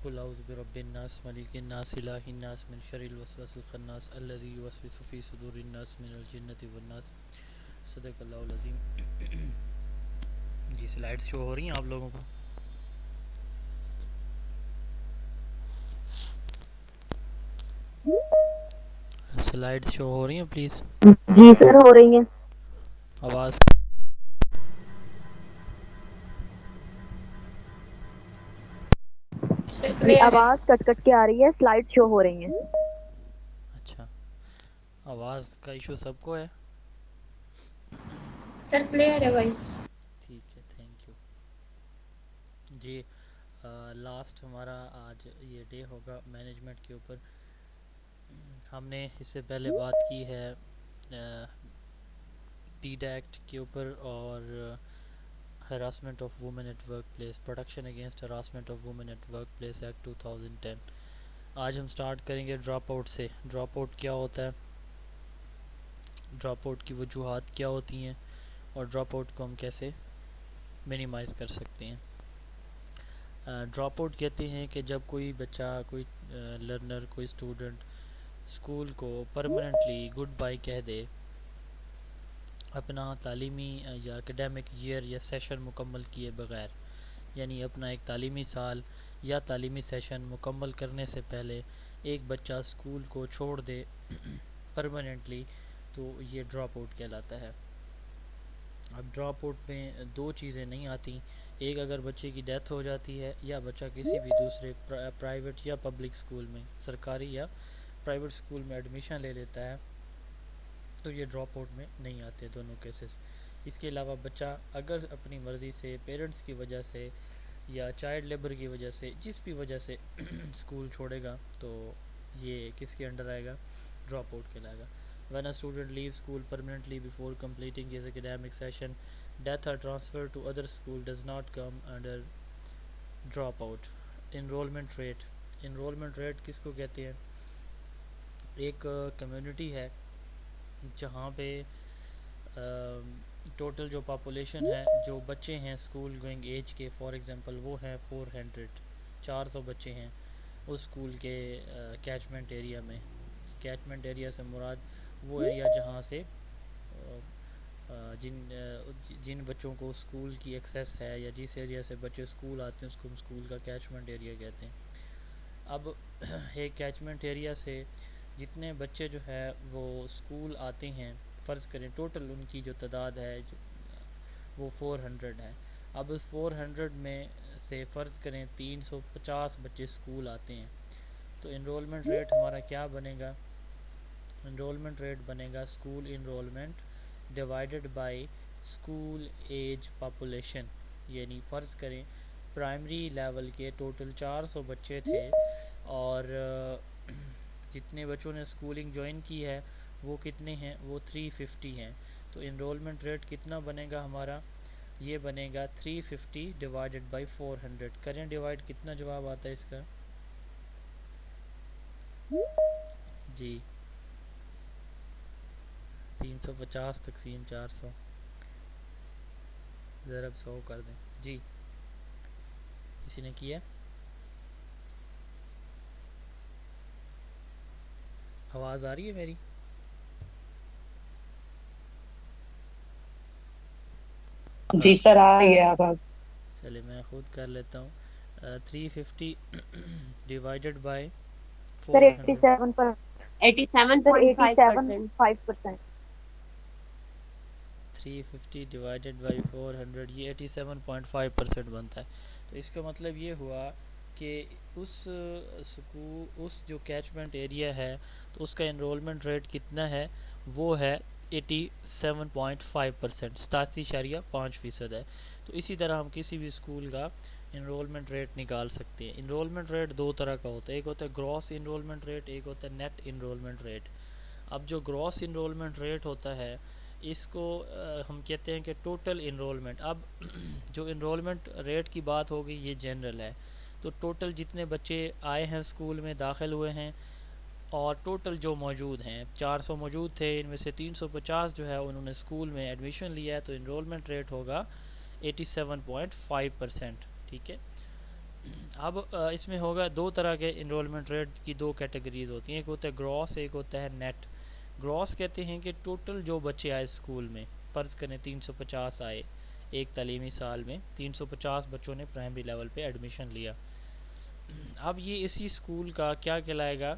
قل اعوذ برب الناس ملک الناس الہ الناس من شر الوسواس الخناس الذی یوسوس فی صدور الناس من الجنۃ والناس. صدق اللہ العظیم. جی سلائڈس شو ہو رہی ہیں آپ لوگوں کو؟ سلائڈس شو ہو رہی ہیں پلیز؟ جی سر ہو رہی ہیں. آواز جی آواز کٹ کٹ کے آ رہی ہے, سلائڈ شو ہو رہی ہیں. اچھا, آواز کا ایشو سب کو ہے؟ سر کلیئر ہے وائس. ٹھیک ہے, تھینک یو. جی لاسٹ ہمارا آج یہ ڈے ہوگا مینجمنٹ کے اوپر. ہم نے اس سے پہلے بات کی ہے ٹیڈ ایکٹ کے اوپر اور harassment of women at workplace, protection against harassment of women at workplace act 2010. آج ہم سٹارٹ کریں گے ڈراپ آؤٹ سے. ڈراپ آؤٹ کیا ہوتا ہے, ڈراپ آؤٹ کی وجوہات کیا ہوتی ہیں, اور ڈراپ آؤٹ کو ہم کیسے منیمائز کر سکتے ہیں. ڈراپ آؤٹ کہتے ہیں کہ جب کوئی بچہ, کوئی لرنر, کوئی اسٹوڈنٹ اسکول کو پرماننٹلی گڈ بائی کہہ دے, اپنا تعلیمی یا اکیڈیمک ایئر یا سیشن مکمل کیے بغیر, یعنی اپنا ایک تعلیمی سال یا تعلیمی سیشن مکمل کرنے سے پہلے ایک بچہ اسکول کو چھوڑ دے پرماننٹلی, تو یہ ڈراپ آؤٹ کہلاتا ہے. اب ڈراپ آؤٹ میں دو چیزیں نہیں آتی. ایک, اگر بچے کی ڈیتھ ہو جاتی ہے یا بچہ کسی بھی دوسرے پرائیویٹ یا پبلک اسکول میں, سرکاری یا پرائیویٹ اسکول میں ایڈمیشن لے لیتا ہے, تو یہ ڈراپ آؤٹ میں نہیں آتے دونوں کیسز. اس کے علاوہ بچہ اگر اپنی مرضی سے, پیرنٹس کی وجہ سے یا چائلڈ لیبر کی وجہ سے, جس بھی وجہ سے اسکول چھوڑے گا, تو یہ کس کے انڈر آئے گا, ڈراپ آؤٹ کہلائے گا. When a student leaves school permanently before completing his academic session, death or transfer to other school does not come under drop out. Enrollment rate. Enrollment rate کس کو کہتے ہیں؟ ایک کمیونٹی ہے جہاں پہ ٹوٹل جو پاپولیشن ہے, جو بچے ہیں اسکول گوئنگ ایج کے, فار ایگزامپل وہ ہیں 400 بچے ہیں اس اسکول کے کیچمنٹ ایریا میں. کیچمنٹ ایریا سے مراد وہ ایریا جہاں سے جن بچوں کو اسکول کی ایکسیس ہے, یا جس ایریا سے بچے اسکول آتے ہیں, اس کو ہم اسکول کا کیچمنٹ ایریا کہتے ہیں. اب ایک کیچمنٹ ایریا سے جتنے بچے جو ہے وہ اسکول آتے ہیں, فرض کریں ٹوٹل ان کی جو تعداد ہے وہ 400 ہے. اب اس 400 میں سے فرض کریں 350 بچے اسکول آتے ہیں, تو انرولمنٹ ریٹ ہمارا کیا بنے گا؟ انرولمنٹ ریٹ بنے گا school enrolment divided by school age population. یعنی فرض کریں پرائمری لیول کے ٹوٹل 400 بچے تھے, اور جتنے بچوں نے اسکولنگ جوائن کی ہے وہ کتنے ہیں, وہ 350 ہیں. تو انرولمنٹ ریٹ کتنا بنے گا ہمارا؟ یہ بنے گا 350 ڈیوائڈڈ بائی 400. کریں ڈیوائڈ, کتنا جواب آتا ہے اس کا؟ جی 350 تقسیم 400 ضرب 100 کر دیں. جی کسی نے کیا؟ آواز آ رہی ہے میری؟ جی سر آ رہی ہے آواز. چلے میں خود کر لیتا ہوں. 350 divided by sir 400. 87 per, sir 87.5%. 87.5%. 350 divided by 400, یہ 87.5% بنتا ہے. تو اس کا مطلب یہ ہوا کہ اس جو کیچمنٹ ایریا ہے, تو اس کا انرولمنٹ ریٹ کتنا ہے؟ وہ ہے 87.5%, 87.5% ہے. تو اسی طرح ہم کسی بھی اسکول کا انرولمنٹ ریٹ نکال سکتے ہیں. انرولمنٹ ریٹ دو طرح کا ہوتا ہے, ایک ہوتا ہے گراس انرولمنٹ ریٹ, ایک ہوتا ہے نیٹ انرولمنٹ ریٹ. اب جو گراس انرولمنٹ ریٹ ہوتا ہے اس کو ہم کہتے ہیں کہ ٹوٹل انرولمنٹ. اب جو انرولمنٹ ریٹ کی بات ہوگی یہ جنرل ہے, تو ٹوٹل جتنے بچے آئے ہیں اسکول میں, داخل ہوئے ہیں, اور ٹوٹل جو موجود ہیں 400 موجود تھے, ان میں سے 350 جو ہے انہوں نے اسکول میں ایڈمیشن لیا ہے, تو انرولمنٹ ریٹ ہوگا 87.5%. ٹھیک ہے. اب اس میں ہوگا دو طرح کے انرولمنٹ ریٹ کی دو کیٹیگریز ہوتی ہیں، ایک ہوتا ہے گراس، ایک ہوتا ہے نیٹ۔ گراس کہتے ہیں کہ ٹوٹل جو بچے آئے اسکول میں، فرض کریں 350 آئے ایک تعلیمی سال میں، 350 بچوں نے پرائمری لیول پہ ایڈمیشن لیا۔ اب یہ اسی اسکول کا کیا کہلائے گا،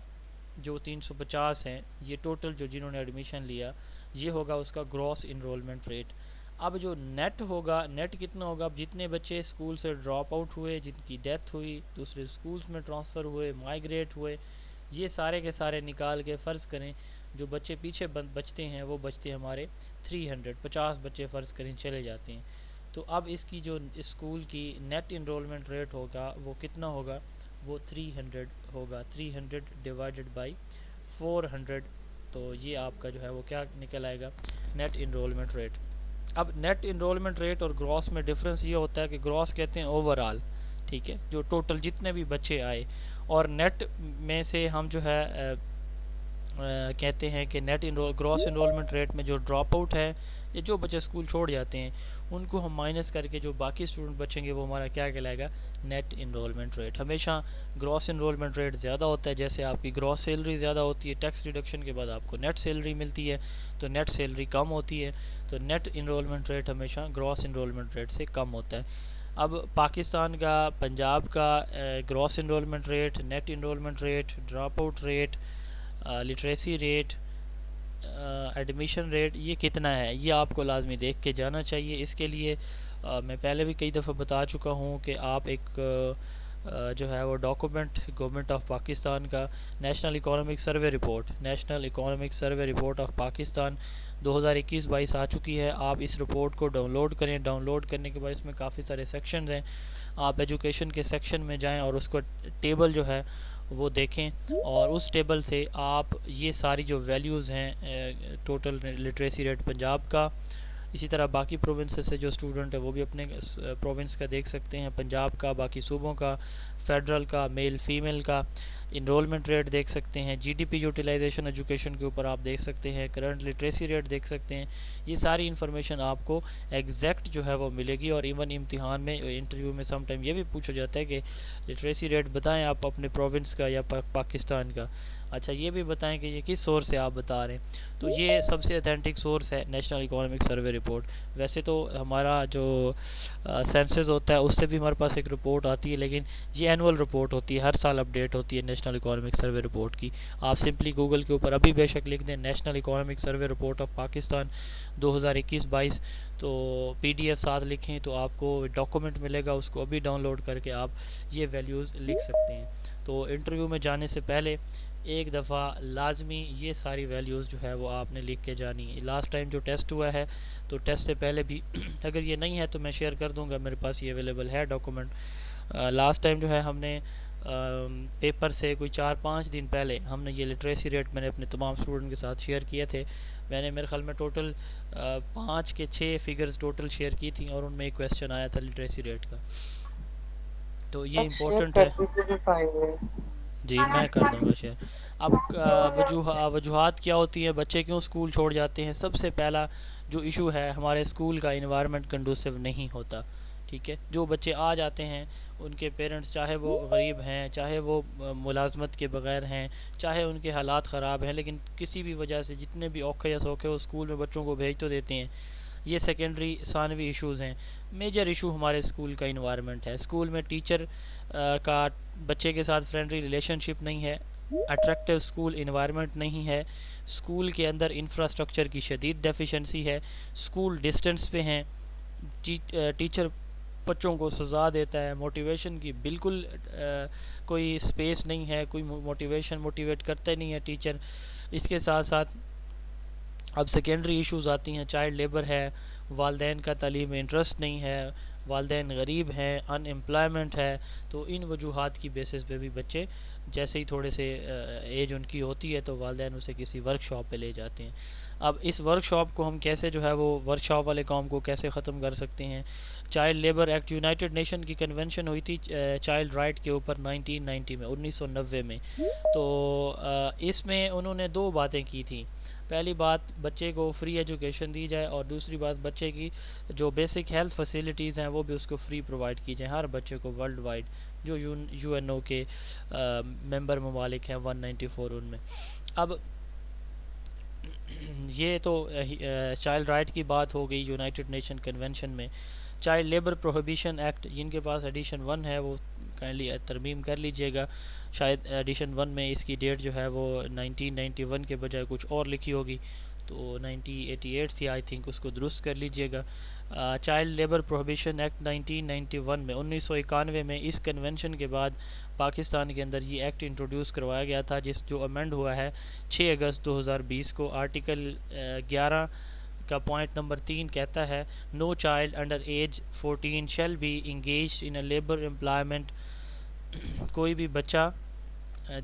جو 350 ہیں یہ ٹوٹل جو جنہوں نے ایڈمیشن لیا، یہ ہوگا اس کا گراس انرولمنٹ ریٹ۔ اب جو نیٹ ہوگا، نیٹ کتنا ہوگا، اب جتنے بچے اسکول سے ڈراپ آؤٹ ہوئے، جن کی ڈیتھ ہوئی، دوسرے اسکولز میں ٹرانسفر ہوئے، مائگریٹ ہوئے، یہ سارے کے سارے نکال کے فرض کریں جو بچے پیچھے بچتے ہیں، وہ بچتے ہمارے 300، 50 بچے فرض کریں چلے جاتے ہیں۔ تو اب اس کی جو اسکول کی نیٹ انرولمنٹ ریٹ ہوگا وہ کتنا ہوگا، وہ 300 ہوگا، 300 ڈیوائڈڈ بائی 400۔ تو یہ آپ کا جو ہے وہ کیا نکل آئے گا، نیٹ انرولمنٹ ریٹ۔ اب نیٹ انرولمنٹ ریٹ اور گراس میں ڈفرینس یہ ہوتا ہے کہ گراس کہتے ہیں اوور آل، ٹھیک ہے، جو ٹوٹل جتنے بھی بچے آئے، اور نیٹ میں سے ہم جو ہے کہتے ہیں کہ گراس انرولمنٹ ریٹ میں جو ڈراپ آؤٹ ہے یا جو بچے اسکول چھوڑ جاتے ہیں ان کو ہم مائنس کر کے جو باقی اسٹوڈنٹ بچیں گے وہ ہمارا کیا کہلائے گا، نیٹ انرولمنٹ ریٹ۔ ہمیشہ گراس انرولمنٹ ریٹ زیادہ ہوتا ہے، جیسے آپ کی گراس سیلری زیادہ ہوتی ہے، ٹیکس ڈیڈکشن کے بعد آپ کو نیٹ سیلری ملتی ہے، تو نیٹ سیلری کم ہوتی ہے، تو نیٹ انرولمنٹ ریٹ ہمیشہ گراس انرولمنٹ ریٹ سے کم ہوتا ہے۔ اب پاکستان کا، پنجاب کا gross enrolment rate, net enrolment rate, drop out rate, literacy rate, admission rate, یہ کتنا ہے یہ آپ کو لازمی دیکھ کے جانا چاہیے۔ اس کے لیے میں پہلے بھی کئی دفعہ بتا چکا ہوں کہ آپ ایک جو ہے وہ ڈاکومنٹ گورنمنٹ آف پاکستان کا national economic survey report, national economic survey report of Pakistan 2021-22 آ چکی ہے، آپ اس رپورٹ کو ڈاؤن لوڈ کریں۔ ڈاؤن لوڈ کرنے کے بعد اس میں کافی سارے سیکشنز ہیں، آپ ایجوکیشن کے سیکشن میں جائیں اور اس کو ٹیبل جو ہے وہ دیکھیں، اور اس ٹیبل سے آپ یہ ساری جو ویلیوز ہیں ٹوٹل لٹریسی ریٹ پنجاب کا، اسی طرح باقی پروونسز سے جو اسٹوڈنٹ ہے وہ بھی اپنے پروونس کا دیکھ سکتے ہیں، پنجاب کا، باقی صوبوں کا، فیڈرل کا، میل فیمیل کا انرولمنٹ ریٹ دیکھ سکتے ہیں، G D P utilization education کے اوپر آپ دیکھ سکتے ہیں، کرنٹ لٹریسی ریٹ دیکھ سکتے ہیں۔ یہ ساری انفارمیشن آپ کو ایگزیکٹ جو ہے وہ ملے گی، اور ایون امتحان میں، انٹرویو میں سم ٹائم یہ بھی پوچھا جاتا ہے کہ لٹریسی ریٹ بتائیں آپ اپنے پروونس کا یا پاکستان کا، اچھا یہ بھی بتائیں کہ یہ کس سورس سے آپ بتا رہے ہیں۔ تو یہ سب سے اتھینٹک سورس ہے نیشنل اکانومک سروے رپورٹ۔ ویسے تو ہمارا جو سینسز ہوتا ہے اس سے بھی ہمارے پاس ایک رپورٹ آتی ہے، لیکن یہ اینول رپورٹ ہوتی ہے، ہر سال اپڈیٹ ہوتی ہے نیشنل اکانومک سروے رپورٹ کی۔ آپ سمپلی گوگل کے اوپر ابھی بے شک لکھ دیں national economic survey report of Pakistan 2021-22، تو پی ڈی ایف ساتھ لکھیں تو آپ کو ڈاکومنٹ ملے گا، اس کو ابھی ڈاؤن لوڈ کر کے آپ یہ ویلیوز لکھ سکتے ہیں۔ تو انٹرویو میں جانے سے پہلے ایک دفعہ لازمی یہ ساری ویلیوز جو ہے وہ آپ نے لکھ کے جانی ہے۔ لاسٹ ٹائم جو ٹیسٹ ہوا ہے تو ٹیسٹ سے پہلے بھی اگر یہ نہیں ہے تو میں شیئر کر دوں گا، میرے پاس یہ اویلیبل ہے ڈاکومنٹ۔ لاسٹ ٹائم جو ہے ہم نے پیپر سے کوئی 4-5 دن پہلے ہم نے یہ لٹریسی ریٹ میں نے اپنے تمام اسٹوڈنٹ کے ساتھ شیئر کیے تھے۔ میں نے میرے خیال میں ٹوٹل 5 کے 6 فگرز ٹوٹل شیئر کی تھیں، اور ان میں ایک کویسچن آیا تھا لٹریسی ریٹ کا، تو یہ امپورٹنٹ ہے۔ جی میں کر دوں گا شیئر۔ اب وجوہات کیا ہوتی ہیں بچے کیوں اسکول چھوڑ جاتے ہیں؟ سب سے پہلا جو ایشو ہے، ہمارے اسکول کا انوائرمنٹ کنڈوسیو نہیں ہوتا، ٹھیک ہے۔ جو بچے آ جاتے ہیں ان کے پیرنٹس چاہے وہ غریب ہیں، چاہے وہ ملازمت کے بغیر ہیں، چاہے ان کے حالات خراب ہیں، لیکن کسی بھی وجہ سے جتنے بھی اوکھے یا سوکھے وہ اسکول میں بچوں کو بھیج تو دیتے ہیں۔ یہ سیکنڈری ثانوی ایشوز ہیں۔ میجر ایشو ہمارے اسکول کا انوائرمنٹ ہے۔ اسکول میں ٹیچر کا بچے کے ساتھ فرینڈلی ریلیشن شپ نہیں ہے، اٹریکٹیو اسکول انوائرمنٹ نہیں ہے، اسکول کے اندر انفراسٹرکچر کی شدید ڈیفیشنسی ہے، اسکول ڈسٹنس پہ ہیں، ٹیچر بچوں کو سزا دیتا ہے، موٹیویشن کی بالکل کوئی اسپیس نہیں ہے، کوئی موٹیویٹ کرتا نہیں ہے ٹیچر۔ اس کے ساتھ ساتھ اب سیکنڈری ایشوز آتی ہیں، چائلڈ لیبر ہے، والدین کا تعلیم میں انٹرسٹ نہیں ہے، والدین غریب ہیں، ان امپلائمنٹ ہے، تو ان وجوہات کی بیسس پہ بھی بچے جیسے ہی تھوڑے سے ایج ان کی ہوتی ہے تو والدین اسے کسی ورک شاپ پہ لے جاتے ہیں۔ اب اس ورک شاپ کو ہم کیسے جو ہے وہ ورک شاپ والے کام کو کیسے ختم کر سکتے ہیں؟ Child labour act, United nation کی کنونشن ہوئی تھی چائلڈ رائٹ کے اوپر 1990 میں، 1990 میں، تو اس میں انہوں نے 2 باتیں کی تھیں۔ پہلی بات بچے کو فری ایجوکیشن دی جائے، اور دوسری بات بچے کی جو بیسک ہیلتھ فیسلٹیز ہیں وہ بھی اس کو فری پرووائڈ کی جائیں ہر بچے کو ورلڈ وائڈ، جو یو این او کے ممبر ممالک ہیں 194 ان میں۔ اب یہ تو چائلڈ رائٹ کی بات ہو گئی یونائٹڈ نیشن کنونشن میں۔ چائلڈ لیبر پروہیبیشن ایکٹ، جن کے پاس ایڈیشن 1 ہے وہ کائنڈلی ترمیم کر لیجئے گا، شاید ایڈیشن 1 میں اس کی ڈیٹ جو ہے وہ 1991 کے بجائے کچھ اور لکھی ہوگی، تو 1988 تھی آئی تھنک، اس کو درست کر لیجئے گا۔ چائلڈ لیبر پروہیبیشن ایکٹ 1991 میں 1991 میں اس کنونشن کے بعد پاکستان کے اندر یہ ایکٹ انٹروڈیوس کروایا گیا تھا، جو امینڈ ہوا ہے 6 اگست 2020 کو۔ آرٹیکل 11 کا پوائنٹ نمبر 3 کہتا ہے no child under age 14 shall be engaged in a labour employment, کوئی بھی بچہ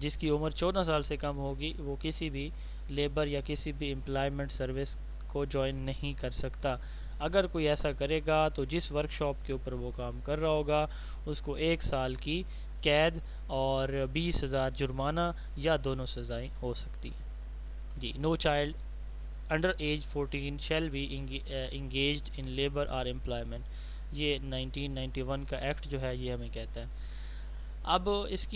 جس کی عمر 14 سال سے کم ہوگی وہ کسی بھی لیبر یا کسی بھی امپلائمنٹ سروس کو جوائن نہیں کر سکتا۔ اگر کوئی ایسا کرے گا تو جس ورک شاپ کے اوپر وہ کام کر رہا ہوگا اس کو 1 سال کی قید اور 20,000 جرمانہ یا دونوں سزائیں ہو سکتی ہیں۔ جی، no child under age 14 shall be engaged in labour اور امپلائمنٹ، یہ 1991 کا ایکٹ جو ہے یہ ہمیں کہتا ہے۔ اب اس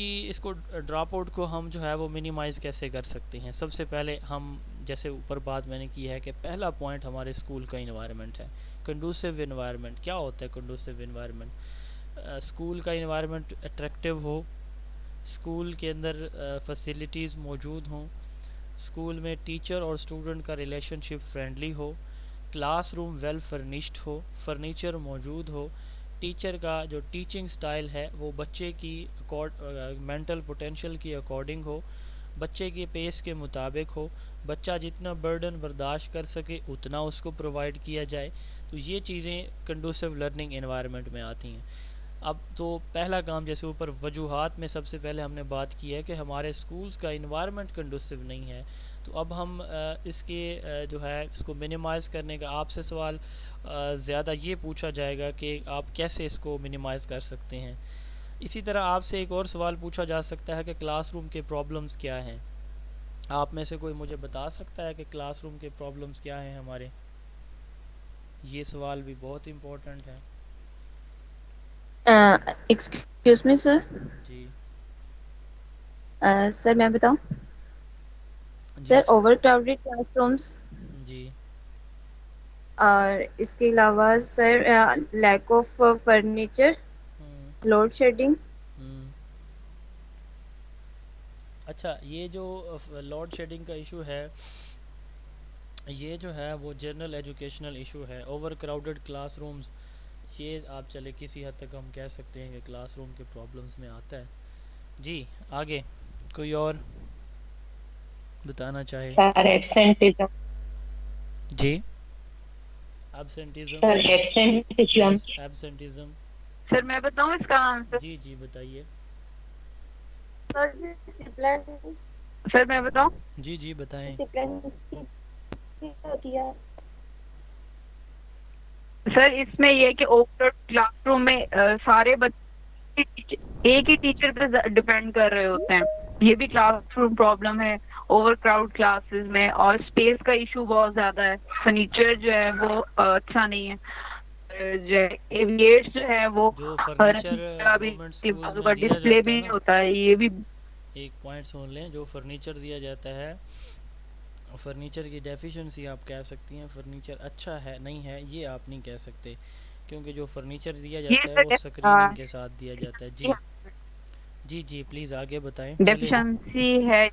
کو ڈراپ آؤٹ کو ہم جو ہے وہ منیمائز کیسے کر سکتے ہیں؟ سب سے پہلے ہم جیسے اوپر بات میں نے کی ہے کہ پہلا پوائنٹ ہمارے اسکول کا انوائرمنٹ ہے، کنڈوسیو انوائرمنٹ۔ کیا ہوتا ہے کنڈوسیو انوائرمنٹ؟ اسکول کا انوائرمنٹ اٹریکٹیو ہو، اسکول کے اندر فیسلٹیز موجود ہوں، اسکول میں ٹیچر اور اسٹوڈنٹ کا ریلیشن شپ فرینڈلی ہو، کلاس روم ویل فرنیشڈ ہو، فرنیچر موجود ہو، ٹیچر کا جو ٹیچنگ سٹائل ہے وہ بچے کی مینٹل پوٹینشیل کی اکارڈنگ ہو، بچے کے پیس کے مطابق ہو، بچہ جتنا برڈن برداشت کر سکے اتنا اس کو پرووائڈ کیا جائے، تو یہ چیزیں کنڈوسیو لرننگ انوائرمنٹ میں آتی ہیں۔ اب تو پہلا کام جیسے اوپر وجوہات میں سب سے پہلے ہم نے بات کی ہے کہ ہمارے اسکولز کا انوائرمنٹ کنڈوسیو نہیں ہے، تو اب ہم اس کے جو ہے اس کو منیمائز کرنے کا آپ سے سوال زیادہ یہ پوچھا جائے گا کہ آپ کیسے اس کو منیمائز کر سکتے ہیں۔ اسی طرح آپ سے ایک اور سوال پوچھا جا سکتا ہے کہ کلاس روم کے پرابلمز کیا ہیں؟ آپ میں سے کوئی مجھے بتا سکتا ہے کہ کلاس روم کے پرابلمز کیا ہیں ہمارے؟ یہ سوال بھی بہت امپورٹنٹ ہے۔ ایکسکیوز می سر، جی سر میں بتاؤں جی سر، اوور کراؤڈیڈ کلاس رومس، جی اور اس کے علاوہ سر لیک آف فرنیچر، ہوں لوڈ شیڈنگ۔ ہوں اچھا، یہ جو لوڈ شیڈنگ کا ایشو ہے یہ جو ہے وہ جنرل ایجوکیشنل ایشو ہے۔ اوور کراؤڈڈ کلاس رومز، یہ آپ چلے کسی حد تک ہم کہہ سکتے ہیں کہ کلاس روم کے پرابلمز میں آتا ہے۔ جی آگے کوئی اور بتانا چاہے؟ سر ایبسینٹزم، جی ایبسنٹیزم، سر ایبسینٹزم، یس ایبسنٹیزم، سر میں بتاؤں اس کا آنسر؟ جی جی بتائیے۔ سر ڈسپلن، سر میں بتاؤں؟ جی جی بتائیں۔ ڈسپلن ہوتی ہے۔ سر اس میں یہ کہ اوور کلاس روم میں سارے بچے ایک ہی ٹیچر پہ ڈپینڈ کر رہے ہوتے ہیں، یہ بھی کلاس روم پرابلم ہے اوور کراؤڈ کلاسز میں، اور اسپیس کا ایشو بہت زیادہ ہے، فرنیچر جو ہے وہ اچھا نہیں ہے، جو ایویٹس جو ہے وہ جو فرنیچر گورنمنٹ سکولز میں دیا ڈسپلے جاتا بھی ہے نہیں نا، ہوتا ہے، یہ بھی ایک پوائنٹ سن لیں، جو فرنیچر دیا جاتا ہے فرنیچر کی ڈیفیشنسی آپ کہہ سکتی ہیں، فرنیچر اچھا ہے نہیں ہے یہ آپ نہیں کہہ سکتے، کیونکہ جو فرنیچر دیا جاتا ہے وہ اسکریننگ کے ساتھ دیا جاتا ہے۔ جی جی جی پلیز آگے بتائیں چلے۔ ڈیفیشنسی ہے،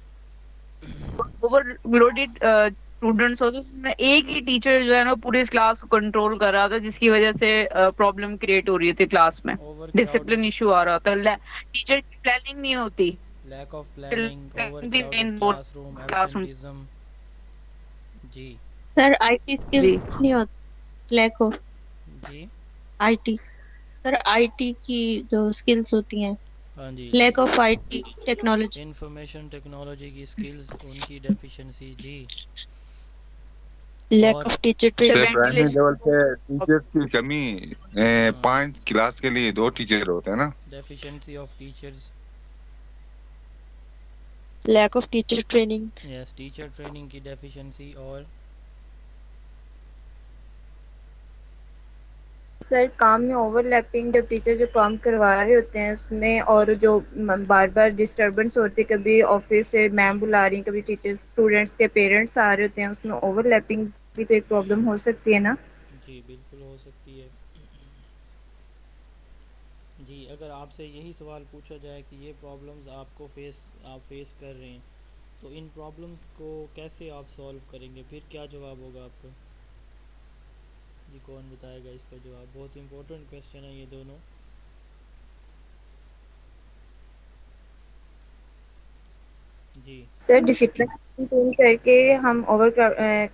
اوور لوڈیڈ اسٹوڈنٹس ہوتے ہیں، اس میں ایک ہی ٹیچر جو ہے نا پوری کلاس کو کنٹرول کر رہا تھا، جس کی وجہ سے پرابلم کریٹ ہو رہی تھی کلاس میں، اوور ڈسپلن کراؤڈنگ، ایشو آ رہا تھا، ٹیچر کی پلاننگ نہیں ہوتی، لیک آف پلاننگ، اوور بھی کراؤڈڈ مین classroom, classroom. Absenteeism. جی سر آئی ٹی جی اسکلس نہیں ہوتی، لیک آف جی I T, sir I T کی جو اسکلس ہوتی ہیں، ہاں جی، lack of I T technology, information technology کی اسکلز ان کی ڈیفیشنسی۔ جی لیک اور of teacher training. Primary level پہ ٹیچرز کی کمی، ہاں 5 کلاس کے لیے 2 ٹیچر ہوتے ہیں نا۔ Deficiency of teachers. lack of teacher training. Yes teacher training کی ڈیفیشنسی. اور سر کام میں اوور لیپنگ، جب ٹیچر جو کام کروا رہے ہوتے ہیں اس میں، اور جو بار بار ڈسٹربنس ہوتی ہے، کبھی آفس سے میم بلا رہی ہیں، کبھی ٹیچرس اسٹوڈینٹس کے پیرنٹس آ رہے ہوتے ہیں، اس میں اوور لیپنگ بھی تو ایک پرابلم ہو سکتی ہے نا. جی بالکل ہو سکتی ہے. جی اگر آپ سے یہی سوال پوچھا جائے کہ یہ پرابلمز آپ فیس کر رہے ہیں، تو ان پرابلمز کو کیسے آپ سولو کریں گے، پھر کیا جواب ہوگا آپ کا؟ جی کون بتائے گا اس کا جواب؟ بہت امپورٹنٹ کویشچن ہے یہ دونوں. جی سر ڈسپلن مینٹین کر کے ہم اوور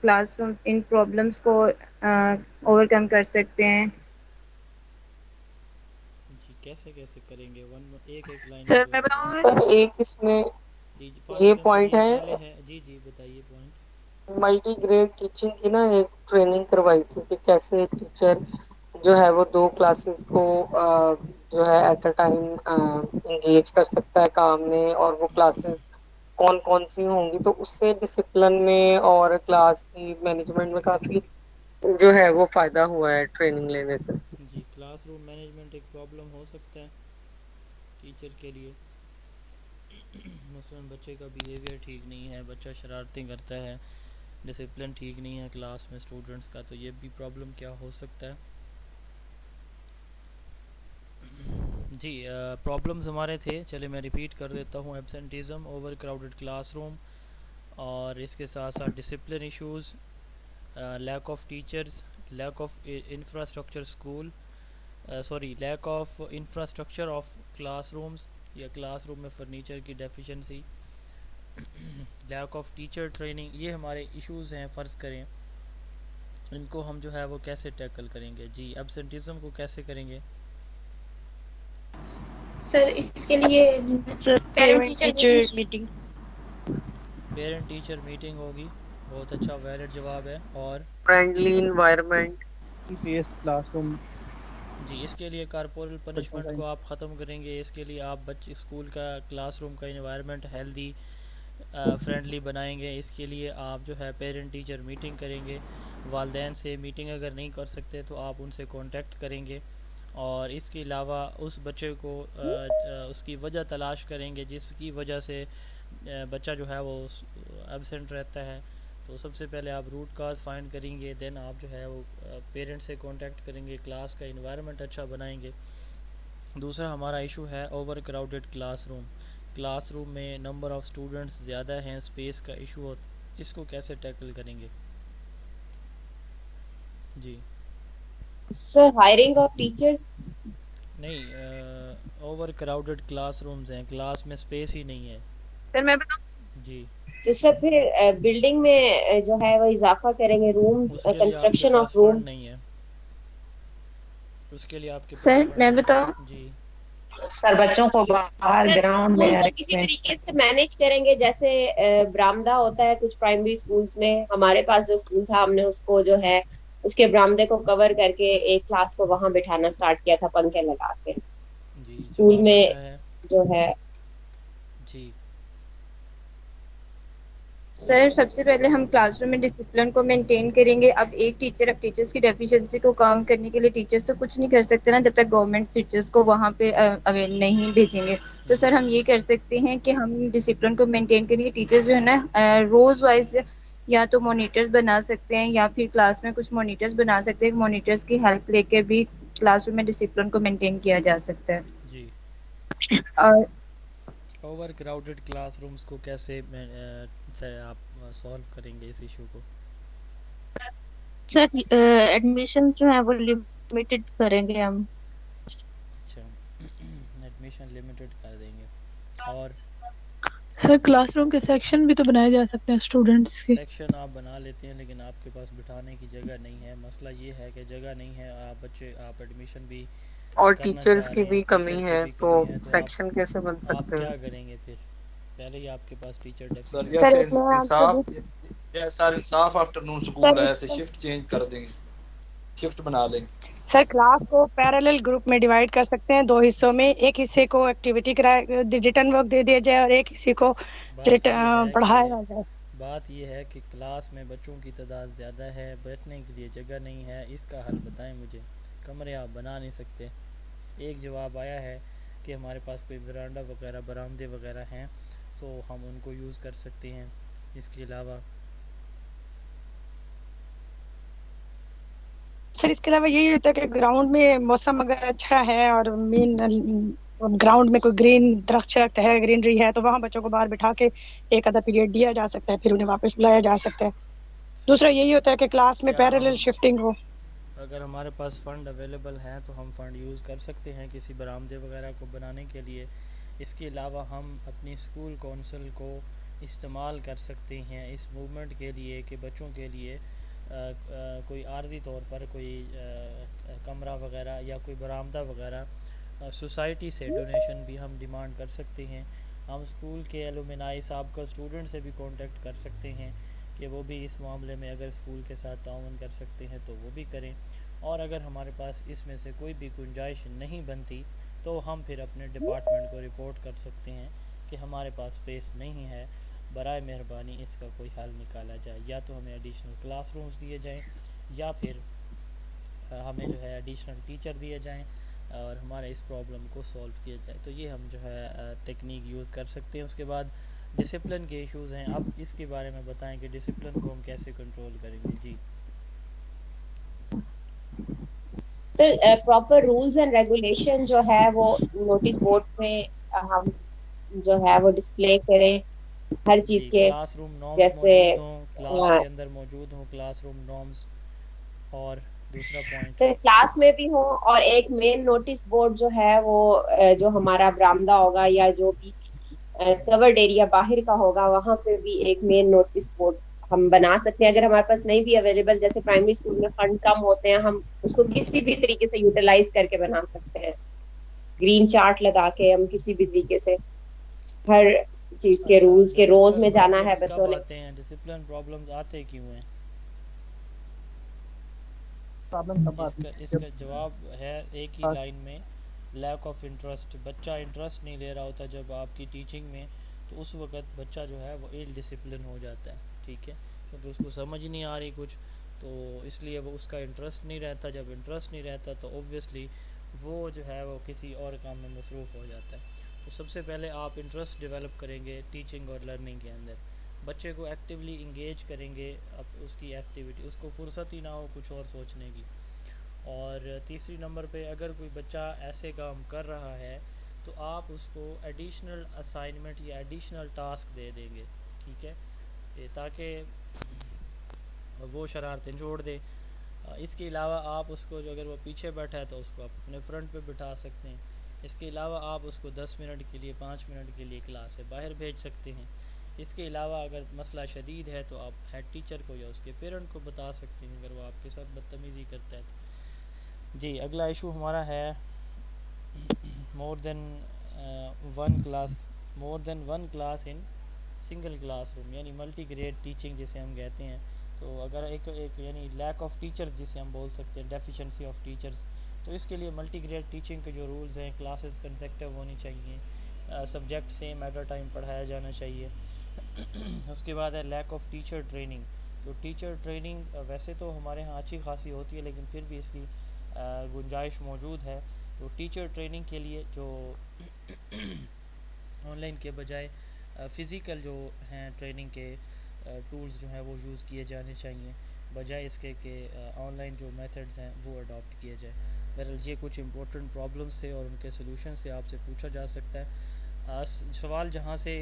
کلاس روم ان پرابلمس کو اوور کم کر سکتے ہیں. جی کیسے کریں گے؟ ایک لائن میں سر میں بولے تو. بتاؤں سر ایک اس میں جی یہ فاسٹ پوائنٹ یہ ہے، پہلے ہے. جی بتائیے پوائنٹ. ملٹی گریڈ ٹیچنگ کی نا ایک ٹریننگ کروائی تھی کہ کیسے ٹیچر جو ہے وہ 2 کلاسز کو جو ہے ایٹ اے ٹائم انگیج کر سکتا ہے کام میں، اور وہ کلاسز کون سی ہوں گی، تو اس سے ڈسپلن میں اور کلاس کی مینجمنٹ میں کافی جو ہے وہ فائدہ ہوا ہے ٹریننگ لینے سے. جی کلاس روم مینجمنٹ ایک پرابلم ہو سکتا ہے ٹیچر کے لیے. مثلا بچے کا بیہیویئر ٹھیک نہیں ہے، بچہ شرارتیں کرتا ہے، ڈسپلن ٹھیک نہیں ہے کلاس میں اسٹوڈنٹس کا، تو یہ بھی پرابلم کیا ہو سکتا ہے. جی پرابلمز ہمارے تھے، چلے میں ریپیٹ کر دیتا ہوں. ایبسنٹیزم، اوور کراؤڈڈ کلاس روم، اور اس کے ساتھ ساتھ discipline issues, lack of teachers, lack of infrastructure school, lack of infrastructure of class rooms یا کلاس روم میں فرنیچر کی deficiency, leak of teacher training. یہ ہمارے ایشوز ہیں. فرض کریں ان کو ہم جو ہے وہ کیسے ٹیکل کریں گے. جی ایبسنٹیزم کو کیسے کریں گے؟ سر اس کے لیے sir parent parent teacher teacher meeting. Meeting. Parent teacher meeting ہوگی. بہت اچھا ویلڈ جواب ہے. اور friendly environment. Based classroom. جی اس کے لیے کارپورل بچوں پنشمنٹ کا کو آپ ختم کریں گے. اس کے لیے آپ اسکول کا کلاس روم کا انوائرمنٹ ہیلدی فرینڈلی بنائیں گے. اس کے لیے آپ جو ہے پیرنٹ ٹیچر میٹنگ کریں گے. والدین سے میٹنگ اگر نہیں کر سکتے تو آپ ان سے کانٹیکٹ کریں گے، اور اس کے علاوہ اس بچے کو اس کی وجہ تلاش کریں گے جس کی وجہ سے بچہ جو ہے وہ ایبسینٹ رہتا ہے. تو سب سے پہلے آپ روٹ کاز فائنڈ کریں گے، دین آپ جو ہے وہ پیرنٹ سے کانٹیکٹ کریں گے، کلاس کا انوائرمنٹ اچھا بنائیں گے. دوسرا ہمارا ایشو ہے over crowded class room. Class room میں نمبر آف اسٹوڈنٹس زیادہ ہیں، اسپیس کا ایشو ہوتا، اس کو کیسے ٹیکل کریں گے؟ جی سر ہائرنگ آف ٹیچرس. نہیں، اوور کراؤڈڈ کلاس رومز ہیں، کلاس میں اسپیس ہی نہیں ہے. سر میں بتاؤں جی تو سر پھر بلڈنگ میں جو ہے وہ اضافہ کریں گے، رومز، اس کے لیے آپ کے construction of pass room. Fund نہیں ہے. اس کے لیے آپ کے پاس سر فنڈ میں نہیں بتاؤں ہے. جی سر بچوں کو باہر گراؤنڈ میں اسکول کو کسی طریقے سے مینج کریں گے، جیسے برآمدہ ہوتا ہے کچھ پرائمری اسکولس میں. ہمارے پاس جو اسکول تھا، ہم نے اس کو جو ہے اس کے برآمدے کو کور کر کے ایک کلاس کو وہاں بٹھانا سٹارٹ کیا تھا پنکھے لگا کے. جی اسکول جواب میں اچھا ہے. جو ہے جی سر سب سے پہلے ہم کلاس روم میں ڈسپلن کو مینٹین کریں گے. اب ٹیچرس کی ڈیفیشنسی کو کام کرنے کے لیے ٹیچرس تو کچھ نہیں کر سکتے نا، جب تک گورنمنٹ ٹیچرس کو وہاں پہ اویل نہیں بھیجیں گے. تو سر ہم یہ کر سکتے ہیں کہ ہم ڈسپلن کو مینٹین کرنے کے ٹیچرس جو ہے نا روز وائز یا تو مانیٹرز بنا سکتے ہیں، یا پھر کلاس میں کچھ مانیٹرز بنا سکتے ہیں. مانیٹرز کی ہیلپ لے کے بھی کلاس روم میں ڈسپلن کو مینٹین کیا جا سکتا ہے. جی اور اوور کراؤڈڈ کلاس رومز کو کیسے آپ سولو کریں گے اس ایشو کو؟ سر ایڈمیشن جو ہے وہ لمیٹڈ کریں گے ہم. اچھا ایڈمیشن لمیٹڈ کر دیں گے. اور سر کلاس روم کے سیکشن بھی تو بنائے جا سکتے ہیں اسٹوڈنٹس کے. سیکشن آپ بنا لیتے ہیں لیکن آپ کے پاس بٹھانے کی جگہ نہیں ہے. مسئلہ یہ ہے کہ جگہ نہیں ہے. آپ ایڈمیشن بھی اور کرنا ٹیچرز چاہ کی رہے ہیں، بھی کمی ٹیچر کی ہے، بھی تو کمی ہے، تو سیکشن کیسے بن آپ سکتے ہیں؟ کیا کریں گے پھر؟ پہلے ہی آپ کے پاس ٹیچر سر ڈیفیشنسی. سر جیسے ایک میں آپ کو انصاف، سر انصاف آفٹر نون سر سکول ہے، ایسے شفٹ چینج کر دیں گے، شفٹ بنا لیں گے. سر کلاس کو پیرالل گروپ میں ڈیوائڈ کر سکتے ہیں 2 حصوں میں. ایک حصے کو ایکٹیویٹی ریٹن ورک دے دیا جائے اور ایک حصے کو پڑھایا جائے. بات یہ ہے کہ کلاس میں بچوں کی تعداد زیادہ ہے, بیٹھنے کے لیے جگہ نہیں ہے, اس کا حل بتائیں مجھے. کمرے آپ بنا نہیں سکتے. ایک جواب آیا ہے کہ ہمارے پاس کوئی برانڈا وغیرہ برآمدے وغیرہ ہیں تو ہم ان کو یوز کر سکتے ہیں. اس کے علاوہ سر اس کے علاوہ یہی ہوتا ہے کہ گراؤنڈ میں موسم اگر اچھا ہے اور مین گراؤنڈ میں کوئی گرین درخت ہے, گرینری ہے, تو وہاں بچوں کو باہر بٹھا کے ایک آدھا پیریڈ دیا جا سکتا ہے, پھر انہیں واپس بلایا جا سکتا ہے. دوسرا یہی ہوتا ہے کہ کلاس میں کیا پیرالل ہم شفٹنگ ہو. اگر ہمارے پاس فنڈ اویلیبل ہیں تو ہم فنڈ یوز کر سکتے ہیں کسی برآمدے وغیرہ کو بنانے کے لیے. اس کے علاوہ ہم اپنی اسکول کونسل کو استعمال کر سکتے ہیں اس موومنٹ کے لیے کہ بچوں کے لیے کوئی عارضی طور پر کوئی کمرہ وغیرہ یا کوئی برآمدہ وغیرہ سوسائٹی سے ڈونیشن بھی ہم ڈیمانڈ کر سکتے ہیں. ہم اسکول کے ایلومنائی سابقہ اسٹوڈنٹ سے بھی کانٹیکٹ کر سکتے ہیں کہ وہ بھی اس معاملے میں اگر اسکول کے ساتھ تعاون کر سکتے ہیں تو وہ بھی کریں. اور اگر ہمارے پاس اس میں سے کوئی بھی گنجائش نہیں بنتی تو ہم پھر اپنے ڈپارٹمنٹ کو رپورٹ کر سکتے ہیں کہ ہمارے پاس اسپیس نہیں ہے, برائے مہربانی اس کا کوئی حل نکالا جائے. یا تو ہمیں ایڈیشنل کلاس رومز دیے جائیں یا پھر ہمیں جو ہے ایڈیشنل ٹیچر دیے جائیں اور ہمارے اس پرابلم کو سولو کیا جائے. تو یہ ہم جو ہے ٹیکنیک یوز کر سکتے ہیں. اس کے بعد ڈسپلن کے ایشوز ہیں. اب اس کے بارے میں بتائیں کہ ڈسپلن کو ہم کیسے کنٹرول کریں گے. جی سر پراپر رولز اینڈ ریگولیشن جو ہے وہ نوٹس بورڈ میں ہم جو ہے وہ ڈسپلے کریں ہر چیز جی کے, کلاس روم نارمز جیسے موجود ہوں, کلاس کے اندر موجود ہوں کلاس روم نارمز. اور دوسرا پوائنٹ کلاس میں بھی ہوں, اور ایک مین نوٹس بورڈ جو ہے وہ جو ہمارا برآمدہ ہوگا یا جو بھی کورڈ ایریا باہر کا ہوگا وہاں پہ بھی ایک مین نوٹس بورڈ ہم بنا سکتے ہیں. اگر ہمارے پاس نہیں بھی اویلیبل, جیسے پرائمری اسکول میں فنڈ کم ہوتے ہیں, ہم اس کو کسی بھی طریقے سے یوٹیلائز کر کے بنا سکتے ہیں. گرین چارٹ لگا کے ہم کسی بھی طریقے سے ہر چیز کے اچھا رولز کے روز ڈسپلن میں جانا ہے پرابلمس بچوں کب نے. آتے ہیں, ڈسپلن پرابلمس آتے کیوں ہیں؟ پرابلم تب اس آتی کا ہے اس جب کا جواب ہے ایک ہی لائن میں, لیک آف انٹرسٹ. بچہ انٹرسٹ نہیں لے رہا ہوتا جب آپ کی ٹیچنگ میں, تو اس وقت بچہ جو ہے وہ ایل ڈسپلن ہو جاتا ہے. ٹھیک ہے, کیونکہ اس کو سمجھ نہیں آ رہی کچھ, تو اس لیے وہ اس کا انٹرسٹ نہیں رہتا. جب انٹرسٹ نہیں رہتا تو اوبویسلی وہ جو ہے وہ کسی اور کام میں مصروف ہو جاتا ہے. تو سب سے پہلے آپ انٹرسٹ ڈیولپ کریں گے ٹیچنگ اور لرننگ کے اندر, بچے کو ایکٹیولی انگیج کریں گے. اب اس کی ایکٹیویٹی, اس کو فرصت ہی نہ ہو کچھ اور سوچنے کی. اور تیسری نمبر پہ اگر کوئی بچہ ایسے کام کر رہا ہے تو آپ اس کو ایڈیشنل اسائنمنٹ یا ایڈیشنل ٹاسک دے دیں گے. ٹھیک ہے, تاکہ وہ شرارتیں چھوڑ دے. اس کے علاوہ آپ اس کو جو اگر وہ پیچھے بیٹھا ہے تو اس کو آپ اپنے فرنٹ پہ بٹھا سکتے ہیں. اس کے علاوہ آپ اس کو 10 منٹ کے لیے 5 منٹ کے لیے کلاس سے باہر بھیج سکتے ہیں. اس کے علاوہ اگر مسئلہ شدید ہے تو آپ ہیڈ ٹیچر کو یا اس کے پیرنٹ کو بتا سکتے ہیں اگر وہ آپ کے ساتھ بدتمیزی کرتا ہے. جی اگلا ایشو ہمارا ہے more than one class in single classroom, یعنی ملٹی گریڈ ٹیچنگ جسے ہم کہتے ہیں. تو اگر ایک یعنی لیک آف ٹیچرز جسے ہم بول سکتے ہیں, ڈیفیشنسی آف ٹیچرز, تو اس کے لیے ملٹی گریڈ ٹیچنگ کے جو رولز ہیں, کلاسز کنسیکٹیو ہونی چاہیے, subject same at a time پڑھایا جانا چاہیے. اس کے بعد ہے لیک آف ٹیچر ٹریننگ. تو ٹیچر ٹریننگ ویسے تو ہمارے ہاں اچھی خاصی ہوتی ہے, لیکن پھر بھی اس کی گنجائش موجود ہے. تو ٹیچر ٹریننگ کے لیے جو آن لائن کے بجائے فزیکل جو ہیں ٹریننگ کے ٹولز جو ہیں وہ یوز کیے جانے چاہیے, بجائے اس کے کہ آن لائن جو میتھڈز ہیں وہ اڈاپٹ کیے جائیں. بہرحال یہ کچھ امپورٹنٹ پرابلمس تھے اور ان کے سلوشن سے آپ سے پوچھا جا سکتا ہے. سوال جہاں سے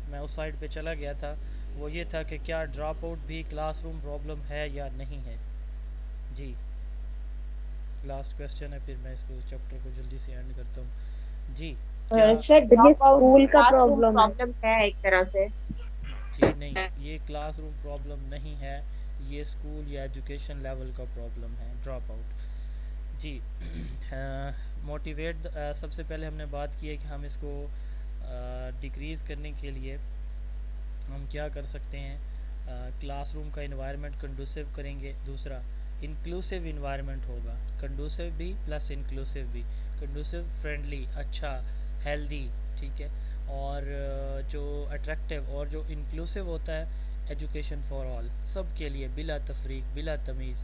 میں اس سائڈ پہ چلا گیا تھا وہ یہ تھا کہ کیا ڈراپ آؤٹ بھی کلاس روم پرابلم ہے یا نہیں ہے. جی لاسٹ کویسچن ہے, پھر میں اس کو چیپٹر کو جلدی سے اینڈ کرتا ہوں. جی کیا سر ڈراپ آؤٹ اسکول کا کلاس روم پرابلم ہے. پرابلم ہے ایک طرح سے. جی نہیں, یہ کلاس روم پرابلم نہیں ہے, یہ اسکول یا ایجوکیشن لیول کا پرابلم ہے ڈراپ آؤٹ. جی موٹیویٹ, سب سے پہلے ہم نے بات کی ہے کہ ہم اس کو ڈیکریز کرنے کے لیے ہم کیا کر سکتے ہیں, کلاس روم کا انوائرمنٹ کنڈوسیو کریں گے. دوسرا انکلوسیو انوائرمنٹ ہوگا, کنڈوسیو بھی پلس انکلوسیو بھی, کنڈوسیو فرینڈلی, اچھا, ہیلدی, ٹھیک ہے, اور جو اٹریکٹیو, اور جو انکلوسیو ہوتا ہے ایجوکیشن فار آل, سب کے لیے بلا تفریق بلا تمیز,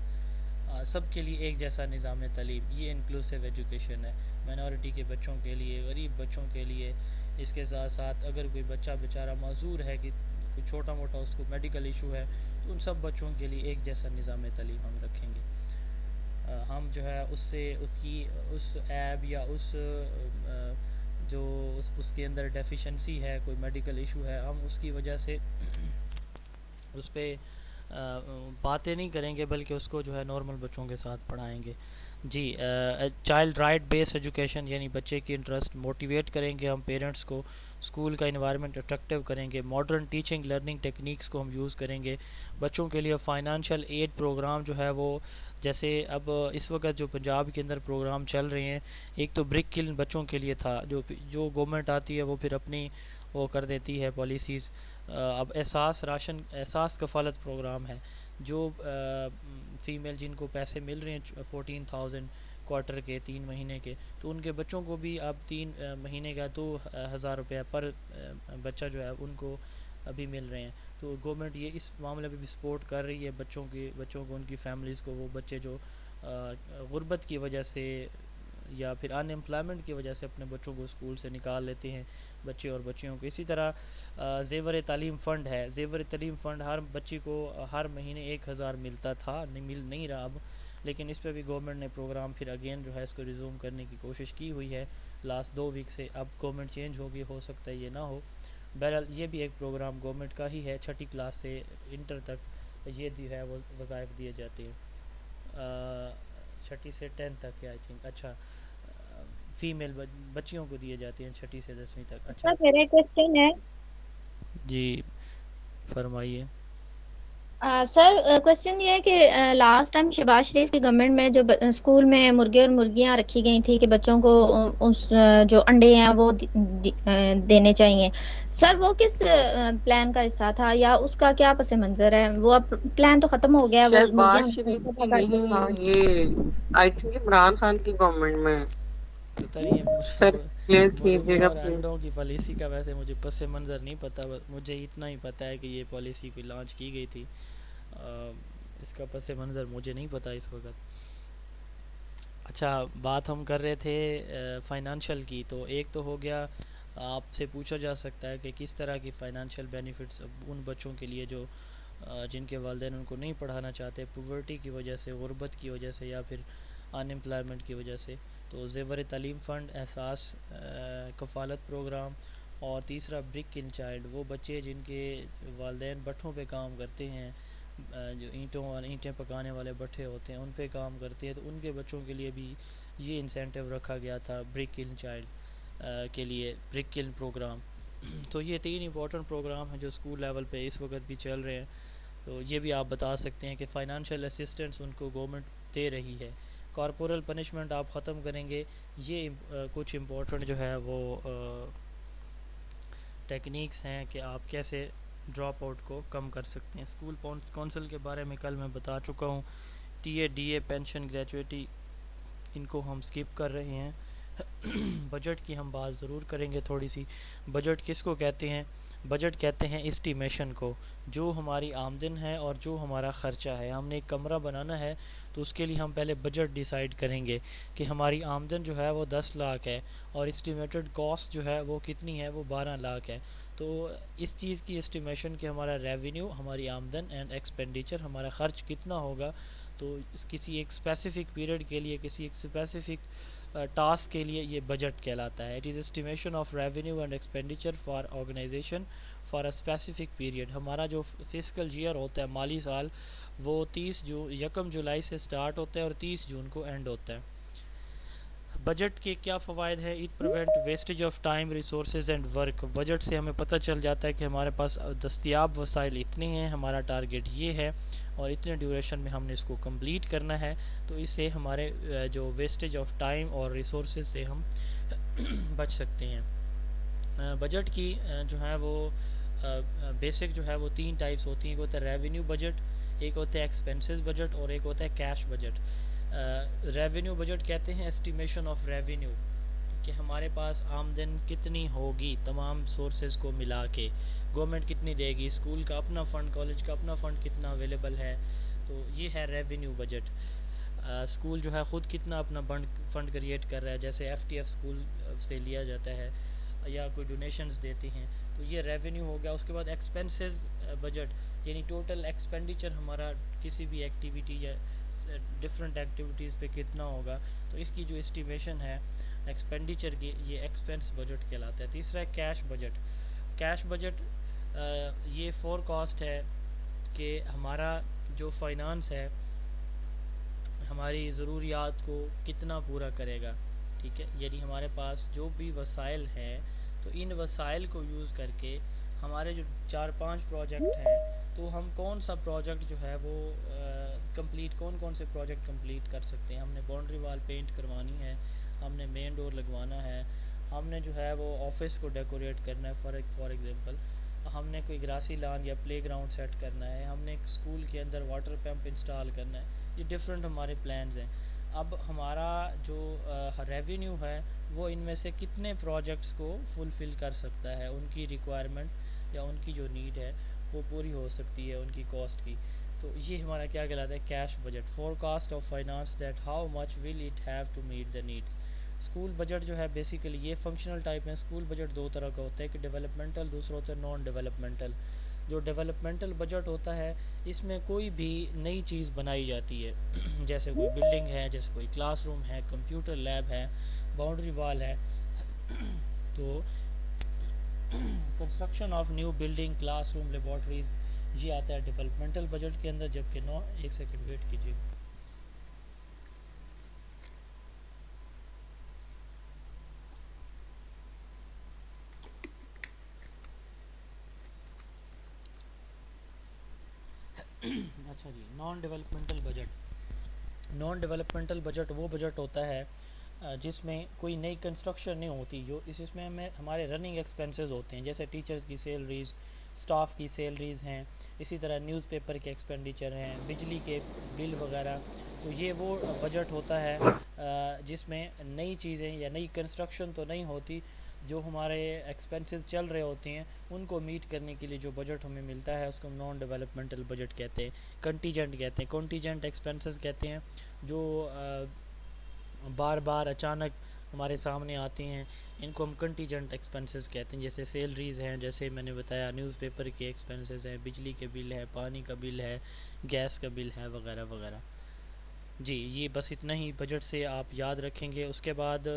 سب کے لیے ایک جیسا نظام تعلیم, یہ انکلوسیو ایجوکیشن ہے. مائنورٹی کے بچوں کے لیے, غریب بچوں کے لیے, اس کے ساتھ ساتھ اگر کوئی بچہ بیچارہ معذور ہے کہ کوئی چھوٹا موٹا اس کو میڈیکل ایشو ہے, تو ان سب بچوں کے لیے ایک جیسا نظام تعلیم ہم رکھیں گے. ہم جو ہے اس سے اس ایب یا جو اس کے اندر ڈیفیشنسی ہے, کوئی میڈیکل ایشو ہے, ہم اس کی وجہ سے اس پہ باتیں نہیں کریں گے, بلکہ اس کو جو ہے نارمل بچوں کے ساتھ پڑھائیں گے. جی, چائلڈ رائٹ بیس ایجوکیشن, یعنی بچے کی انٹرسٹ موٹیویٹ کریں گے ہم پیرنٹس کو, اسکول کا انوائرمنٹ اٹریکٹیو کریں گے, ماڈرن ٹیچنگ لرننگ ٹیکنیکس کو ہم یوز کریں گے. بچوں کے لیے فائنانشیل ایڈ پروگرام جو ہے وہ, جیسے اب اس وقت جو پنجاب کے اندر پروگرام چل رہے ہیں, ایک تو برک کلن بچوں کے لیے تھا, جو گورنمنٹ آتی ہے وہ پھر اپنی وہ کر دیتی ہے پالیسیز. اب احساس کفالت پروگرام ہے, جو فیمیل جن کو پیسے مل رہے ہیں 14,000 کوارٹر کے 3 مہینے کے, تو ان کے بچوں کو بھی اب 3 مہینے کا 2,000 روپے پر بچہ جو ہے ان کو ابھی مل رہے ہیں. تو گورنمنٹ یہ اس معاملے پہ بھی سپورٹ کر رہی ہے بچوں کو, ان کی فیملیز کو. وہ بچے جو غربت کی وجہ سے یا پھر ان امپلائمنٹ کی وجہ سے اپنے بچوں کو اسکول سے نکال لیتے ہیں, بچے اور بچیوں کو. اسی طرح زیور تعلیم فنڈ ہے, زیور تعلیم فنڈ ہر بچی کو ہر مہینے 1,000 ملتا تھا, مل نہیں رہا اب, لیکن اس پہ بھی گورنمنٹ نے پروگرام پھر اگین جو ہے اس کو ریزیوم کرنے کی کوشش کی ہوئی ہے لاسٹ 2 ویک سے. اب گورنمنٹ چینج ہوگی, ہو سکتا ہے یہ نہ ہو. بہرحال یہ بھی ایک پروگرام گورنمنٹ کا ہی ہے, 6ٹھی کلاس سے انٹر تک یہ جو ہے وہ وظائف دیے جاتے ہیں, 6ٹھی سے 10 تک ہے آئی تھنک. اچھا, فیمیل بچیوں کو دیے جاتے ہیں 6ٹھی سے 10ویں تک. اچھا, میرا کوشچن ہے. جی فرمائیے. سر کوشچن یہ ہے کہ لاسٹ ٹائم شہباز شریف کی گورنمنٹ میں جو اسکول میں مرغے اور مرغیاں رکھی گئی تھی کہ بچوں کو اس جو انڈے ہیں وہ دینے چاہیے, سر وہ کس پلان کا حصہ تھا یا اس کا کیا پس منظر ہے؟ وہ اب پلان تو ختم ہو گیا, وہ شہباز مرغیاں شریف کی نہیں, یہ آئی تھنک عمران خان کی گورنمنٹ میں. پتہ نہیں سر کلیئر کیجیے مرغیوں گا اور پلیز. انڈوں کی پالیسی کا ویسے مجھے پس منظر نہیں پتہ, مجھے اتنا ہی پتہ ہے کہ یہ پالیسی کوئی لانچ کی گئی تھی, اس کا پس منظر مجھے نہیں پتہ اس وقت. اچھا, بات ہم کر رہے تھے فائنانشیل کی, تو ایک تو ہو گیا آپ سے پوچھا جا سکتا ہے کہ کس طرح کی فائنانشیل بینیفٹس ان بچوں کے لیے جو جن کے والدین ان کو نہیں پڑھانا چاہتے, پاورٹی کی وجہ سے, غربت کی وجہ سے, یا پھر ان امپلائمنٹ کی وجہ سے. تو زیور تعلیم فنڈ, احساس کفالت پروگرام, اور تیسرا برک کلن چائلڈ, وہ بچے جن کے والدین بٹھوں پہ کام کرتے ہیں, جو اینٹیں پکانے والے بٹھے ہوتے ہیں ان پہ کام کرتے ہیں, تو ان کے بچوں کے لیے بھی یہ انسینٹیو رکھا گیا تھا برک کلن چائلڈ کے لیے, برک کلن پروگرام. تو یہ 3 امپورٹنٹ پروگرام ہیں جو اسکول لیول پہ اس وقت بھی چل رہے ہیں. تو یہ بھی آپ بتا سکتے ہیں کہ فائنانشیل اسسٹنس ان کو گورنمنٹ دے رہی ہے. کارپورل پنشمنٹ آپ ختم کریں گے. یہ کچھ امپورٹنٹ جو ہے وہ ٹیکنیکس ہیں کہ آپ کیسے ڈراپ آؤٹ کو کم کر سکتے ہیں. اسکول کونسل کے بارے میں کل میں بتا چکا ہوں. T A D A pension gratuity ان کو ہم سکپ کر رہے ہیں. بجٹ کی ہم بات ضرور کریں گے تھوڑی سی. بجٹ کس کو کہتے ہیں؟ بجٹ کہتے ہیں اسٹیمیشن کو, جو ہماری آمدن ہے اور جو ہمارا خرچہ ہے. ہم نے ایک کمرہ بنانا ہے تو اس کے لیے ہم پہلے بجٹ ڈیسائیڈ کریں گے کہ ہماری آمدن جو ہے وہ 10 لاکھ ہے اور اسٹیمیٹڈ کاسٹ جو ہے وہ کتنی ہے, وہ 12 لاکھ ہے. تو اس چیز کی اسٹیمیشن کہ ہمارا ریونیو, ہماری آمدن اینڈ ایکسپینڈیچر, ہمارا خرچ کتنا ہوگا, تو کسی ایک اسپیسیفک پیریڈ کے لیے, کسی ایک اسپیسیفک ٹاسک کے لیے یہ بجٹ کہلاتا ہے. It is estimation of revenue and expenditure for organization for a specific period. ہمارا جو فسکل ایئر ہوتا ہے, مالی سال, وہ 1 جولائی سے سٹارٹ ہوتا ہے اور 30 جون کو اینڈ ہوتا ہے. بجٹ کے کیا فوائد ہیں؟ It prevent wastage of time, resources and work. Budget سے ہمیں پتہ چل جاتا ہے کہ ہمارے پاس دستیاب وسائل اتنے ہیں, ہمارا ٹارگیٹ یہ ہے اور اتنے ڈیوریشن میں ہم نے اس کو کمپلیٹ کرنا ہے. تو اس سے ہمارے جو ویسٹیج آف ٹائم اور ریسورسز سے ہم بچ سکتے ہیں. بجٹ کی جو ہے وہ بیسک جو ہے وہ 3 ٹائپس ہوتی ہیں. ایک ہوتا ہے ریونیو بجٹ, ایک ہوتا ہے ایکسپینسز بجٹ اور ایک ہوتا ہے کیش بجٹ. ریونیو بجٹ کہتے ہیں اسٹیمیشن آف ریونیو, کہ ہمارے پاس آمدن کتنی ہوگی تمام سورسز کو ملا کے, گورنمنٹ کتنی دے گی, اسکول کا اپنا فنڈ, کالج کا اپنا فنڈ کتنا اویلیبل ہے, تو یہ ہے ریونیو بجٹ. اسکول جو ہے خود کتنا اپنا فنڈ کریٹ کر رہا ہے, جیسے ایف ٹی ایف اسکول سے لیا جاتا ہے یا کوئی ڈونیشنز دیتی ہیں, تو یہ ریونیو ہو گیا. اس کے بعد ایکسپینسز بجٹ یعنی ٹوٹل ایکسپینڈیچر ہمارا کسی بھی ایکٹیویٹی یا ڈفرینٹ ایکٹیویٹیز پہ کتنا ہوگا, تو اس کی جو اسٹیمیشن ہے ایکسپینڈیچر کی, یہ ایکسپینس بجٹ کہلاتا ہے. تیسرا ہے کیش بجٹ. کیش بجٹ یہ فور کاسٹ ہے کہ ہمارا جو فائنانس ہے ہماری ضروریات کو کتنا پورا کرے گا, ٹھیک ہے. یعنی ہمارے پاس جو بھی وسائل ہیں تو ان وسائل کو یوز کر کے ہمارے جو 4-5 پروجیکٹ ہیں, تو ہم کون سا پروجیکٹ جو ہے وہ کون سے پروجیکٹ کمپلیٹ کر سکتے ہیں. ہم نے باؤنڈری وال پینٹ کروانی ہے, ہم نے مین ڈور لگوانا ہے, ہم نے جو ہے وہ آفس کو ڈیکوریٹ کرنا ہے, فار ایگزامپل ہم نے کوئی گراسی لان یا پلے گراؤنڈ سیٹ کرنا ہے, ہم نے ایک اسکول کے اندر واٹر پمپ انسٹال کرنا ہے. یہ ڈفرینٹ ہمارے پلانز ہیں. اب ہمارا جو ریونیو ہے وہ ان میں سے کتنے پروجیکٹس کو فلفل کر سکتا ہے, ان کی ریکوائرمنٹ یا ان کی جو نیڈ ہے وہ پوری ہو سکتی ہے ان کی کاسٹ کی. تو یہ ہمارا کیا کہلاتا ہے, cash budget. Forecast of finance that how much will it have to meet the needs. School budget جو ہے بیسیکلی یہ فنکشنل ٹائپ ہے. اسکول بجٹ دو طرح کا ہوتا ہے, کہ ڈیولپمنٹل, دوسرا ہوتا ہے نان ڈیولپمنٹل. جو ڈیولپمنٹل بجٹ ہوتا ہے اس میں کوئی بھی نئی چیز بنائی جاتی ہے, جیسے کوئی بلڈنگ ہے, جیسے کوئی کلاس روم ہے, کمپیوٹر لیب ہے, باؤنڈری وال ہے, تو construction of new building, class room, laboratories, یہ آتا ہے ڈیولپمنٹل بجٹ کے اندر. جبکہ ایک سیکنڈ ویٹ کیجیے. اچھا جی, non developmental budget. Non developmental budget وہ بجٹ ہوتا ہے جس میں کوئی نئی کنسٹرکشن نہیں ہوتی, جو اس میں ہمارے رننگ ایکسپینسز ہوتے ہیں, جیسے ٹیچرز کی سیلریز, سٹاف کی سیلریز ہیں, اسی طرح نیوز پیپر کے ایکسپینڈیچر ہیں, بجلی کے بل وغیرہ. تو یہ وہ بجٹ ہوتا ہے جس میں نئی چیزیں یا نئی کنسٹرکشن تو نہیں ہوتی, جو ہمارے ایکسپینسز چل رہے ہوتے ہیں ان کو میٹ کرنے کے لیے جو بجٹ ہمیں ملتا ہے اس کو نان ڈیولپمنٹل بجٹ کہتے ہیں. کنٹیجنٹ کہتے ہیں, کنٹیجنٹ ایکسپینسز کہتے ہیں جو بار بار اچانک ہمارے سامنے آتے ہیں, ان کو ہم کنٹیجنٹ ایکسپینسز کہتے ہیں. جیسے سیلریز ہیں, جیسے میں نے بتایا نیوز پیپر کے ایکسپینسز ہیں, بجلی کے بل ہے, پانی کا بل ہے, گیس کا بل ہے, وغیرہ وغیرہ. جی یہ بس اتنا ہی بجٹ سے آپ یاد رکھیں گے. اس کے بعد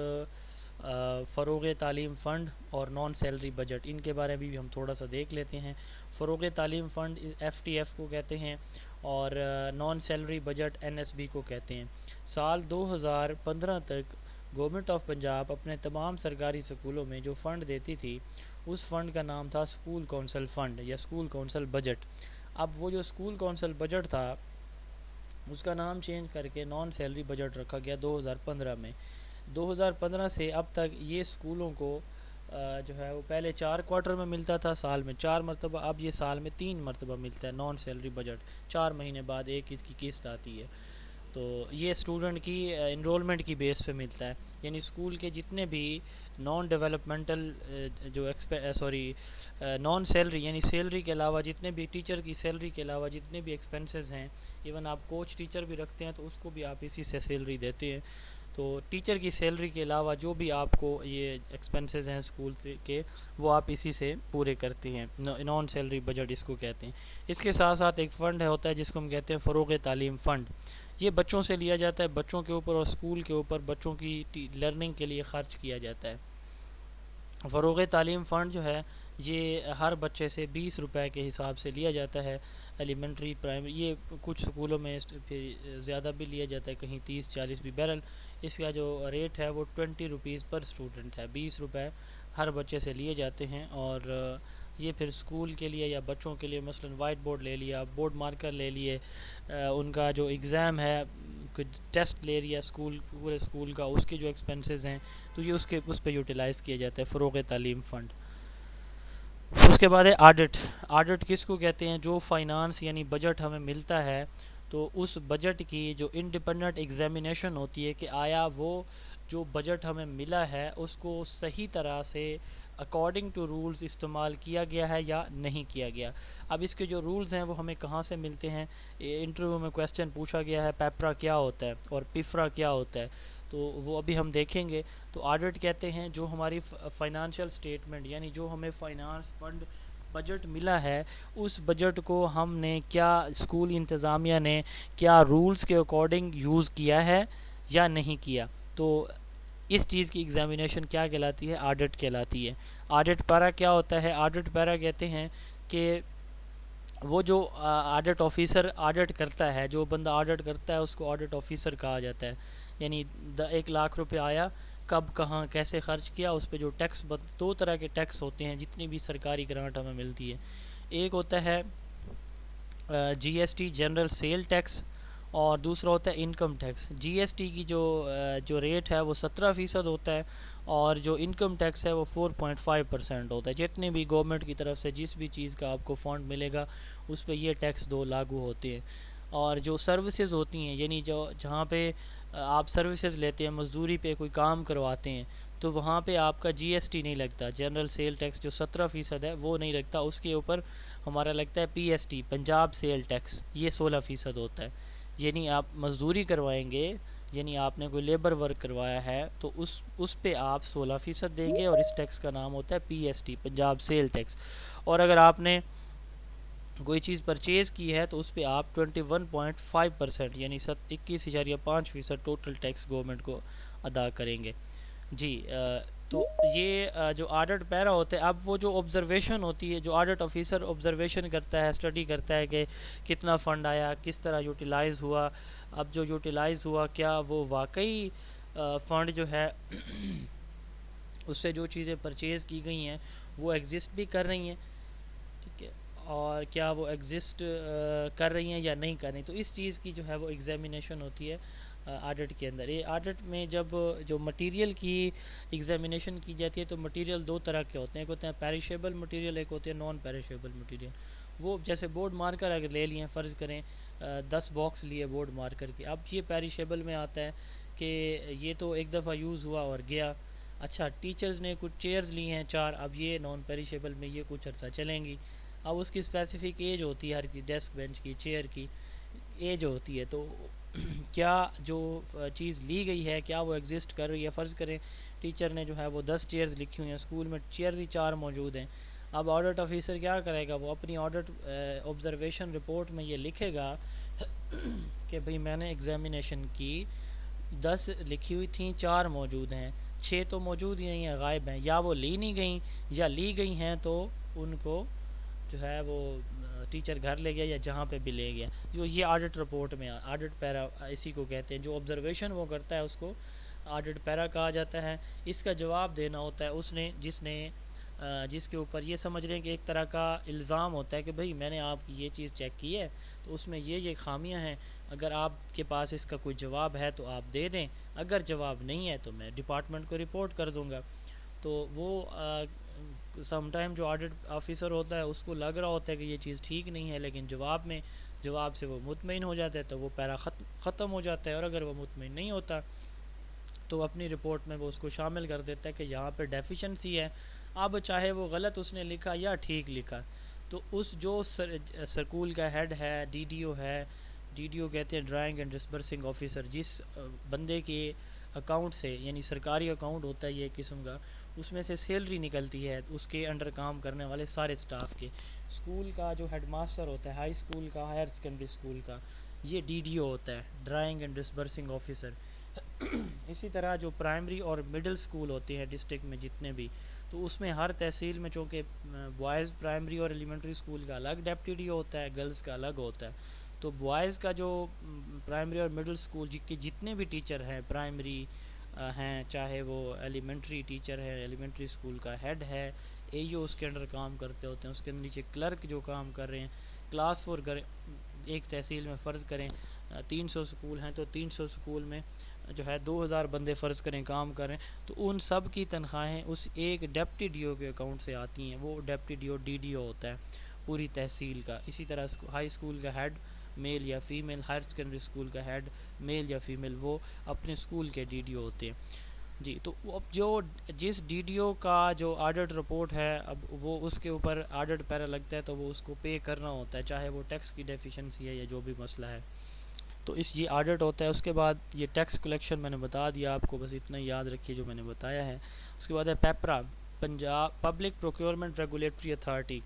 فروغ تعلیم فنڈ اور نان سیلری بجٹ, ان کے بارے میں بھی ہم تھوڑا سا دیکھ لیتے ہیں. فروغ تعلیم فنڈ ایف ٹی ایف کو کہتے ہیں, اور non salary budget N S B کو کہتے ہیں. سال 2015 تک گورنمنٹ آف پنجاب اپنے تمام سرکاری سکولوں میں جو فنڈ دیتی تھی اس فنڈ کا نام تھا اسکول کونسل فنڈ یا اسکول کونسل بجٹ. اب وہ جو اسکول کونسل بجٹ تھا اس کا نام چینج کر کے نان سیلری بجٹ رکھا گیا 2015 میں. 2015 سے اب تک یہ اسکولوں کو جو ہے وہ پہلے 4 کوارٹر میں ملتا تھا, سال میں 4 مرتبہ, اب یہ سال میں 3 مرتبہ ملتا ہے نان سیلری بجٹ. 4 مہینے بعد ایک اس کی قسط آتی ہے. تو یہ اسٹوڈنٹ کی انرولمنٹ کی بیس پہ ملتا ہے. یعنی اسکول کے جتنے بھی نان ڈیولپمنٹل نان سیلری یعنی سیلری کے علاوہ جتنے بھی ٹیچر کی سیلری کے علاوہ جتنے بھی ایکسپنسز ہیں, ایون آپ کوچ ٹیچر بھی رکھتے ہیں تو اس کو بھی آپ اسی سے سیلری دیتے ہیں. تو ٹیچر کی سیلری کے علاوہ جو بھی آپ کو یہ ایکسپنسز ہیں اسکول سے کے, وہ آپ اسی سے پورے کرتے ہیں. نان سیلری بجٹ اس کو کہتے ہیں. اس کے ساتھ ساتھ ایک فنڈ ہوتا ہے جس کو ہم کہتے ہیں فروغ تعلیم فنڈ. یہ بچوں سے لیا جاتا ہے, بچوں کے اوپر اور اسکول کے اوپر بچوں کی لرننگ کے لیے خرچ کیا جاتا ہے. فروغ تعلیم فنڈ جو ہے یہ ہر بچے سے 20 روپے کے حساب سے لیا جاتا ہے, ایلیمنٹری, پرائمری, یہ کچھ اسکولوں میں پھر زیادہ بھی لیا جاتا ہے, کہیں 30-40 بھی. بہرحال اس کا جو ریٹ ہے وہ 20 روپیز پر اسٹوڈنٹ ہے, 20 روپے ہر بچے سے لیے جاتے ہیں. اور یہ پھر اسکول کے لیے یا بچوں کے لیے مثلا وائٹ بورڈ لے لیا, بورڈ مارکر لے لیے, ان کا جو ایگزام ہے ٹیسٹ لے لیا اسکول, پورے اسکول کا, اس کے جو ایکسپنسز ہیں تو یہ اس پہ یوٹیلائز کیا جاتا ہے فروغ تعلیم فنڈ. اس کے بعد ہے آڈٹ. آڈٹ کس کو کہتے ہیں؟ جو فائنانس یعنی بجٹ ہمیں ملتا ہے تو اس بجٹ کی جو انڈیپینڈنٹ ایگزامینیشن ہوتی ہے کہ آیا وہ جو بجٹ ہمیں ملا ہے اس کو صحیح طرح سے اکارڈنگ ٹو رولز استعمال کیا گیا ہے یا نہیں کیا گیا. اب اس کے جو رولز ہیں وہ ہمیں کہاں سے ملتے ہیں؟ انٹرویو میں کویسچن پوچھا گیا ہے پیپرا کیا ہوتا ہے اور پیفرا کیا ہوتا ہے، تو وہ ابھی ہم دیکھیں گے. تو آڈٹ کہتے ہیں جو ہماری فائنانشیل سٹیٹمنٹ یعنی جو ہمیں فائنانس فنڈ بجٹ ملا ہے اس بجٹ کو ہم نے کیا اسکول انتظامیہ نے کیا رولز کے اکارڈنگ یوز کیا ہے یا نہیں کیا. تو اس چیز کی ایگزامینیشن کیا کہلاتی ہے؟ آڈٹ کہلاتی ہے. آڈٹ پیرا کیا ہوتا ہے؟ آڈٹ پیرا کہتے ہیں کہ وہ جو آڈٹ آفیسر آڈٹ کرتا ہے، جو بندہ آڈٹ کرتا ہے اس کو آڈٹ آفیسر کہا جاتا ہے. یعنی 1,00,000 روپے آیا، کب کہاں کیسے خرچ کیا، اس پہ جو ٹیکس دو طرح کے ٹیکس ہوتے ہیں جتنی بھی سرکاری گرانٹ ہمیں ملتی ہے. ایک ہوتا ہے G S T general sale tax اور دوسرا ہوتا ہے income tax. G S T کی جو ریٹ ہے وہ 17% ہوتا ہے اور جو انکم ٹیکس ہے وہ 4.5% ہوتا ہے. جتنے بھی گورنمنٹ کی طرف سے جس بھی چیز کا آپ کو فنڈ ملے گا اس پہ یہ ٹیکس دو لاگو ہوتے ہیں. اور جو سروسز ہوتی ہیں یعنی جہاں پہ آپ سروسز لیتے ہیں، مزدوری پہ کوئی کام کرواتے ہیں، تو وہاں پہ آپ کا جی ایس ٹی نہیں لگتا. جنرل سیل ٹیکس جو 17% ہے وہ نہیں لگتا، اس کے اوپر ہمارا لگتا ہے P S T Punjab sale tax, یہ 16% ہوتا ہے. یعنی آپ مزدوری کروائیں گے، یعنی آپ نے کوئی لیبر ورک کروایا ہے تو اس پہ آپ 16% دیں گے اور اس ٹیکس کا نام ہوتا ہے P S T Punjab sale tax. اور اگر آپ نے کوئی چیز پرچیز کی ہے تو اس پہ آپ 21.5% یعنی 21.5% ٹوٹل ٹیکس گورنمنٹ کو ادا کریں گے. جی تو یہ جو آڈٹ پیرا ہوتا ہے، اب وہ جو آبزرویشن ہوتی ہے، جو آڈٹ آفیسر آبزرویشن کرتا ہے، اسٹڈی کرتا ہے کہ کتنا فنڈ آیا، کس طرح یوٹیلائز ہوا. اب جو یوٹیلائز ہوا کیا وہ واقعی فنڈ جو ہے اس سے جو چیزیں پرچیز کی گئی ہیں وہ ایگزسٹ بھی کر رہی ہیں، ٹھیک ہے، اور کیا وہ ایگزسٹ کر رہی ہیں یا نہیں کر رہی. تو اس چیز کی جو ہے وہ ایگزامینیشن ہوتی ہے آڈٹ کے اندر. یہ آڈٹ میں جب جو مٹیریل کی ایگزامینیشن کی جاتی ہے تو مٹیریل دو طرح کے ہوتے ہیں، ایک ہوتے ہیں پیریشیبل مٹیریل، ایک ہوتے ہیں نان پیریشیبل مٹیریل. وہ جیسے بورڈ مارکر اگر لے لیے فرض کریں 10 باکس لیے بورڈ مارکر کے، اب یہ پیریشیبل میں آتا ہے کہ یہ تو ایک دفعہ یوز ہوا اور گیا. اچھا ٹیچرز نے کچھ چیئرز لی ہیں 4، اب یہ نان پیریشیبل میں یہ کچھ عرصہ چلیں گی. اب اس کی اسپیسیفک ایج ہوتی ہے، ہر کی ڈیسک بینچ کی چیئر کی ایج ہوتی ہے. تو کیا جو چیز لی گئی ہے کیا وہ ایگزسٹ کر رہی ہے؟ فرض کریں ٹیچر نے جو ہے وہ 10 چیئرز لکھی ہوئی ہیں، اسکول میں چیئرز ہی 4 موجود ہیں. اب آڈٹ آفیسر کیا کرے گا؟ وہ اپنی آڈٹ آبزرویشن رپورٹ میں یہ لکھے گا کہ بھئی میں نے ایگزامینیشن کی، 10 لکھی ہوئی تھیں، 4 موجود ہیں، 6 تو موجود ہی نہیں ہیں، غائب ہیں، یا وہ لی نہیں گئیں یا لی گئی ہیں تو ان کو جو ہے وہ ٹیچر گھر لے گیا یا جہاں پہ بھی لے گیا. جو یہ آڈٹ رپورٹ میں آڈٹ پیرا اسی کو کہتے ہیں. جو آبزرویشن وہ کرتا ہے اس کو آڈٹ پیرا کہا جاتا ہے. اس کا جواب دینا ہوتا ہے اس نے جس کے اوپر یہ سمجھ لیں کہ ایک طرح کا الزام ہوتا ہے کہ بھئی میں نے آپ کی یہ چیز چیک کی ہے تو اس میں یہ خامیاں ہیں، اگر آپ کے پاس اس کا کوئی جواب ہے تو آپ دے دیں، اگر جواب نہیں ہے تو میں ڈپارٹمنٹ کو رپورٹ کر دوں گا. تو وہ سم ٹائم جو آڈٹ آفیسر ہوتا ہے اس کو لگ رہا ہوتا ہے کہ یہ چیز ٹھیک نہیں ہے، لیکن جواب سے وہ مطمئن ہو جاتا ہے تو وہ پیرا ختم ہو جاتا ہے. اور اگر وہ مطمئن نہیں ہوتا تو اپنی رپورٹ میں وہ اس کو شامل کر دیتا ہے کہ یہاں پہ ڈیفیشنسی ہے. اب چاہے وہ غلط اس نے لکھا یا ٹھیک لکھا تو اس جو سکول کا ہیڈ ہے، ڈی ڈی او ہے، ڈی ڈی او کہتے ہیں ڈرائنگ اینڈ ڈسبرسنگ آفیسر، جس بندے کے اکاؤنٹ سے یعنی سرکاری اکاؤنٹ ہوتا ہے یہ قسم کا، اس میں سے سیلری نکلتی ہے اس کے انڈر کام کرنے والے سارے سٹاف کے. اسکول کا جو ہیڈ ماسٹر ہوتا ہے ہائی اسکول کا، ہائر سیکنڈری اسکول کا، یہ ڈی ڈی او ہوتا ہے ڈرائنگ اینڈ ڈسبرسنگ آفیسر. اسی طرح جو پرائمری اور مڈل اسکول ہوتے ہیں ڈسٹرکٹ میں جتنے بھی، تو اس میں ہر تحصیل میں چونکہ بوائز پرائمری اور ایلیمنٹری اسکول کا الگ ڈیپٹی ڈی او ہوتا ہے، گرلز کا الگ ہوتا ہے. تو بوائز کا جو پرائمری اور مڈل اسکول کے جتنے بھی ٹیچر ہیں پرائمری ہیں، چاہے وہ ایلیمنٹری ٹیچر ہے، ایلیمنٹری اسکول کا ہیڈ ہے، اے او اس کے انڈر کام کرتے ہوتے ہیں، اس کے نیچے کلرک جو کام کر رہے ہیں، کلاس 4 ایک تحصیل میں فرض کریں 300 سکول ہیں تو 300 سکول میں جو ہے 2000 بندے فرض کریں کام کریں تو ان سب کی تنخواہیں اس ایک ڈپٹی ڈی او کے اکاؤنٹ سے آتی ہیں. وہ deputy D O D O ہوتا ہے پوری تحصیل کا. اسی طرح ہائی اسکول کا ہیڈ میل یا فیمیل, ہائر سیکنڈری اسکول کا ہیڈ میل یا فیمیل, وہ اپنے اسکول کے ڈی ڈی او ہوتے ہیں. جی تو اب جو جس ڈی ڈی او کا جو آڈٹ رپورٹ ہے اب وہ اس کے اوپر آڈٹ پیرا لگتا ہے تو وہ اس کو پے کرنا ہوتا ہے, چاہے وہ ٹیکس کی ڈیفیشنسی ہے یا جو بھی مسئلہ ہے. تو یہ آڈٹ ہوتا ہے. اس کے بعد یہ ٹیکس کلیکشن میں نے بتا دیا آپ کو, بس اتنا ہی یاد رکھیے جو میں نے بتایا ہے. اس کے بعد ہے PPRA, Punjab public procurement regulatory authority.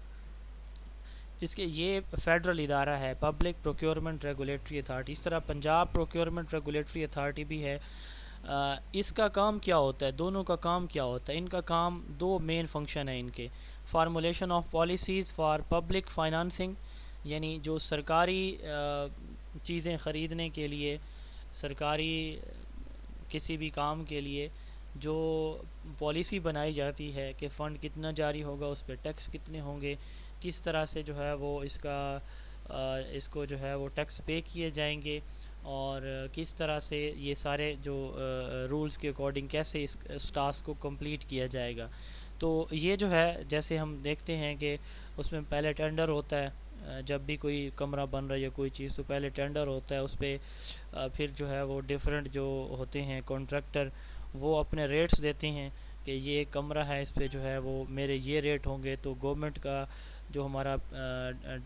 اس کے یہ فیڈرل ادارہ ہے پبلک پروکیورمنٹ ریگولیٹری اتھارٹی. اس طرح پنجاب پروکیورمنٹ ریگولیٹری اتھارٹی بھی ہے. اس کا کام کیا ہوتا ہے, دونوں کا کام کیا ہوتا ہے؟ ان کا کام دو مین فنکشن ہیں ان کے. Formulation of policies for public financing, یعنی جو سرکاری چیزیں خریدنے کے لیے, سرکاری کسی بھی کام کے لیے جو پالیسی بنائی جاتی ہے کہ فنڈ کتنا جاری ہوگا, اس پہ ٹیکس کتنے ہوں گے, کس طرح سے جو ہے وہ اس کو جو ہے وہ ٹیکس پے کیے جائیں گے, اور کس طرح سے یہ سارے جو رولز کے اکارڈنگ کیسے اس ٹاسک کو کمپلیٹ کیا جائے گا. تو یہ جو ہے جیسے ہم دیکھتے ہیں کہ اس میں پہلے ٹینڈر ہوتا ہے, جب بھی کوئی کمرہ بن رہا ہے یا کوئی چیز تو پہلے ٹینڈر ہوتا ہے, اس پہ پھر جو ہے وہ ڈیفرنٹ جو ہوتے ہیں کانٹریکٹر وہ اپنے ریٹس دیتے ہیں کہ یہ کمرہ ہے اس پہ جو ہے وہ میرے یہ ریٹ ہوں گے. تو گورنمنٹ کا جو ہمارا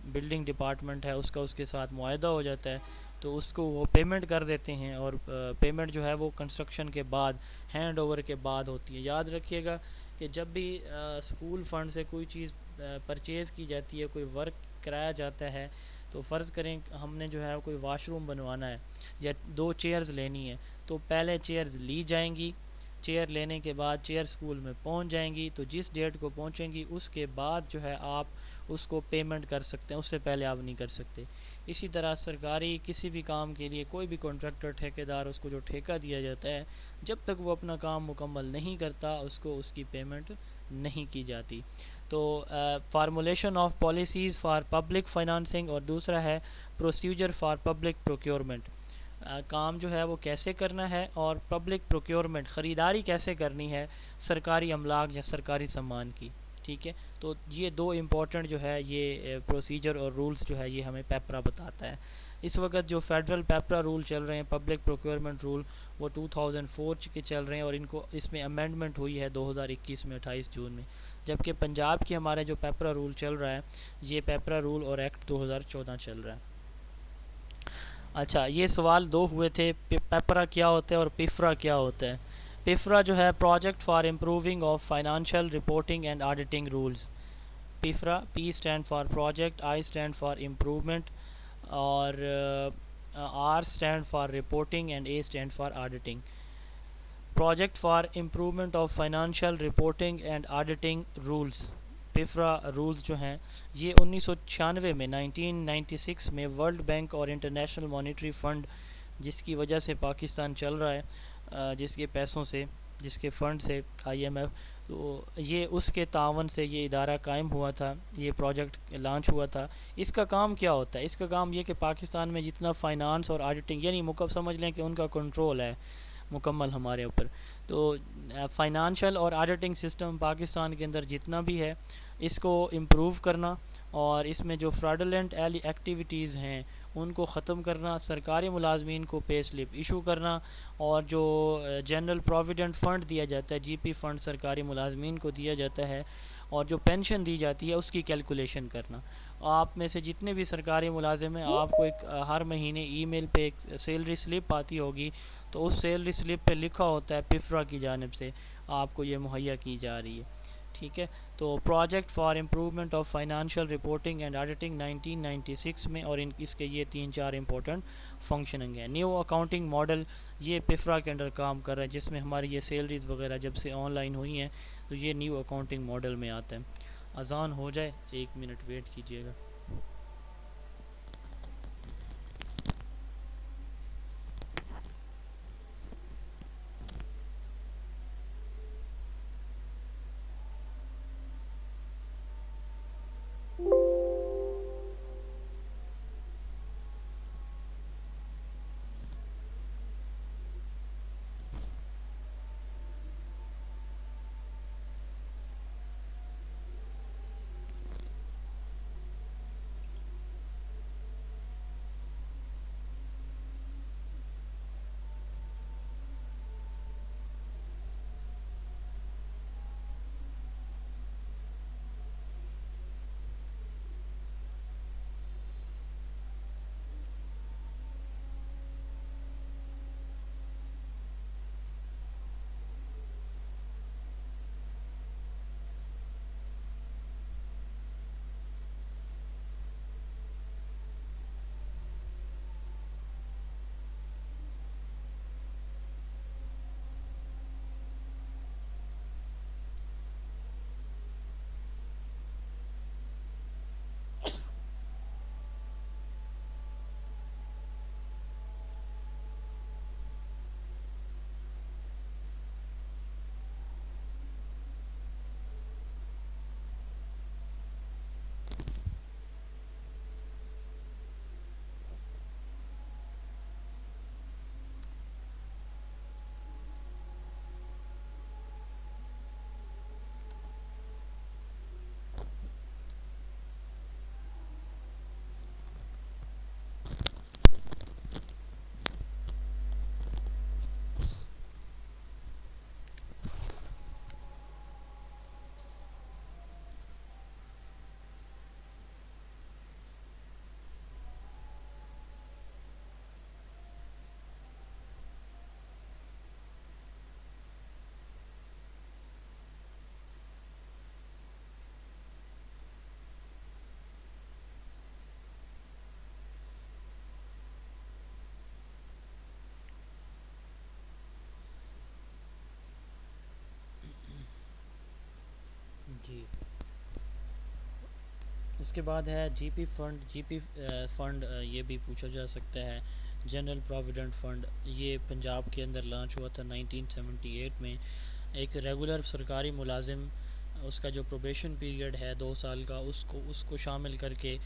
بلڈنگ ڈپارٹمنٹ ہے اس کا اس کے ساتھ معاہدہ ہو جاتا ہے, تو اس کو وہ پیمنٹ کر دیتے ہیں, اور پیمنٹ جو ہے وہ کنسٹرکشن کے بعد ہینڈ اوور کے بعد ہوتی ہے. یاد رکھیے گا کہ جب بھی اسکول فنڈ سے کوئی چیز پرچیز کی جاتی ہے, کوئی ورک کرایا جاتا ہے, تو فرض کریں ہم نے جو ہے کوئی واش روم بنوانا ہے یا 2 چیئرز لینی ہے, تو پہلے چیئرز لی جائیں گی, چیئر لینے کے بعد چیئر اسکول میں پہنچ جائیں گی, تو جس ڈیٹ کو پہنچیں گی اس کے بعد جو ہے آپ اس کو پیمنٹ کر سکتے ہیں, اس سے پہلے آپ نہیں کر سکتے. اسی طرح سرکاری کسی بھی کام کے لیے کوئی بھی کانٹریکٹر ٹھیکیدار اس کو جو ٹھیکہ دیا جاتا ہے, جب تک وہ اپنا کام مکمل نہیں کرتا اس کو اس کی پیمنٹ نہیں کی جاتی. تو formulation of policies for public financing, اور دوسرا ہے پروسیجر فار پبلک پروکیورمنٹ. کام جو ہے وہ کیسے کرنا ہے, اور پبلک پروکیورمنٹ خریداری کیسے کرنی ہے سرکاری املاک یا سرکاری سامان کی. ٹھیک ہے, تو یہ دو امپورٹنٹ جو ہے یہ پروسیجر اور رولز جو ہے یہ ہمیں پیپرا بتاتا ہے. اس وقت جو فیڈرل پیپرا رول چل رہے ہیں پبلک پروکیورمنٹ رول وہ 2004 کے چل رہے ہیں, اور اس میں امینڈمنٹ ہوئی ہے 2021 میں 28 جون میں, جبکہ پنجاب کے ہمارے جو پیپرا رول چل رہا ہے یہ پیپرا رول اور ایکٹ 2014 چل رہا ہے. اچھا, یہ سوال 2 ہوئے تھے, پیپرا کیا ہوتا ہے اور پیفرا کیا ہوتا ہے. پیفرا جو ہے project for improving of financial reporting and auditing rules. PIFRA, P stand for project, I stand for improvement, اور R stand for reporting, and A stand for auditing. Project for improvement of financial reporting and auditing rules. PIFRA rules جو ہیں یہ 1996 میں 1996 میں World Bank اور International Monetary Fund جس کی وجہ سے پاکستان چل رہا ہے, جس کے پیسوں سے, جس کے فنڈ سے, آئی ایم ایف, تو یہ اس کے تعاون سے یہ ادارہ قائم ہوا تھا, یہ پروجیکٹ لانچ ہوا تھا. اس کا کام کیا ہوتا ہے؟ اس کا کام یہ کہ پاکستان میں جتنا فائنانس اور آڈیٹنگ, یعنی سمجھ لیں کہ ان کا کنٹرول ہے مکمل ہمارے اوپر, تو فائنانشیل اور آڈیٹنگ سسٹم پاکستان کے اندر جتنا بھی ہے اس کو امپروو کرنا, اور اس میں جو فراڈولنٹ ایکٹیویٹیز ہیں ان کو ختم کرنا, سرکاری ملازمین کو پے سلپ ایشو کرنا, اور جو جنرل پروویڈنٹ فنڈ دیا جاتا ہے, جی پی فنڈ سرکاری ملازمین کو دیا جاتا ہے, اور جو پینشن دی جاتی ہے اس کی کیلکولیشن کرنا. آپ میں سے جتنے بھی سرکاری ملازم ہیں آپ کو ایک ہر مہینے ای میل پہ ایک سیلری سلپ آتی ہوگی, تو اس سیلری سلپ پہ لکھا ہوتا ہے پیفرا کی جانب سے آپ کو یہ مہیا کی جا رہی ہے. ٹھیک ہے, تو project for improvement of financial reporting and auditing 1996 میں, اور اس کے یہ 3-4 امپورٹنٹ فنکشننگ ہیں. نیو اکاؤنٹنگ ماڈل یہ پیفرا کے انڈر کام کر رہا ہے, جس میں ہماری یہ سیلریز وغیرہ جب سے آن لائن ہوئی ہیں تو یہ نیو اکاؤنٹنگ ماڈل میں آتا ہے. اذان ہو جائے 1 منٹ ویٹ کیجیے گا. جی اس کے بعد ہے جی پی فنڈ یہ بھی پوچھا جا سکتا ہے. جنرل پروویڈنٹ فنڈ یہ پنجاب کے اندر لانچ ہوا تھا 1978 میں. ایک ریگولر سرکاری ملازم اس کا جو پروبیشن پیریڈ ہے 2 سال کا اس کو شامل کر کے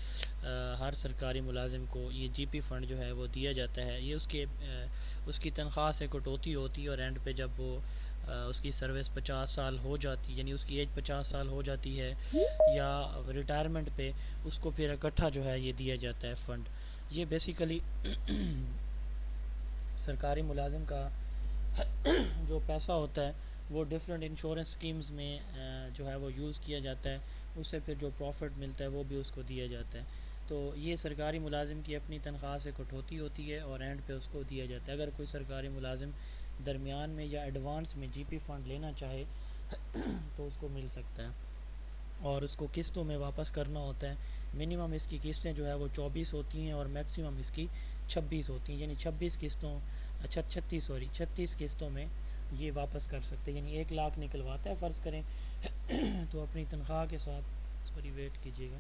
ہر سرکاری ملازم کو یہ جی پی فنڈ جو ہے وہ دیا جاتا ہے. یہ اس کی تنخواہ سے کٹوتی ہوتی ہے اور اینڈ پہ جب وہ اس کی سروس 50 سال ہو جاتی یعنی اس کی ایج 50 سال ہو جاتی ہے یا ریٹائرمنٹ پہ اس کو پھر اکٹھا جو ہے یہ دیا جاتا ہے فنڈ. یہ بیسیکلی سرکاری ملازم کا جو پیسہ ہوتا ہے وہ ڈفرینٹ انشورنس سکیمز میں جو ہے وہ یوز کیا جاتا ہے. اس سے پھر جو پروفٹ ملتا ہے وہ بھی اس کو دیا جاتا ہے. تو یہ سرکاری ملازم کی اپنی تنخواہ سے کٹوتی ہوتی ہے اور اینڈ پہ اس کو دیا جاتا ہے. اگر کوئی سرکاری ملازم درمیان میں یا ایڈوانس میں جی پی فنڈ لینا چاہے تو اس کو مل سکتا ہے اور اس کو قسطوں میں واپس کرنا ہوتا ہے. منیمم اس کی قسطیں جو ہے وہ 24 ہوتی ہیں اور میکسیمم اس کی 26 ہوتی ہیں. یعنی 36 قسطوں میں یہ واپس کر سکتے ہیں. یعنی 1 لاکھ نکلواتا ہے فرض کریں تو اپنی تنخواہ کے ساتھ ویٹ کیجیے گا.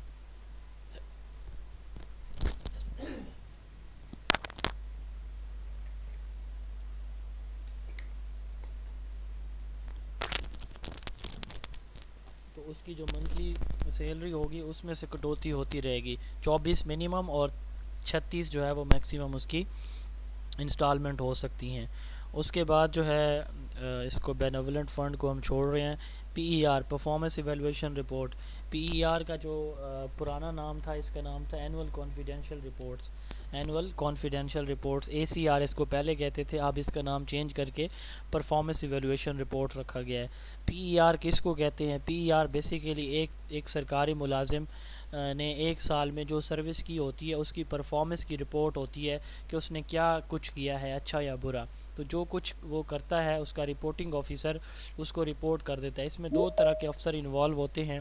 تو اس کی جو منتھلی سیلری ہوگی اس میں سے کٹوتی ہوتی رہے گی. 24 منیمم اور 36 جو ہے وہ میکسیمم اس کی انسٹالمنٹ ہو سکتی ہیں. اس کے بعد جو ہے اس کو بینیولنٹ فنڈ کو ہم چھوڑ رہے ہیں. P E R performance evaluation report. P E R کا جو پرانا نام تھا اس کا نام تھا annual confidential reports. A C R اس کو پہلے کہتے تھے, اب اس کا نام چینج کر کے پرفارمنس ایویلویشن رپورٹ رکھا گیا ہے. پی ای آر کس کو کہتے ہیں؟ پی ای آر بیسیکلی ایک سرکاری ملازم نے 1 سال میں جو سروس کی ہوتی ہے اس کی پرفارمنس کی رپورٹ ہوتی ہے کہ اس نے کیا کچھ کیا ہے, اچھا یا برا. تو جو کچھ وہ کرتا ہے اس کا رپورٹنگ آفیسر اس کو رپورٹ کر دیتا ہے. اس میں 2 طرح کے افسر انوالو ہوتے ہیں.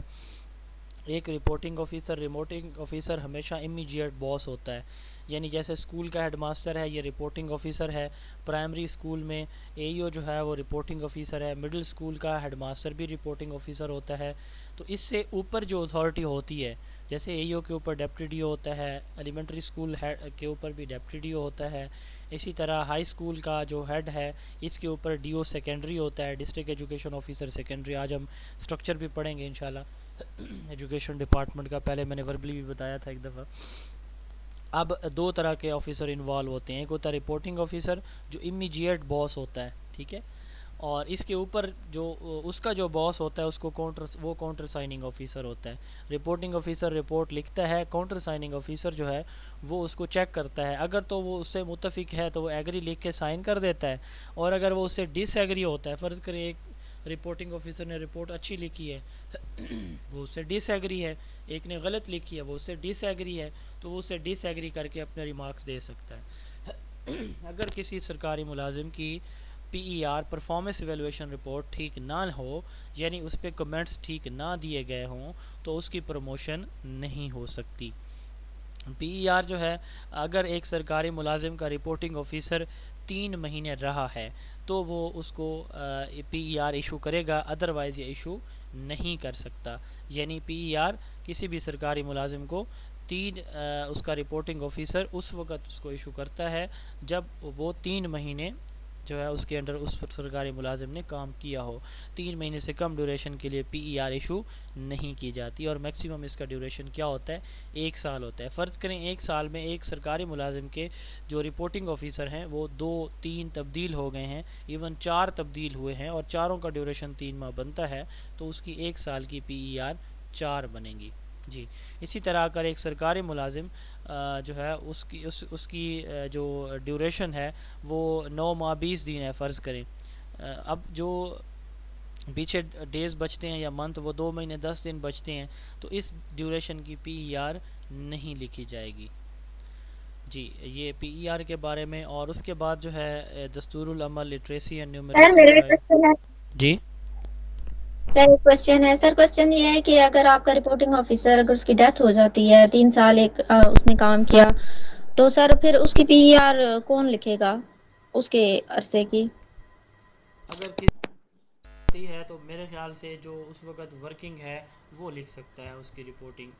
ایک رپورٹنگ آفیسر ہمیشہ امیجیٹ باس ہوتا ہے, یعنی جیسے اسکول کا ہیڈ ماسٹر ہے یہ رپورٹنگ آفیسر ہے. پرائمری اسکول میں اے ای او جو ہے وہ رپورٹنگ آفیسر ہے. مڈل اسکول کا ہیڈ ماسٹر بھی رپورٹنگ آفیسر ہوتا ہے. تو اس سے اوپر جو اتھارٹی ہوتی ہے, جیسے اے ای او کے اوپر ڈیپٹی ڈی او ہوتا ہے, ایلیمنٹری اسکول کے اوپر بھی ڈیپٹی ڈی او ہوتا ہے. اسی طرح ہائی اسکول کا جو ہیڈ ہے اس کے اوپر ڈی او سیکنڈری ہوتا ہے, ڈسٹرکٹ ایجوکیشن آفیسر سیکنڈری. آج ہم اسٹرکچر بھی پڑھیں گے انشاءاللہ ایجوکیشن ڈپارٹمنٹ کا, پہلے میں نے وربلی بھی بتایا تھا ایک دفعہ. اب 2 طرح کے آفیسر انوالو ہوتے ہیں. ایک ہوتا ہے رپورٹنگ آفیسر جو امیجیٹ باس ہوتا ہے, ٹھیک ہے, اور اس کے اوپر جو اس کا جو باس ہوتا ہے اس کو کاؤنٹر سائننگ آفیسر ہوتا ہے. رپورٹنگ آفیسر رپورٹ لکھتا ہے, کاؤنٹر سائننگ آفیسر جو ہے وہ اس کو چیک کرتا ہے. اگر تو وہ اس سے متفق ہے تو وہ ایگری لکھ کے سائن کر دیتا ہے, اور اگر وہ اس سے ڈس ایگری ہوتا ہے, فرض کریں ایک رپورٹنگ آفیسر نے رپورٹ اچھی لکھی ہے وہ اس سے ڈس ایگری ہے, ایک نے غلط لکھی ہے وہ اس سے ڈس ایگری ہے, تو وہ اس سے ڈس ایگری کر کے اپنے ریمارکس دے سکتا ہے. اگر کسی سرکاری ملازم کی P E R performance evaluation report ٹھیک نہ ہو, یعنی اس پہ کمنٹس ٹھیک نہ دیے گئے ہوں, تو اس کی پروموشن نہیں ہو سکتی. پی ای آر جو ہے اگر ایک سرکاری ملازم کا رپورٹنگ آفیسر 3 مہینے رہا ہے تو وہ اس کو پی ای آر ایشو کرے گا, ادروائز یہ ایشو نہیں کر سکتا. یعنی پی ای آر کسی بھی سرکاری ملازم کو اس کا رپورٹنگ آفیسر اس وقت اس کو ایشو کرتا ہے جب وہ 3 مہینے جو ہے اس کے انڈر اس سرکاری ملازم نے کام کیا ہو. 3 مہینے سے کم ڈیوریشن کے لیے پی ای آر ایشو نہیں کی جاتی, اور میکسیمم اس کا ڈیوریشن کیا ہوتا ہے 1 سال ہوتا ہے. فرض کریں 1 سال میں ایک سرکاری ملازم کے جو رپورٹنگ آفیسر ہیں وہ 2-3 تبدیل ہو گئے ہیں, ایون 4 تبدیل ہوئے ہیں, اور چاروں کا ڈیوریشن 3 ماہ بنتا ہے, تو اس کی 1 سال کی پی ای آر 4 بنے گی. جی اسی طرح اگر ایک سرکاری ملازم جو ہے اس کی جو ڈیوریشن ہے وہ 9 ماہ 20 دن ہے فرض کریں, اب جو پیچھے ڈیز بچتے ہیں یا منتھ وہ 2 مہینے 10 دن بچتے ہیں, تو اس ڈیوریشن کی پی ای آر نہیں لکھی جائے گی. جی یہ پی ای آر کے بارے میں. اور اس کے بعد جو ہے دستور العمل لٹریسی اینڈ نیومریسی. جی سر کوشچن ہے سر, کوشچن یہ ہے کہ اگر آپ کا رپورٹنگ آفیسر اگر اس کی ڈیتھ ہو جاتی ہے, 3 سال اس نے کام کیا, تو سر پھر اس کی پی ای آر کون لکھے گا اس کے عرصے کی؟ ہوتی ہے تو میرے خیال سے جو اس وقت ورکنگ ہے وہ لکھ سکتا ہے اس کی رپورٹنگ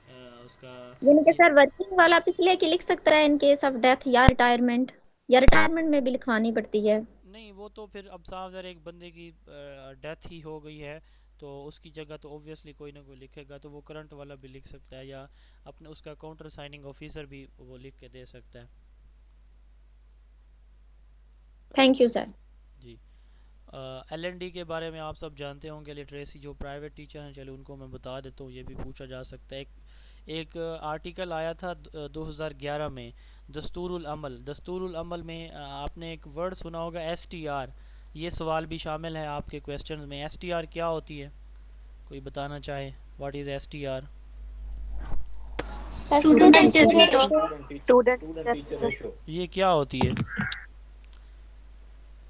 اس کا. یعنی کہ سر ورکنگ والا پچھلے کی لکھ سکتا ہے ان کیس آف ڈیتھ یا ریٹائرمنٹ، یا ریٹائرمنٹ میں بھی لکھوانی پڑتی ہے؟ نہیں وہ تو پھر اب صاف ظاہر ایک بندے کی ڈیتھ ہی ہو گئی ہے تو اس کی جگہ تو اوبویسلی کوئی نہ کوئی لکھے گا، تو وہ کرنٹ والا بھی لکھ سکتا ہے یا اپنے اس کا کاؤنٹر سائننگ آفیسر بھی وہ لکھ کے دے سکتا ہے. Thank you sir. G L N D کے بارے میں آپ سب جانتے ہوں گے، لٹریسی جو پرائیویٹ ٹیچر ہیں، چلو ان کو میں بتا دیتا ہوں، یہ بھی پوچھا جا سکتا ہے. ایک آرٹیکل آیا تھا 2011 میں دستور العمل میں آپ نے ایک ورڈ سنا ہوگا ایس ٹی آر. یہ سوال بھی شامل ہے آپ کے کویسچنز میں. ایس ٹی آر کیا ہوتی ہے؟ کوئی بتانا چاہے what is S T R? یہ کیا ہوتی ہے؟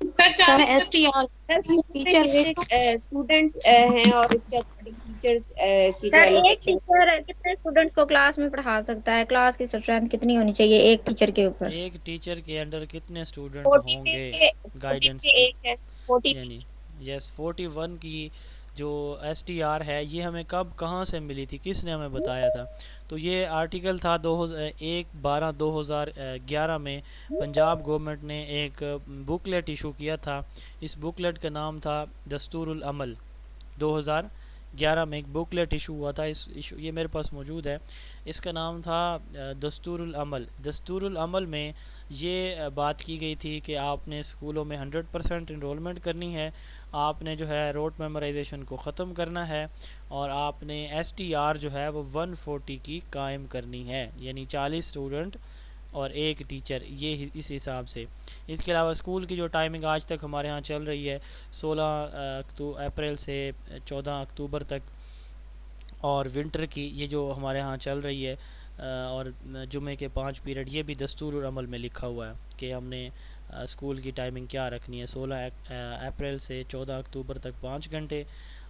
سر ایس ٹی آر اسٹوڈنٹ ہیں اور اس کے اکارڈنگ ٹیچرز کی جو سر ایک allocation ٹیچر کتنے اسٹوڈنٹس کو کلاس میں پڑھا سکتا ہے؟ کلاس کی اسٹرینتھ کتنی ہونی چاہیے ایک ٹیچر کے اوپر؟ ایک ٹیچر کے انڈر کتنے اسٹوڈنٹ 40 ہوں پہ گے؟ 40 گائیڈنس پہ کی ایک ہے 40 یعنی یس 41 کی جو ایس ٹی آر ہے یہ ہمیں کب کہاں سے ملی تھی، کس نے ہمیں بتایا تھا؟ تو یہ آرٹیکل تھا 1/12/2011 میں پنجاب گورنمنٹ نے ایک بکلیٹ ایشو کیا تھا. اس بکلیٹ کا نام تھا دستور العمل. 2011 میں ایک بکلیٹ ایشو ہوا تھا، یہ میرے پاس موجود ہے. اس کا نام تھا دستور العمل. دستور العمل میں یہ بات کی گئی تھی کہ آپ نے اسکولوں میں 100% انرولمنٹ کرنی ہے، آپ نے جو ہے روٹ میمورائزیشن کو ختم کرنا ہے، اور آپ نے ایس ٹی آر جو ہے وہ 140 کی قائم کرنی ہے، یعنی 40 اسٹوڈنٹ اور ایک ٹیچر، یہ اس حساب سے. اس کے علاوہ اسکول کی جو ٹائمنگ آج تک ہمارے ہاں چل رہی ہے 16 اپریل سے 14 اکتوبر تک، اور ونٹر کی یہ جو ہمارے ہاں چل رہی ہے اور جمعے کے 5 پیریڈ، یہ بھی دستور العمل میں لکھا ہوا ہے کہ ہم نے اسکول کی ٹائمنگ کیا رکھنی ہے. 16 اپریل سے 14 اکتوبر تک 5 گھنٹے،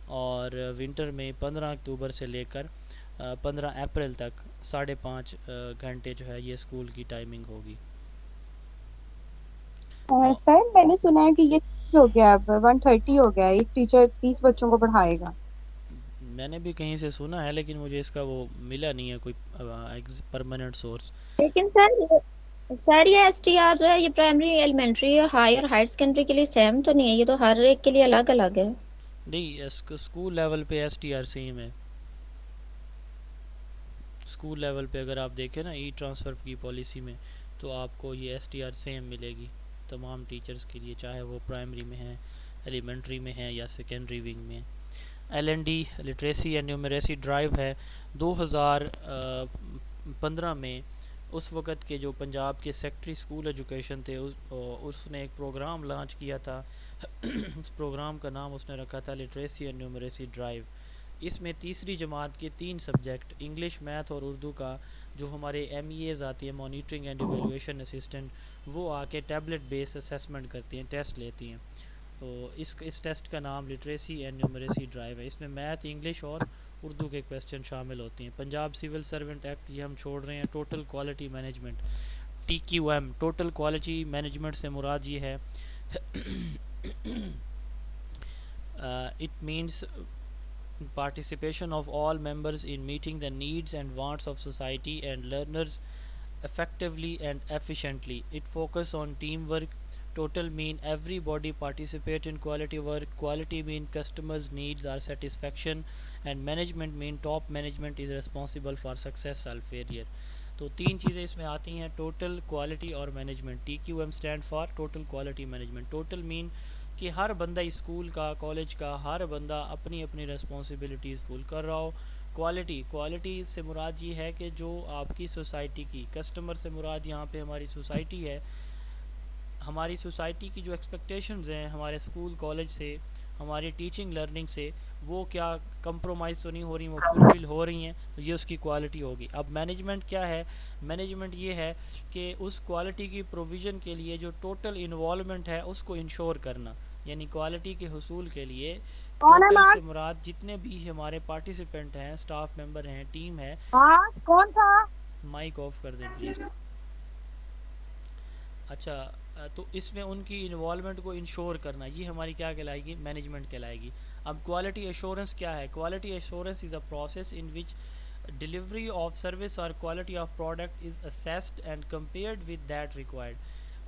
اور ونٹر میں 15 اکتوبر سے لے کر 15 اپریل تک 5.5 گھنٹے جو ہے یہ اسکول کی ٹائمنگ ہوگی. سر میں نے سنا ہے کہ یہ ہو گیا اب 130 ہو گیا، ایک ٹیچر 30 بچوں کو پڑھائے گا. میں نے بھی کہیں سے سنا ہے لیکن مجھے اس کا وہ ملا نہیں ہے کوئی پرماننٹ سورس. لیکن سر یہ ایس ٹی آر جو ہے یہ پرائمری ایلیمنٹری ہائی اور ہائر سیکنڈری کے لیے سیم تو نہیں ہے، یہ تو ہر ایک کے لیے الگ الگ ہے. نہیں اسکول لیول پہ ایس ٹی آر سیم ہے. اسکول لیول پہ اگر آپ دیکھیں نا ای ٹرانسفر کی پالیسی میں تو آپ کو یہ ایس ٹی آر سیم ملے گی تمام ٹیچرز کے لیے، چاہے وہ پرائمری میں ہیں، ایلیمنٹری میں ہیں یا سیکنڈری ونگ میں. L N D literacy and numeracy drive ہے 2015 میں. اس وقت کے جو پنجاب کے سیکٹری اسکول ایجوکیشن تھے اس نے ایک پروگرام لانچ کیا تھا. اس پروگرام کا نام اس نے رکھا تھا لٹریسی اینڈ نیومریسی ڈرائیو. اس میں تیسری جماعت کے 3 سبجیکٹ انگلش، میتھ اور اردو کا جو ہمارے ایم ای ایز آتی ہیں مانیٹرنگ اینڈ ایویلویشن اسسٹنٹ، وہ آ کے ٹیبلٹ بیس اسیسمنٹ کرتی ہیں، ٹیسٹ لیتی ہیں. تو اس ٹیسٹ کا نام لٹریسی اینڈ نیومریسی ڈرائیو ہے. اس میں میتھ، انگلش اور اردو کے کویسچن شامل ہوتے ہیں. پنجاب سول سرونٹ ایکٹ یہ ہم چھوڑ رہے ہیں. Total quality management T Q M, total quality management سے مراد یہ ہے it means participation of all members in meeting the needs and wants of society and learners effectively and efficiently. It focus on teamwork. Total mean everybody participate in quality work. Quality mean customers needs are satisfaction, and management mean top management is responsible for success or failure. تو 3 چیزیں اس میں آتی ہیں، total, quality اور management. T Q M stand for total quality management. Total mean کہ ہر بندہ school کا، کالج کا ہر بندہ اپنی اپنی رسپانسبلٹیز فل کر رہا ہو. کوالٹی سے مراد یہ ہے کہ جو آپ کی سوسائٹی کی، کسٹمر سے مراد یہاں پہ ہماری سوسائٹی ہے. ہماری سوسائٹی کی جو ایکسپیکٹیشنز ہیں ہمارے اسکول کالج سے، ہماری ٹیچنگ لرننگ سے، وہ کیا کمپرومائز تو نہیں ہو رہی، وہ فلفل ہو رہی ہیں، تو یہ اس کی کوالٹی ہوگی. اب مینجمنٹ کیا ہے؟ مینجمنٹ یہ ہے کہ اس کوالٹی کی پروویژن کے لیے جو ٹوٹل انوالومنٹ ہے اس کو انشور کرنا. یعنی کوالٹی کے حصول کے لیے ٹوٹل سے مراد جتنے بھی ہمارے پارٹیسپینٹ ہیں، سٹاف ممبر ہیں، ٹیم ہے. کون تھا؟ مائک آف کر دیں پلیز. اچھا تو اس میں ان کی انوالومنٹ کو انشور کرنا، یہ ہماری کیا کہلائے گی؟ مینجمنٹ کہلائے گی. اب کوالٹی ایشورنس کیا ہے؟ Quality assurance is a process in which delivery of service or quality of product is assessed and compared with that required.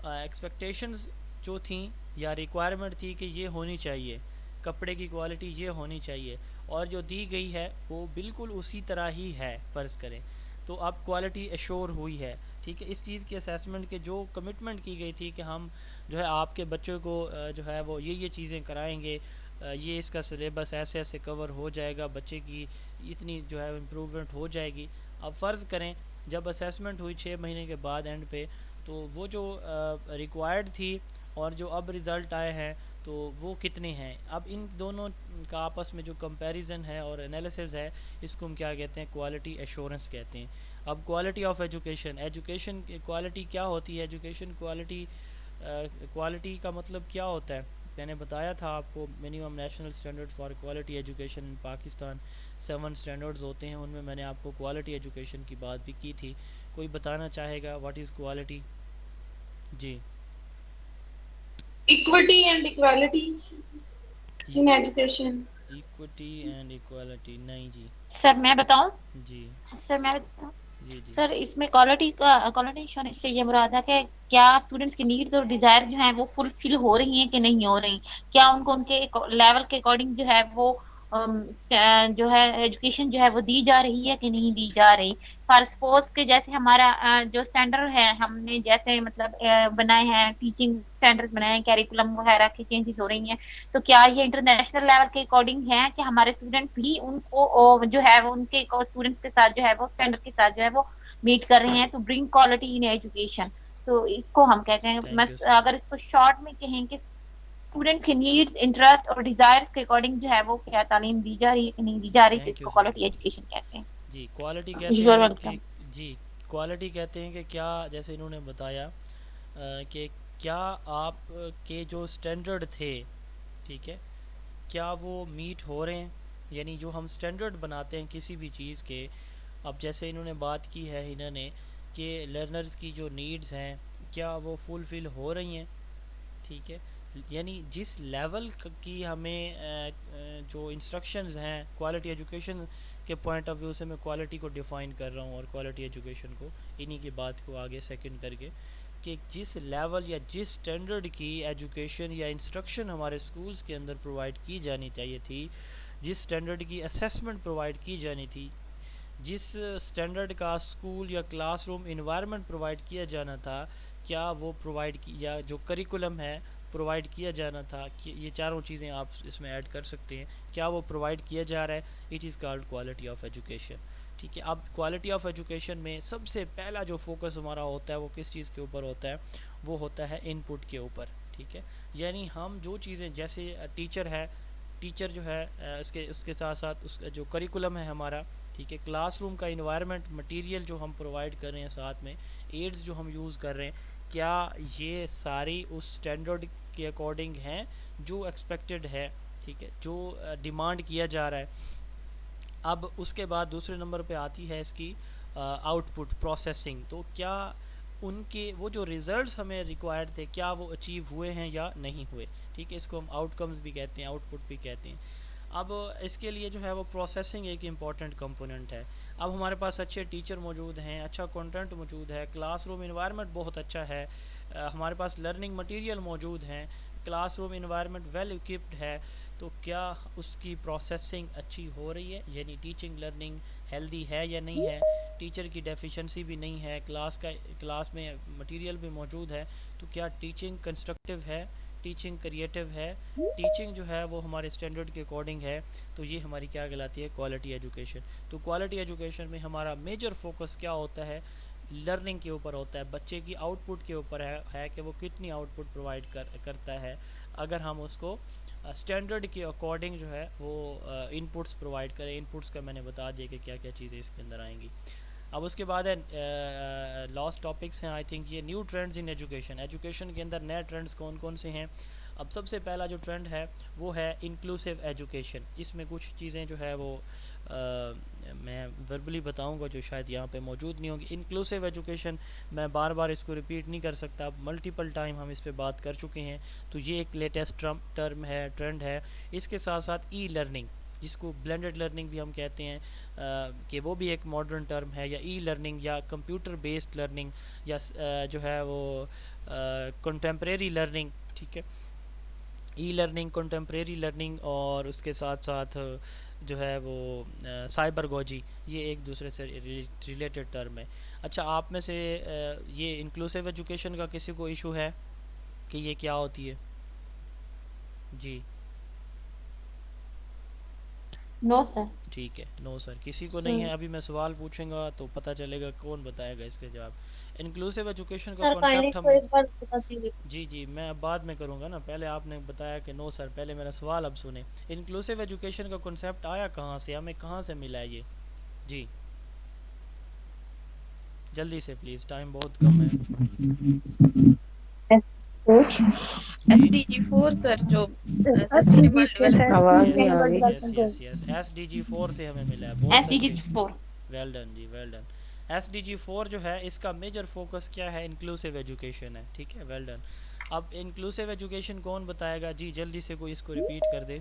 Expectations جو تھیں یا ریکوائرمنٹ تھی کہ یہ ہونی چاہیے، کپڑے کی کوالٹی یہ ہونی چاہیے، اور جو دی گئی ہے وہ بالکل اسی طرح ہی ہے فرض کریں، تو اب کوالٹی ایشور ہوئی ہے. ٹھیک ہے، اس چیز کی اسیسمنٹ کے جو کمٹمنٹ کی گئی تھی کہ ہم جو ہے آپ کے بچوں کو جو ہے وہ یہ چیزیں کرائیں گے، یہ اس کا سلیبس ایسے ایسے کور ہو جائے گا، بچے کی اتنی جو ہے امپروومنٹ ہو جائے گی. اب فرض کریں جب اسیسمنٹ ہوئی 6 مہینے کے بعد اینڈ پہ، تو وہ جو ریکوائرڈ تھی اور جو اب ریزلٹ آئے ہیں تو وہ کتنے ہیں. اب ان دونوں کا آپس میں جو کمپیریزن ہے اور انالیسز ہے، اس کو ہم کیا کہتے ہیں؟ کوالٹی ایشورنس کہتے ہیں. اب کوالٹی آف ایجوکیشن، ایجوکیشن کی کوالٹی کیا ہوتی ہے؟ ایجوکیشن کوالٹی کا مطلب کیا ہوتا ہے؟ میں نے بتایا تھا آپ کو minimum national standard for quality education in Pakistan 7 standards ہوتے ہیں، ان میں میں نے آپ کو کوالٹی ایجوکیشن کی بات بھی کی تھی. کوئی بتانا چاہے گا واٹ از کوالٹی؟ جی. equity and equality in education. Equity and equality نہیں جی. سر میں بتاؤں؟ جی سر میں بتاؤں؟ جی جی. سر اس میں کوالٹی ایشورنس سے یہ مراد ہے کہ کیا اسٹوڈنٹس کی نیڈز اور ڈیزائر جو ہیں وہ فلفل ہو رہی ہیں کہ نہیں ہو رہی، کیا ان کو ان کے لیول کے اکارڈنگ جو ہے وہ جو ہے ایجوکیشن جو ہے وہ دی جا رہی ہے کہ نہیں دی جا رہی. فار سپوز کہ جیسے ہمارا جو اسٹینڈرڈ ہے، ہم نے جیسے مطلب بنائے ہیں، ٹیچنگ اسٹینڈرڈ بنائے ہیں، کیریکولم وغیرہ کی چینجز ہو رہی ہیں، تو کیا یہ انٹرنیشنل لیول کے اکارڈنگ ہے کہ ہمارے اسٹوڈنٹ بھی ان کو جو ہے وہ ان کے اسٹوڈنٹس کے ساتھ جو ہے وہ اسٹینڈرڈ کے ساتھ جو ہے وہ میٹ کر رہے ہیں to bring quality in education. تو اس کو ہم کہتے ہیں، اگر اس کو شارٹ میں کہیں کہ اسٹوڈنٹ کی نیڈ، انٹرسٹ اور ڈیزائرز کے اکارڈنگ جو ہے وہ کیا تعلیم دی جا رہی ہے کہ نہیں دی جا رہی، تو اس کو کوالٹی ایجوکیشن کہتے ہیں. جی کوالٹی کہتے ہیں کہ جی کوالٹی کہتے ہیں کہ کیا، جیسے انہوں نے بتایا کہ کیا آپ کے جو اسٹینڈرڈ تھے، ٹھیک ہے، کیا وہ میٹ ہو رہے ہیں. یعنی جو ہم اسٹینڈرڈ بناتے ہیں کسی بھی چیز کے، اب جیسے انہوں نے بات کی ہے انہوں نے کہ لرنرز کی جو نیڈز ہیں کیا وہ فلفل ہو رہی ہیں. ٹھیک ہے، یعنی جس لیول کی ہمیں جو انسٹرکشنز ہیں کوالٹی ایجوکیشن کے پوائنٹ آف ویو سے میں کوالٹی کو ڈیفائن کر رہا ہوں اور کوالٹی ایجوکیشن کو انہی کی بات کو آگے سیکنڈ کر کے، کہ جس لیول یا جس سٹینڈرڈ کی ایجوکیشن یا انسٹرکشن ہمارے سکولز کے اندر پرووائڈ کی جانی چاہیے تھی، جس سٹینڈرڈ کی اسیسمنٹ پرووائڈ کی جانی تھی، جس سٹینڈرڈ کا سکول یا کلاس روم انوائرمنٹ پرووائڈ کیا جانا تھا، کیا وہ پرووائڈ یا جو کریکولم ہے پرووائڈ کیا جانا تھا، کہ یہ چاروں چیزیں آپ اس میں ایڈ کر سکتے ہیں، کیا وہ پرووائڈ کیا جا رہا ہے؟ It is called quality of education. ٹھیک ہے، اب کوالٹی آف ایجوکیشن میں سب سے پہلا جو فوکس ہمارا ہوتا ہے وہ کس چیز کے اوپر ہوتا ہے؟ وہ ہوتا ہے ان پٹ کے اوپر. ٹھیک ہے، یعنی ہم جو چیزیں، جیسے ٹیچر ہے، ٹیچر جو ہے اس کے ساتھ ساتھ اس کا جو کریکولم ہے ہمارا، ٹھیک ہے، کلاس روم کا انوائرمنٹ، مٹیریل جو ہم پرووائڈ کر رہے ہیں، ساتھ میں ایڈز جو ہم یوز کر رہے ہیں، کیا یہ ساری اس سٹینڈرڈ کے اکارڈنگ ہیں جو ایکسپیکٹڈ ہے، ٹھیک ہے، جو ڈیمانڈ کیا جا رہا ہے. اب اس کے بعد دوسرے نمبر پہ آتی ہے اس کی آؤٹ پٹ پروسیسنگ. تو کیا ان کے وہ جو ریزلٹس ہمیں ریکوائرڈ تھے کیا وہ اچیو ہوئے ہیں یا نہیں ہوئے. ٹھیک ہے، اس کو ہم آؤٹ کمز بھی کہتے ہیں، آؤٹ پٹ بھی کہتے ہیں. اب اس کے لیے جو ہے وہ پروسیسنگ ایک امپورٹنٹ کمپوننٹ ہے. اب ہمارے پاس اچھے ٹیچر موجود ہیں، اچھا کنٹینٹ موجود ہے، کلاس روم انوائرمنٹ بہت اچھا ہے، ہمارے پاس لرننگ مٹیریل موجود ہیں، classroom environment well equipped ہے، تو کیا اس کی پروسیسنگ اچھی ہو رہی ہے؟ یعنی ٹیچنگ لرننگ ہیلدی ہے یا نہیں ہے، ٹیچر کی ڈیفیشنسی بھی نہیں ہے، کلاس میں مٹیریل بھی موجود ہے، تو کیا ٹیچنگ کنسٹرکٹیو ہے، ٹیچنگ کریٹیو ہے، ٹیچنگ جو ہے وہ ہمارے اسٹینڈرڈ کے اکارڈنگ ہے. تو یہ ہماری کیا کہلاتی ہے؟ Quality education. تو کوالٹی ایجوکیشن میں ہمارا میجر فوکس کیا ہوتا ہے؟ لرننگ کے اوپر ہوتا ہے، بچے کی آؤٹ پٹ کے اوپر ہے کہ وہ کتنی آؤٹ پٹ پرووائڈ کرتا ہے. اگر ہم اس کو اسٹینڈرڈ کے اکارڈنگ جو ہے وہ ان پٹس پرووائڈ کریں. ان پٹس کا میں نے بتا دیا کہ کیا کیا چیزیں اس کے اندر آئیں گی. اب اس کے بعد لاسٹ ٹاپکس ہیں آئی تھنک یہ new trends in education. Education کے اندر نئے ٹرینڈز کون کون سے ہیں؟ اب سب سے پہلا جو ٹرینڈ ہے وہ ہے انکلوسیو ایجوکیشن. اس میں کچھ چیزیں جو ہے وہ میں وربلی بتاؤں گا جو شاید یہاں پہ موجود نہیں ہوں گی. انکلوسیو ایجوکیشن میں بار بار اس کو ریپیٹ نہیں کر سکتا, اب ملٹیپل ٹائم ہم اس پہ بات کر چکے ہیں. تو یہ ایک لیٹسٹ ٹرم ہے, ٹرینڈ ہے. اس کے ساتھ ساتھ ای لرننگ, جس کو بلینڈڈ لرننگ بھی ہم کہتے ہیں, کہ وہ بھی ایک ماڈرن ٹرم ہے, یا ای لرننگ یا کمپیوٹر بیسڈ لرننگ, یا جو ہے وہ کنٹمپریری لرننگ. ٹھیک ہے, ای لرننگ, کنٹمپریری لرننگ, اور اس کے ساتھ ساتھ جو ہے وہ سائبر گوجی, یہ ایک دوسرے سے ریلیٹڈ ٹرم ہے. اچھا, آپ میں سے یہ انکلوسیو ایجوکیشن کا کسی کو ایشو ہے کہ یہ کیا ہوتی ہے؟ جی نو سر. ٹھیک ہے, نو سر, کسی کو نہیں ہے. ابھی میں سوال پوچھوں گا تو پتہ چلے گا کون بتائے گا اس کے جواب. انکلوسیو ایجوکیشن کا کانسیپٹ ہم جی میں اب بعد میں کروں گا نا, پہلے آپ نے بتایا کہ نو سر, پہلے میرا سوال اب سنیں. انکلوسیو ایجوکیشن کا کانسیپٹ آیا کہاں سے, ہمیں کہاں سے ملا ہے یہ؟ جی جلدی سے پلیز, ٹائم بہت کم ہے. ایس ڈی جی 4 سر, جو sustainable development. Yes S D G 4 سے ہمیں ملا ہے. بہت SDG اچھی, 4. ویل ڈن جی, well done. S D G 4 جو ہے اس کا میجر فوکس کیا ہے؟ انکلوسیو ایجوکیشن ہے. ٹھیک ہے, ویل ڈن. اب انکلوسیو ایجوکیشن کون بتائے گا؟ جی جلدی سے کوئی اس کو ریپیٹ کر دے.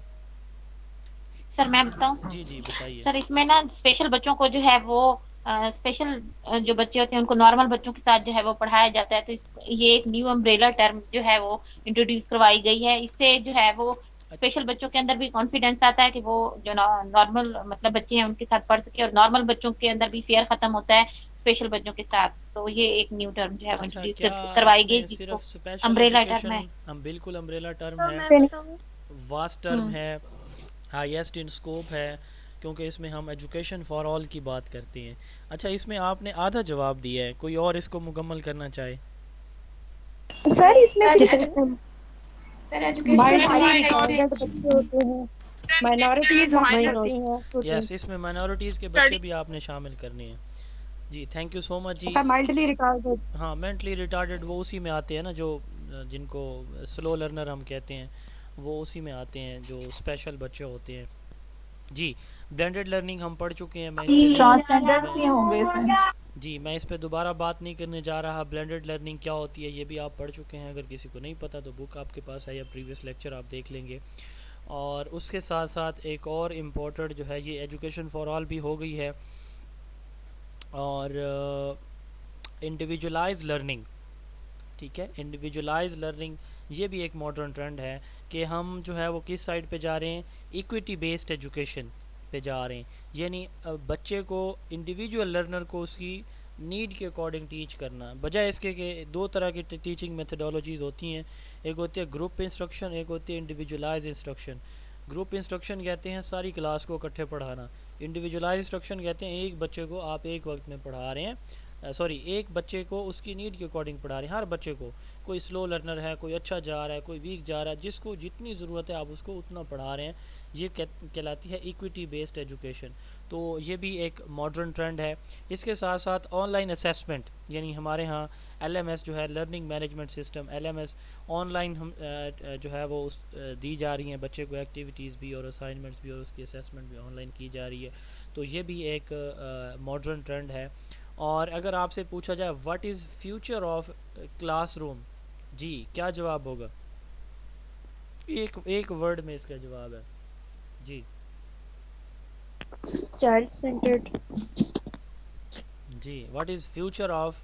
سر میں بتاؤں؟ جی جی بتائیے. سر اس میں نا اسپیشل بچوں کو جو ہے وہ اسپیشل جو بچے ہوتے ہیں ان کو نارمل بچوں کے ساتھ جو ہے وہ پڑھایا جاتا ہے. تو یہ ایک نیو امبریلا ٹرم جو ہے وہ انٹروڈیوس کروائی گئی ہے. اس سے جو ہے وہ اسپیشل بچوں کے اندر بھی کانفیڈینس آتا ہے کہ وہ جو نارمل مطلب بچے ہیں ان کے ساتھ پڑھ سکے, اور نارمل بچوں کے اندر بھی فیئر ختم ہوتا ہے اسپیشل بچوں کے ساتھ. تو یہ ایک نیو ٹرم جو ہے وہ اچھا, انٹروڈیوس کیا اس کروائی گئی میں جس کو صرف اسپیشل امبریلا ٹرم ہے. ایجوکیشن؟ ہم بالکل امبریلا ٹرم ہے, واسٹ ٹرم ہے, ہائیسٹ ان اسکوپ ہے, کیونکہ اس میں ہم ایجوکیشن فار آل کی بات کرتے ہیں. اچھا, اس میں آپ نے آدھا جواب دیا ہے, کوئی اور اس کو مکمل کرنا چاہے؟ سر اس میں سر مائنورٹیز ہوتی ہیں. یس, اس میں مائنورٹیز کے بچے بھی آپ نے شامل کرنے ہیں. جی تھینک یو سو مچ جی. Sir mildly retarded. ہاں مینٹلی ریٹارڈڈ وہ اسی میں آتے ہیں نا, جو جن کو سلو لرنر ہم کہتے ہیں, وہ اسی میں آتے ہیں جو اسپیشل بچے ہوتے ہیں. جی بلینڈڈ لرننگ ہم پڑھ چکے ہیں, میں اس پہ دوبارہ بات نہیں کرنے جا رہا. بلینڈڈ لرننگ کیا ہوتی ہے یہ بھی آپ پڑھ چکے ہیں, اگر کسی کو نہیں پتہ تو بک آپ کے پاس ہے یا پریویس لیکچر آپ دیکھ لیں گے. اور اس کے ساتھ ساتھ ایک اور امپورٹنٹ جو ہے, یہ ایجوکیشن فار آل بھی ہو گئی ہے, اور انڈیویجولائز لرننگ. ٹھیک ہے, انڈیویجولائز لرننگ یہ بھی ایک ماڈرن ٹرینڈ ہے کہ ہم جو ہے وہ کس سائڈ پہ جا رہے ہیں, ایکویٹی بیسڈ ایجوکیشن پہ جا رہے ہیں. یعنی بچے کو, انڈیویجول لرنر کو اس کی نیڈ کے اکارڈنگ ٹیچ کرنا, بجائے اس کے کہ دو طرح کی ٹیچنگ میتھڈالوجیز ہوتی ہیں. ایک ہوتی ہے گروپ انسٹرکشن, ایک ہوتی ہے انڈیویجولائز انسٹرکشن. گروپ انسٹرکشن کہتے ہیں ساری کلاس کو اکٹھے پڑھانا. انڈیویجولائز انسٹرکشن کہتے ہیں ایک بچے کو آپ ایک وقت میں پڑھا رہے ہیں, ایک بچے کو اس کی نیڈ کے اکارڈنگ پڑھا رہے ہیں. ہر بچے کو, کوئی سلو لرنر ہے, کوئی اچھا جا رہا ہے, کوئی ویک جا رہا ہے, جس کو جتنی ضرورت ہے آپ اس کو اتنا پڑھا رہے ہیں. یہ کہلاتی ہے ایکویٹی بیسڈ ایجوکیشن. تو یہ بھی ایک ماڈرن ٹرینڈ ہے. اس کے ساتھ ساتھ آن لائن اسیسمنٹ, یعنی ہمارے ہاں LMS جو ہے learning management system, LMS on line ہم جو ہے وہ دی جا رہی ہیں بچے کو, ایکٹیویٹیز بھی اور اسائنمنٹس بھی, اور اس کی اسیسمنٹ بھی آن لائن کی جا رہی ہے. تو یہ بھی ایک ماڈرن ٹرینڈ ہے. اور اگر آپ سے پوچھا جائے what is future of classroom, جی کیا جواب ہوگا؟ ایک ورڈ میں اس کا جواب ہے. جی چائلڈ سینٹرڈ. جی what is future of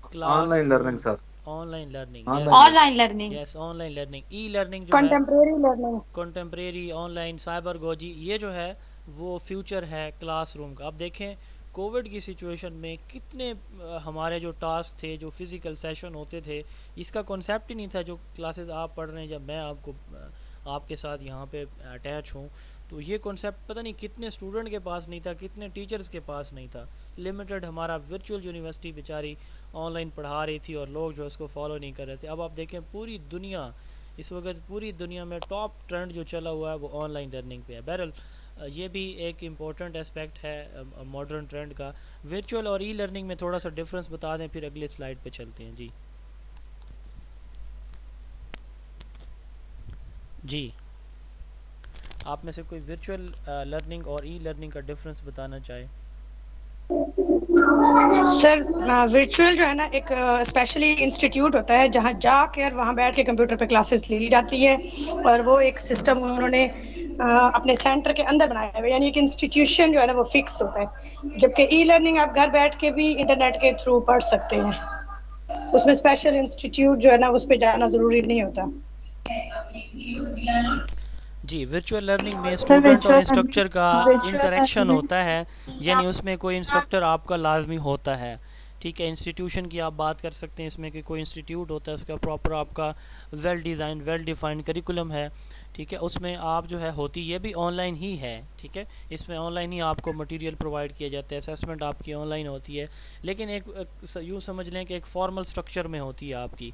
on class line learning sir. Online learning. Online learning. Yes, online learning. E learning جو ہے contemporary learning, contemporary, online, cybergogy, یہ جو ہے وہ فیوچر ہے class room کا. اب دیکھیں کووڈ کی سچویشن میں کتنے ہمارے جو ٹاسک تھے, جو فزیکل سیشن ہوتے تھے, اس کا کنسیپٹ ہی نہیں تھا. جو کلاسز آپ پڑھ رہے ہیں, جب میں آپ کے ساتھ یہاں پہ اٹیچ ہوں, تو یہ کنسیپٹ پتہ نہیں کتنے اسٹوڈنٹ کے پاس نہیں تھا, کتنے ٹیچرز کے پاس نہیں تھا. لمیٹڈ ہمارا ورچوئل یونیورسٹی بیچاری آن لائن پڑھا رہی تھی, اور لوگ جو اس کو فالو نہیں کر رہے تھے. اب آپ دیکھیں پوری دنیا, اس وقت پوری دنیا میں ٹاپ ٹرینڈ جو چلا ہوا ہے وہ آن لائن لرننگ پہ ہے. بہرحال یہ بھی ایک امپورٹنٹ اسپیکٹ ہے ماڈرن ٹرینڈ کا. ورچوئل اور ای لرننگ میں تھوڑا سا ڈفرینس بتا دیں, پھر اگلے سلائیڈ پہ چلتے ہیں. جی جی آپ میں سے کوئی ورچوئل لرننگ اور ای لرننگ کا ڈفرینس بتانا چاہے؟ سر ورچوئل جو ہے نا ایک اسپیشلی انسٹیٹیوٹ ہوتا ہے جہاں جا کر وہاں بیٹھ کے کمپیوٹر پہ کلاسز لی جاتی ہے، اور وہ ایک سسٹم انہوں نے اپنے سینٹر کے اندر بنایا ہے، یعنی ایک انسٹیٹیوشن جو ہے نا وہ فکس ہوتا ہے، جبکہ ای لرننگ آپ گھر بیٹھ کے بھی انٹرنیٹ کے تھرو پڑھ سکتے ہیں، اس میں اسپیشل انسٹیٹیوٹ جو ہے نا اس پہ جانا ضروری نہیں ہوتا۔ جی ورچوئل لرننگ میں سر اسٹوڈنٹ اور انسٹرکچر کا انٹریکشن ہوتا ہے، یعنی اس میں کوئی انسٹرکٹر آپ کا لازمی ہوتا ہے، ٹھیک ہے۔ انسٹیٹیوشن کی آپ بات کر سکتے ہیں، اس میں کہ کوئی انسٹیٹیوٹ ہوتا ہے، اس کا پراپر آپ کا well design well defined curriculum ہے، ٹھیک ہے۔ اس میں آپ جو ہے ہوتی یہ بھی آن لائن ہی ہے، ٹھیک ہے، اس میں آن لائن ہی آپ کو مٹیریل پرووائڈ کیا جاتا ہے، اسیسمنٹ آپ کی آن لائن ہوتی ہے، لیکن ایک یوں سمجھ لیں کہ ایک فارمل سٹرکچر میں ہوتی ہے آپ کی،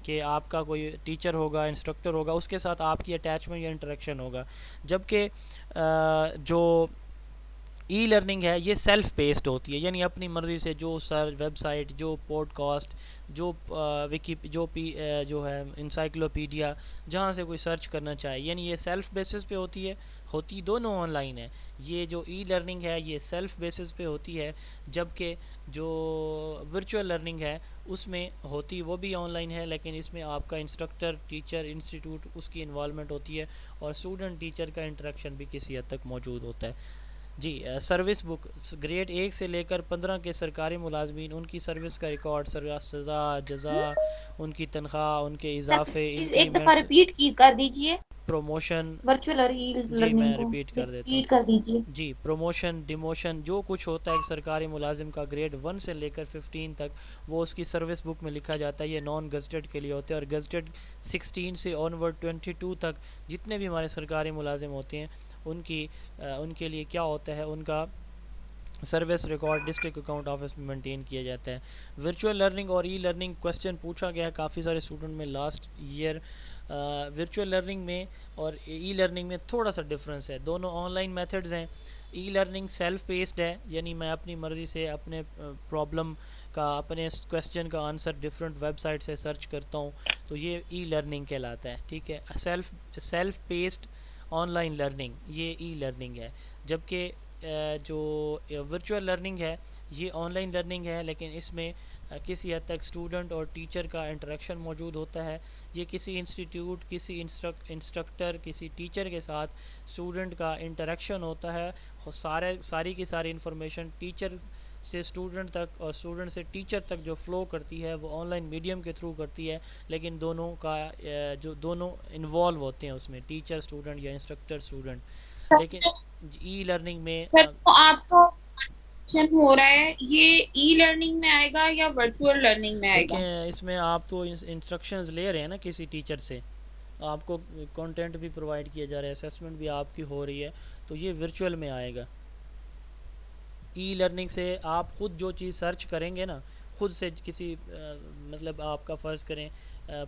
کہ آپ کا کوئی ٹیچر ہوگا، انسٹرکٹر ہوگا، اس کے ساتھ آپ کی اٹیچمنٹ یا انٹریکشن ہوگا، جبکہ جو ای لرننگ ہے یہ سیلف بیسڈ ہوتی ہے، یعنی اپنی مرضی سے جو سر ویب سائٹ، جو پوڈ کاسٹ، جو جو ہے انسائکلوپیڈیا، جہاں سے کوئی سرچ کرنا چاہے، یعنی یہ سیلف بیسس پہ ہوتی ہے، ہوتی دونوں آن لائن ہے۔ یہ جو ای لرننگ ہے یہ سیلف بیسس پہ ہوتی ہے، جبکہ جو ورچوئل لرننگ ہے اس میں ہوتی وہ بھی آن لائن ہے، لیکن اس میں آپ کا انسٹرکٹر، ٹیچر، انسٹیٹیوٹ اس کی انوالومنٹ ہوتی ہے، اور اسٹوڈنٹ ٹیچر کا انٹریکشن بھی کسی حد تک موجود ہوتا ہے۔ جی سروس بک گریڈ 1 سے لے کر 15 کے سرکاری ملازمین، ان کی سروس کا ریکارڈ، سزا، جزا، ان کی تنخواہ، ان کے اضافے، ایک دفعہ انکریمنٹس، ریپیٹ کر دیجئے پروموشن، ورچوئل اور ای جی لرننگ میں کو، ریپیٹ کر دیتا ریپیٹ کر دیجئے۔ ہوں، جی پروموشن، ڈیموشن، جو کچھ ہوتا ہے ایک سرکاری ملازم کا گریڈ 1 سے لے کر 15 تک، وہ اس کی سروس بک میں لکھا جاتا ہے۔ یہ نان گزٹڈ کے لیے ہوتے ہیں، اور گزٹڈ 16 سے آنورڈ 22 تک جتنے بھی ہمارے سرکاری ملازم ہوتے ہیں ان کے لیے کیا ہوتا ہے، ان کا service record district account office میں مینٹین کیا جاتا ہے۔ ورچوئل لرننگ اور ای لرننگ کوسچن پوچھا گیا ہے کافی سارے اسٹوڈنٹ میں لاسٹ ایئر۔ ورچوئل لرننگ میں اور ای لرننگ میں تھوڑا سا ڈفرینس ہے، دونوں آن لائن میتھڈز ہیں۔ ای لرننگ سیلف بیسڈ ہے، یعنی میں اپنی مرضی سے اپنے پرابلم کا، اپنے کوسچن کا آنسر ڈفرینٹ ویب سائٹ سے سرچ کرتا ہوں، تو یہ ای لرننگ کہلاتا ہے، ٹھیک ہے۔ Self based on line learning یہ ای لرننگ ہے، جبکہ جو ورچوئل لرننگ ہے یہ آن لائن لرننگ ہے، لیکن اس میں کسی حد تک اسٹوڈنٹ اور ٹیچر کا انٹریکشن موجود ہوتا ہے۔ یہ کسی انسٹیٹیوٹ، کسی انسٹرکٹر، کسی ٹیچر کے ساتھ اسٹوڈنٹ کا انٹریکشن ہوتا ہے، ساری کی ساری انفارمیشن ٹیچر سے اسٹوڈنٹ تک اور اسٹوڈنٹ سے ٹیچر تک جو فلو کرتی ہے وہ آن لائن میڈیم کے تھرو کرتی ہے، لیکن دونوں کا جو دونوں انوالو ہوتے ہیں اس میں، ٹیچر اسٹوڈنٹ یا انسٹرکٹر اسٹوڈنٹ، لیکن ای لرننگ میں سر تو آپ کا کنفیوژن ہو رہا ہے، یہ ای لرننگ میں آئے گا یا ورچوئل لرننگ میں آئے گا؟ دیکھیں اس میں آپ تو انسٹرکشنز لے رہے ہیں نا کسی ٹیچر سے، آپ کو کنٹینٹ بھی پرووائڈ کیا جا رہا ہے، اسیسمنٹ بھی آپ کی ہو رہی ہے، تو یہ ورچوئل میں آئے گا۔ ای لرننگ سے آپ خود جو چیز سرچ کریں گے نا، خود سے کسی مطلب آپ کا فرض کریں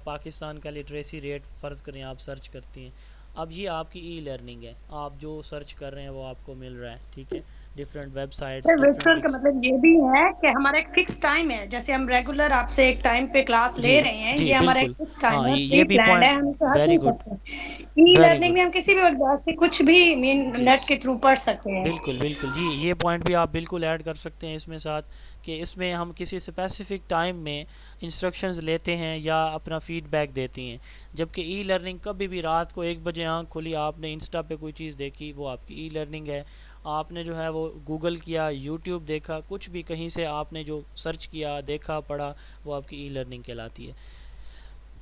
پاکستان کا لٹریسی ریٹ فرض کریں آپ سرچ کرتی ہیں، اب یہ آپ کی ای لرننگ ہے، آپ جو سرچ کر رہے ہیں وہ آپ کو مل رہا ہے، ٹھیک ہے، ڈفرینٹ ویب سائٹس، ورچوئل کا ڈفرینٹ۔ مطلب یہ بھی ہے کہ ہمارا ایک فکس ٹائم ہے، جیسے ہم ریگولر آپ سے ایک ٹائم پہ کلاس لے جی رہے ہیں، جی یہ ہمارا ایک بالکل، فکس ٹائم ہاں ہے، یہ پری بھی پلانڈ ہے، پوائنٹ، ہم اسے ہٹ ویری نہیں گڈ، سکتے۔ ای ویری لرننگ گڈ، میں ہم کسی بھی وقت جا کے کچھ بھی یس نیٹ کے تھرو پڑھ سکتے ہیں۔ بالکل بالکل، جی یہ پوائنٹ بھی آپ بالکل ایڈ کر سکتے ہیں اس میں ساتھ، کہ اس میں ہم کسی اسپیسیفک ٹائم میں انسٹرکشنز لیتے ہیں یا اپنا فیڈ بیک دیتے ہیں، جبکہ ای لرننگ کبھی بھی رات کو 1 بجے آنکھ کھلی، آپ نے انسٹا پہ کوئی چیز دیکھی، وہ آپ کی ای لرننگ ہے۔ آپ نے جو ہے وہ گوگل کیا، یوٹیوب دیکھا، کچھ بھی کہیں سے آپ نے جو سرچ کیا، دیکھا، پڑھا، وہ آپ کی ای لرننگ کہلاتی ہے۔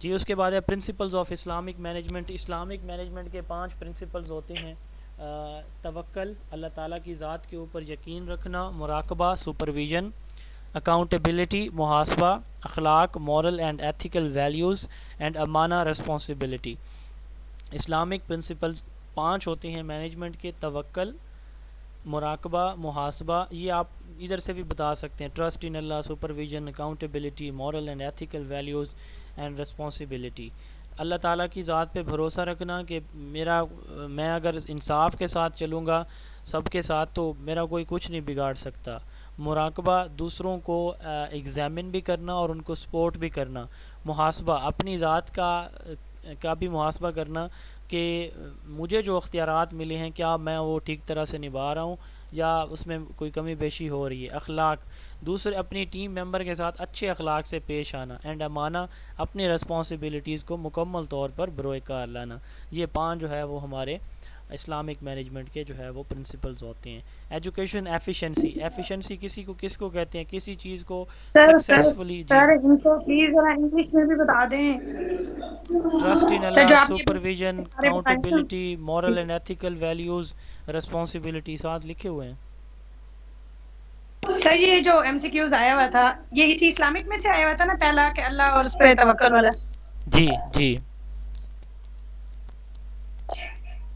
جی اس کے بعد ہے principles of Islamic management. Islamic management کے 5 پرنسپلز ہوتے ہیں: توکل، اللہ تعالیٰ کی ذات کے اوپر یقین رکھنا، مراقبہ، سپرویژن، اکاؤنٹیبلٹی، محاسبہ، اخلاق، moral and ethical values, and امانہ، رسپانسبلٹی۔ اسلامک پرنسپلز 5 ہوتے ہیں مینجمنٹ کے: توکل، مراقبہ، محاسبہ، یہ آپ ادھر سے بھی بتا سکتے ہیں، ٹرسٹ ان اللہ، supervision, accountability, moral and ethical values and responsibility. اللہ تعالیٰ کی ذات پہ بھروسہ رکھنا کہ میں اگر انصاف کے ساتھ چلوں گا سب کے ساتھ تو میرا کوئی کچھ نہیں بگاڑ سکتا۔ مراقبہ، دوسروں کو ایگزامن بھی کرنا اور ان کو سپورٹ بھی کرنا۔ محاسبہ، اپنی ذات کا کا بھی محاسبہ کرنا کہ مجھے جو اختیارات ملے ہیں کیا میں وہ ٹھیک طرح سے نبھا رہا ہوں یا اس میں کوئی کمی بیشی ہو رہی ہے. اخلاق, دوسرے اپنی ٹیم ممبر کے ساتھ اچھے اخلاق سے پیش آنا. اینڈ امانہ, اپنی رسپانسبلٹیز کو مکمل طور پر بروئے کار لانا. یہ 5 جو ہے وہ ہمارے اسلامک مینجمنٹ کے جو ہے وہ پرنسپلز ہوتے ہیں. ایجوکیشن ایفیشنسی, ایفیشنسی کس کو کہتے ہیں, کسی چیز کو سکسیسفلی. جی سر ان کو پلیز ذرا انگلش میں بھی بتا دیں. ٹرسٹ ان سر اللہ, جو آپ یہ سپرویژن, سارے بتائیں نا. Accountability, moral and ethical values, responsibility ساتھ لکھے ہوئے ہیں. سر یہ جو ایم سی کیوز آیا ہوا تھا یہ اسی اسلامک میں سے آیا ہوا تھا نا, پہلا کہ اللہ اور اس پہ توکل والا. جی جی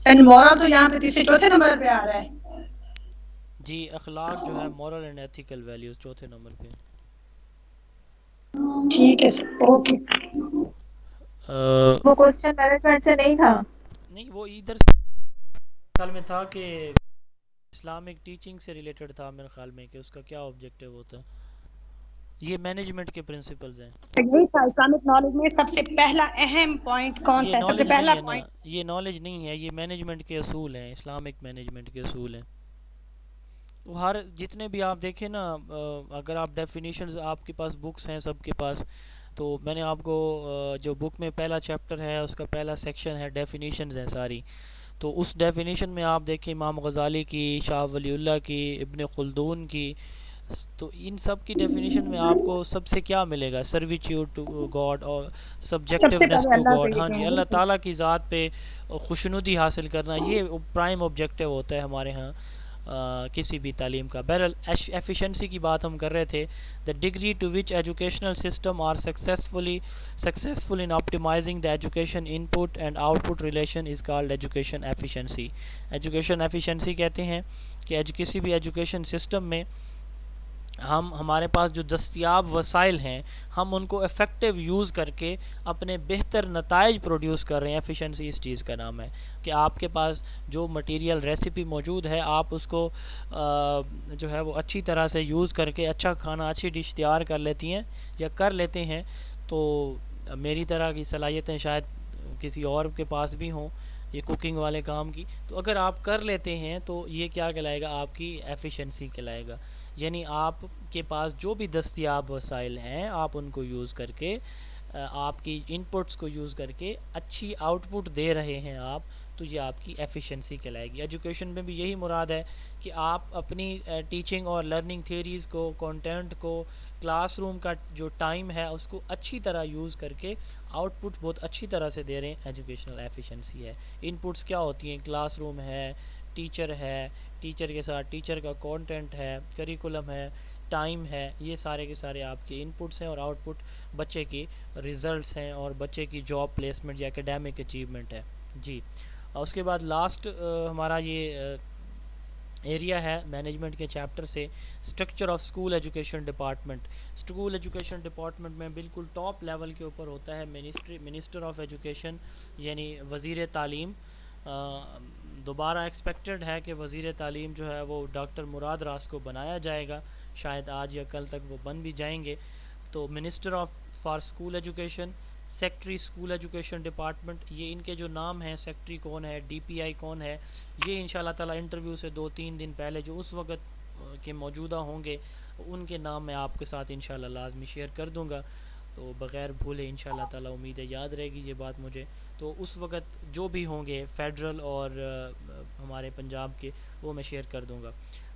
اینڈ مورل تو یہاں پہ تیسرے چوتھے نمبر پہ آ رہا ہے. جی اخلاق جو ہے مورل اینڈ ایتھیکل ویلیوز چوتھے نمبر پہ. ٹھیک ہے سر, اوکے. وہ کوشچن مینجمنٹ سے نہیں تھا. نہیں وہ ادھر خیال میں تھا کہ اسلامک ٹیچنگ سے ریلیٹڈ تھا میرے خیال میں کہ اس کا کیا آبجیکٹیو ہوتا. یہ مینجمنٹ کے پرنسپلز ہیں. یہی تھا اسلامک نالج میں سب سے پہلا اہم پوائنٹ کون یہ سا ہے, سب سے نالج پہلا نہیں ہے نا, پوائنٹ. یہ نالج نہیں ہے, یہ مینجمنٹ کے اصول ہیں, اسلامک مینجمنٹ کے اصول ہیں. تو ہر جتنے بھی آپ دیکھیں نا, اگر آپ ڈیفینیشنز, آپ کے پاس بکس ہیں سب کے پاس, تو میں نے آپ کو جو بک میں پہلا چیپٹر ہے اس کا پہلا سیکشن ہے ڈیفینیشنز ہیں ساری. تو اس ڈیفینیشن میں آپ دیکھیں امام غزالی کی, شاہ ولی اللہ کی, ابن خلدون کی, تو ان سب کی ڈیفینیشن میں آپ کو سب سے کیا ملے گا, سرویچیوڈ ٹو گاڈ اور سب سے سبجیکٹیونیس پہلے ٹو اللہ کو گاڈ. یہ ہاں جی, کہیں اللہ گے. تعالیٰ کی ذات پہ خوشنودی حاصل کرنا, یہ پرائم آبجیکٹیو ہوتا ہے ہمارے ہاں کسی بھی تعلیم کا. بہرحال ایفیشنسی کی بات ہم کر رہے تھے. The degree to which educational system are successful in optimizing the education input and output relation is called education efficiency. Education efficiency کہتے ہیں کہ کسی بھی ایجوکیشن سسٹم میں ہمارے پاس جو دستیاب وسائل ہیں ہم ان کو افیکٹو یوز کر کے اپنے بہتر نتائج پروڈیوس کر رہے ہیں. ایفیشنسی اس چیز کا نام ہے کہ آپ کے پاس جو مٹیریل ریسیپی موجود ہے آپ اس کو جو ہے وہ اچھی طرح سے یوز کر کے اچھا کھانا, اچھی ڈش تیار کر لیتی ہیں یا کر لیتے ہیں. تو میری طرح کی صلاحیتیں شاید کسی اور کے پاس بھی ہوں یہ کوکنگ والے کام کی, تو اگر آپ کر لیتے ہیں تو یہ کیا کہلائے گا, آپ کی ایفیشنسی کہلائے گا. یعنی آپ کے پاس جو بھی دستیاب وسائل ہیں آپ ان کو یوز کر کے, آپ کی ان پٹس کو یوز کر کے اچھی آؤٹ پٹ دے رہے ہیں آپ, تو یہ آپ کی ایفیشنسی کہلائے گی. ایجوکیشن میں بھی یہی مراد ہے کہ آپ اپنی ٹیچنگ اور لرننگ تھیوریز کو, کنٹینٹ کو, کلاس روم کا جو ٹائم ہے اس کو اچھی طرح یوز کر کے آؤٹ پٹ بہت اچھی طرح سے دے رہے ہیں. ایجوکیشنل ایفیشنسی ہے. ان پٹس کیا ہوتی ہیں, کلاس روم ہے, ٹیچر ہے, ٹیچر کے ساتھ ٹیچر کا کانٹینٹ ہے, کریکولم ہے, ٹائم ہے, یہ سارے کے سارے آپ کے ان پٹس ہیں. اور آؤٹ پٹ بچے کی ریزلٹس ہیں اور بچے کی جاب پلیسمنٹ یا اکیڈیمک اچیومنٹ ہے. جی اس کے بعد لاسٹ ہمارا یہ ایریا ہے مینجمنٹ کے چیپٹر سے, structure of school education department. School education department میں بالکل ٹاپ لیول کے اوپر ہوتا ہے منسٹر آف ایجوکیشن یعنی وزیر تعلیم. دوبارہ ایکسپیکٹڈ ہے کہ وزیر تعلیم جو ہے وہ ڈاکٹر مراد راس کو بنایا جائے گا, شاید آج یا کل تک وہ بن بھی جائیں گے. تو minister for school education, secretary school education department, یہ ان کے جو نام ہیں, سیکٹری کون ہے, ڈی پی آئی کون ہے, یہ انشاءاللہ تعالی انٹرویو سے 2-3 دن پہلے جو اس وقت کے موجودہ ہوں گے ان کے نام میں آپ کے ساتھ انشاءاللہ لازمی شیئر کر دوں گا. تو بغیر بھولے انشاءاللہ تعالی امید ہے یاد رہے گی یہ بات مجھے. تو اس وقت جو بھی ہوں گے فیڈرل اور ہمارے پنجاب کے وہ میں شیئر کر دوں گا.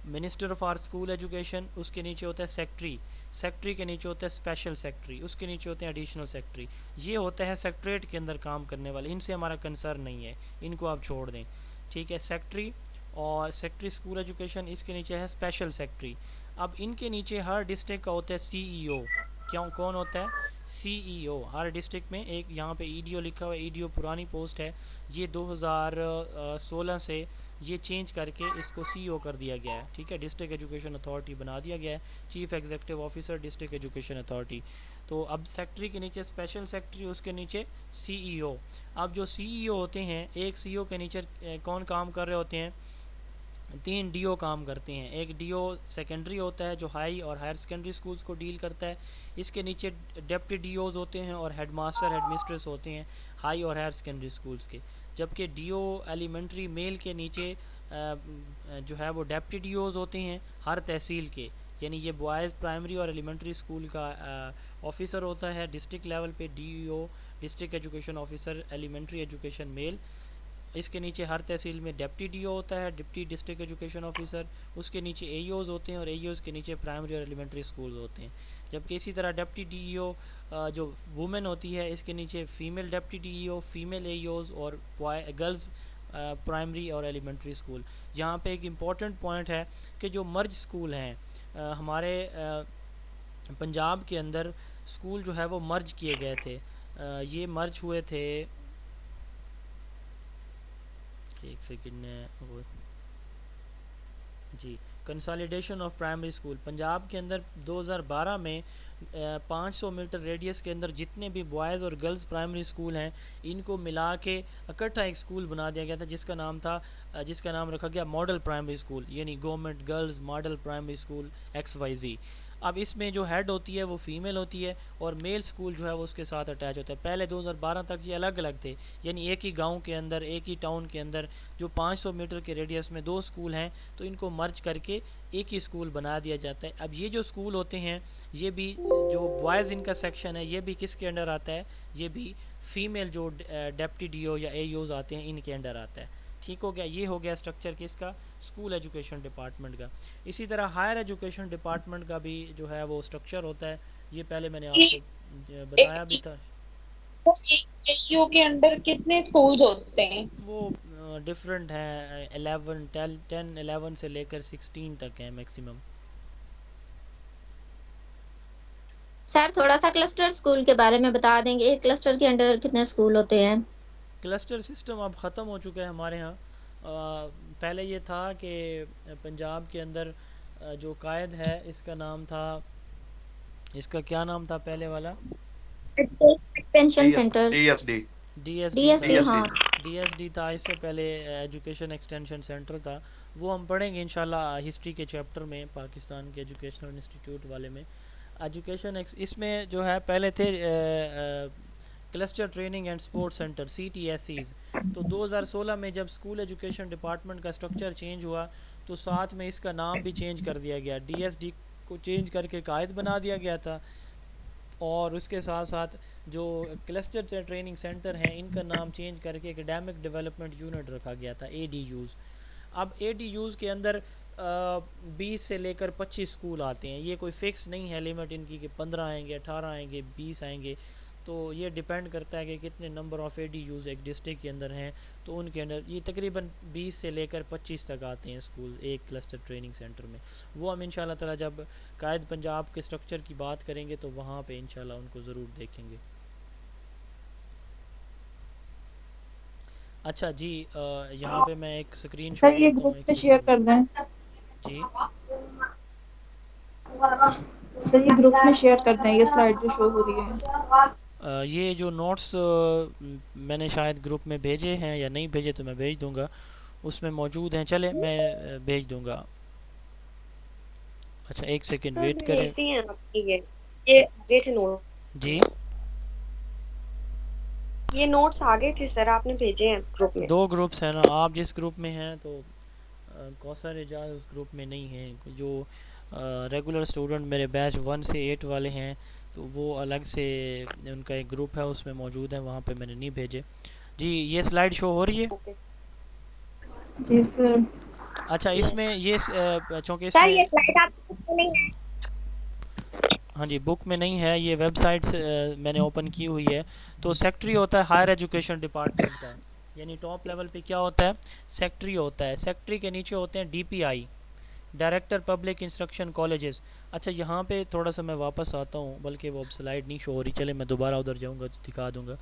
منسٹر فار اسکول ایجوکیشن, اس کے نیچے ہوتا ہے سیکٹری, سیکٹری کے نیچے ہوتا ہے اسپیشل سیکٹری, اس کے نیچے ہوتے ہیں ایڈیشنل سیکٹری. یہ ہوتا ہے سیکٹریٹ کے اندر کام کرنے والے, ان سے ہمارا کنسرن نہیں ہے, ان کو آپ چھوڑ دیں. ٹھیک ہے, سیکٹری اور سیکٹری اسکول ایجوکیشن, اس کے نیچے ہے اسپیشل سیکٹری. اب ان کے نیچے ہر ڈسٹرکٹ کا ہوتا ہے سی ای او. کون ہوتا ہے, سی ای او. ہر ڈسٹرکٹ میں ایک, یہاں پہ ای ڈی او لکھا ہوا ہے, ای ڈی او پرانی پوسٹ ہے, یہ 2016 سے یہ چینج کر کے اس کو سی او کر دیا گیا ہے. ٹھیک ہے, ڈسٹرکٹ ایجوکیشن اتھارٹی بنا دیا گیا ہے, chief executive officer district education authority. تو اب سیکٹری کے نیچے اسپیشل سیکٹری, اس کے نیچے سی ای او. اب جو سی ای او ہوتے ہیں, ایک سی او کے نیچے کون کام کر رہے ہوتے ہیں, تین ڈی او کام کرتے ہیں. ایک ڈی او سیکنڈری ہوتا ہے جو ہائی اور ہائر سیکنڈری سکولز کو ڈیل کرتا ہے. اس کے نیچے ڈپٹی ڈی اوز ہوتے ہیں اور ہیڈ ماسٹر ہیڈ مسٹریس ہوتے ہیں ہائی اور ہائر سیکنڈری سکولز کے. جبکہ ڈی او ایلیمنٹری میل کے نیچے جو ہے وہ ڈپٹی ڈی اوز ہوتے ہیں ہر تحصیل کے. یعنی یہ بوائز پرائمری اور ایلیمنٹری اسکول کا آفیسر ہوتا ہے ڈسٹرکٹ لیول پہ. D O district education officer elementary education male. اس کے نیچے ہر تحصیل میں ڈپٹی ڈی او ہوتا ہے ڈپٹی ڈسٹرکٹ ایجوکیشن آفیسر. اس کے نیچے اے ای اوز ہوتے ہیں اور اے ای اوز کے نیچے پرائمری اور ایلیمنٹری اسکولز ہوتے ہیں. جبکہ اسی طرح ڈپٹی ڈی ای او جو وومن ہوتی ہے اس کے نیچے فیمیل ڈپٹی ڈی ای او فیمیل اے ای اوز اور گرلز پرائمری اور ایلیمنٹری اسکول. یہاں پہ ایک امپورٹنٹ پوائنٹ ہے کہ جو مرج اسکول ہیں ہمارے پنجاب کے اندر اسکول جو ہے وہ مرج کیے گئے تھے. یہ مرج ہوئے تھے ایک سیکنڈ جی consolidation of primary school. Punjab کے اندر 2012 میں 500 میٹر ریڈیس کے اندر جتنے بھی بوائز اور گرلز پرائمری اسکول ہیں ان کو ملا کے اکٹھا ایک اسکول بنا دیا گیا تھا جس کا نام رکھا گیا ماڈل پرائمری اسکول. یعنی government girls model primary school XYZ. اب اس میں جو ہیڈ ہوتی ہے وہ فیمیل ہوتی ہے اور میل اسکول جو ہے وہ اس کے ساتھ اٹیچ ہوتا ہے. پہلے 2012 تک یہ الگ الگ تھے. یعنی ایک ہی گاؤں کے اندر ایک ہی ٹاؤن کے اندر جو 500 میٹر کے ریڈیس میں دو اسکول ہیں تو ان کو مرج کر کے ایک ہی اسکول بنا دیا جاتا ہے. اب یہ جو اسکول ہوتے ہیں یہ بھی جو بوائز ان کا سیکشن ہے یہ بھی کس کے انڈر آتا ہے؟ یہ بھی فیمیل جو ڈپٹی ڈی او یا اے ای اوز آتے ہیں ان کے انڈر آتا ہے. ٹھیک ہو گیا. یہ ہو گیا اسٹرکچر کس کا؟ اسکول ایجوکیشن ڈپارٹمنٹ کا. اسی طرح ہائر ایجوکیشن ڈپارٹمنٹ کا بھی جو ہے وہ اسٹرکچر ہوتا ہے. یہ پہلے میں نے آپ کو بتایا بھی تھا. ریشیو کے انڈر کتنے اسکولز ہوتے ہیں؟ وہ ڈفرینٹ ہیں 11 سے لے کر 16 تک ہیں میکسیمم. سر تھوڑا سا کلسٹر اسکول کے بارے میں بتا دیں گے. ایک کلسٹر کے انڈر کتنے اسکول ہوتے ہیں؟ کلسٹر سسٹم اب ختم ہو چکا ہے ہمارے ہاں. پہلے یہ تھا کہ پنجاب کے اندر جو قائد ہے اس کا نام تھا اس کا کیا نام تھا پہلے والا؟ Extension centre D S D تھا. اس سے پہلے ایجوکیشن ایکسٹینشن سینٹر تھا. وہ ہم پڑھیں گے انشاءاللہ ہسٹری کے چیپٹر میں پاکستان کے ایجوکیشنل انسٹیٹیوٹ والے میں. ایجوکیشن اس میں جو ہے پہلے تھے cluster training and support centre CTSCs. تو 2016 میں جب اسکول ایجوکیشن ڈپارٹمنٹ کا اسٹرکچر چینج ہوا تو ساتھ میں اس کا نام بھی چینج کر دیا گیا. DSD کو چینج کر کے قائد بنا دیا گیا تھا اور اس کے ساتھ ساتھ جو کلسٹر ٹریننگ سینٹر ہیں ان کا نام چینج کر کے اکیڈیمک ڈیولپمنٹ یونٹ رکھا گیا تھا ADUs. اب ADUs کے اندر 20 سے لے کر 25 اسکول آتے ہیں. یہ کوئی فکس نہیں ہے لمٹ ان کی کہ 15 آئیں گے 18 آئیں گے 20 آئیں گے. تو یہ ڈیپینڈ کرتا ہے کہ کتنے نمبر آف ADUs ایک ڈسٹرکٹ کے اندر ہیں. تو ان کے اندر یہ تقریباً 20 سے لے کر 25 تک آتے ہیں اسکول ایک کلسٹر ٹریننگ سینٹر میں. وہ ہم انشاءاللہ تعالی جب قائد پنجاب کے اسٹرکچر کی بات کریں گے تو وہاں پہ انشاءاللہ ان کو ضرور دیکھیں گے. اچھا جی یہاں پہ میں ایک سکرین شاٹ یہ گروپ میں شیئر کر دیں. جی سر یہ گروپ میں شیئر کر دیں یہ سلائیڈ جو شو ہو رہی ہے. یہ جو نوٹس میں نے شاید گروپ میں بھیجے ہیں یا نہیں بھیجے تو میں بھیج دوں گا. اس میں موجود ہیں. چلے میں بھیج دوں گا. اچھا ایک سیکنڈ ویٹ کریں. جی یہ نوٹس آگے تھے سر آپ نے بھیجے ہیں گروپ میں. 2 گروپس ہیں نا. آپ جس گروپ میں ہیں تو کوثر اعجاز اس گروپ میں نہیں ہیں. جو ریگولر اسٹوڈنٹ میرے بیچ 1 سے 8 والے ہیں تو وہ الگ سے ان کا ایک گروپ ہے اس میں موجود ہے. وہاں پہ میں نے نہیں بھیجے. جی یہ سلائیڈ شو ہو رہی ہے؟ جی سر. اچھا اس میں یہ چونکہ اس سر میں یہ سلائیڈ آپ کو نہیں ہے. ہاں جی بک میں نہیں ہے. یہ ویب سائٹ میں نے اوپن کی ہوئی ہے. تو سیکٹری ہوتا ہے ہائر ایجوکیشن ڈپارٹمنٹ کا. یعنی ٹاپ لیول پہ کیا ہوتا ہے؟ سیکٹری ہوتا ہے. سیکٹری کے نیچے ہوتے ہیں DPI director public instruction colleges. اچھا یہاں پہ تھوڑا سا میں واپس آتا ہوں بلکہ وہ اب سلائیڈ نہیں شو ہو رہی. چلے میں دوبارہ ادھر جاؤں گا تو دکھا دوں گا.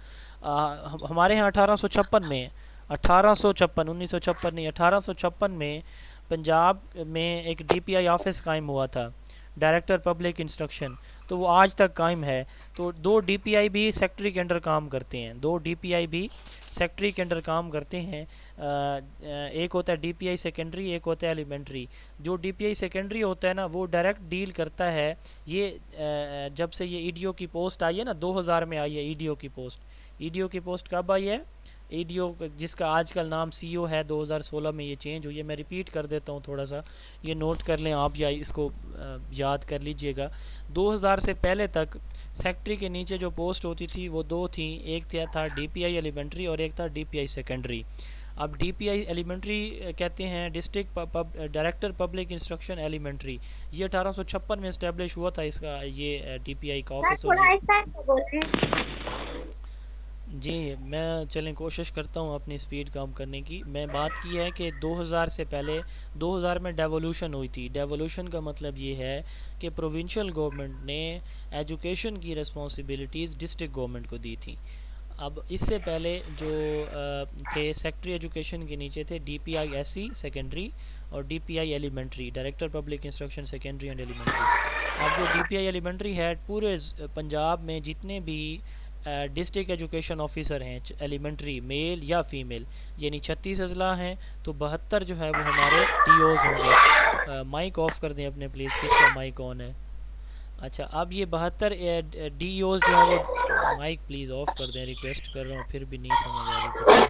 ہمارے ہاں 1856 میں 1956 نہیں 1856 میں پنجاب میں ایک DPI آفس قائم ہوا تھا. ڈائریکٹر پبلک انسٹرکشن، تو وہ آج تک قائم ہے. تو 2 DPI بھی سیکٹری کے انڈر کام کرتے ہیں، 2 DPI بھی سیکٹری کے انڈر کام کرتے ہیں. ایک ہوتا ہے DPI سیکنڈری، ایک ہوتا ہے ایلیمنٹری. جو DPI سیکنڈری ہوتا ہے نا وہ ڈائریکٹ ڈیل کرتا ہے. یہ جب سے یہ EDO کی پوسٹ آئی ہے نا، 2000 میں آئی ہے EDO کی پوسٹ. EDO کی پوسٹ کب آئی ہے؟ EDO جس کا آج کل نام CO ہے، 2016 میں یہ چینج ہوئی ہے. میں ریپیٹ کر دیتا ہوں تھوڑا سا، یہ نوٹ کر لیں آپ یا اس کو یاد کر لیجئے گا. 2000 سے پہلے تک سیکٹری کے نیچے جو پوسٹ ہوتی تھی وہ 2 تھیں، ایک تھا DPI ایلیمنٹری اور ایک تھا DPI سیکنڈری. اب DPI ایلیمنٹری کہتے ہیں district director public instruction elementary. یہ 1856 میں اسٹیبلش ہوا تھا اس کا، یہ DPI کا آفس. جی میں چلیں کوشش کرتا ہوں اپنی سپیڈ کم کرنے کی. میں بات کی ہے کہ 2000 سے پہلے 2000 میں ڈیولوشن ہوئی تھی. ڈیولوشن کا مطلب یہ ہے کہ پروونشل گورنمنٹ نے ایجوکیشن کی رسپانسبلٹیز ڈسٹرکٹ گورنمنٹ کو دی تھی. اب اس سے پہلے جو تھے سیکٹری ایجوکیشن کے نیچے تھے DPI SC سیکنڈری اور DPI elementary, director public instruction secondary and elementary. اب جو DPI ایلیمنٹری ہے پورے پنجاب میں جتنے بھی ڈسٹرکٹ ایجوکیشن آفیسر ہیں ایلیمنٹری میل یا فیمیل، یعنی 36 اضلاع ہیں، تو 72 جو ہے وہ ہمارے DOs ہوں گے. مائک آف کر دیں اپنے پلیز، کس کا مائک آن ہے؟ اچھا اب یہ 72 DOs جو ہے وہ مائک پلیز آف کر دیں، ریکویسٹ کر رہا ہوں، پھر بھی نہیں سمجھ آ رہی.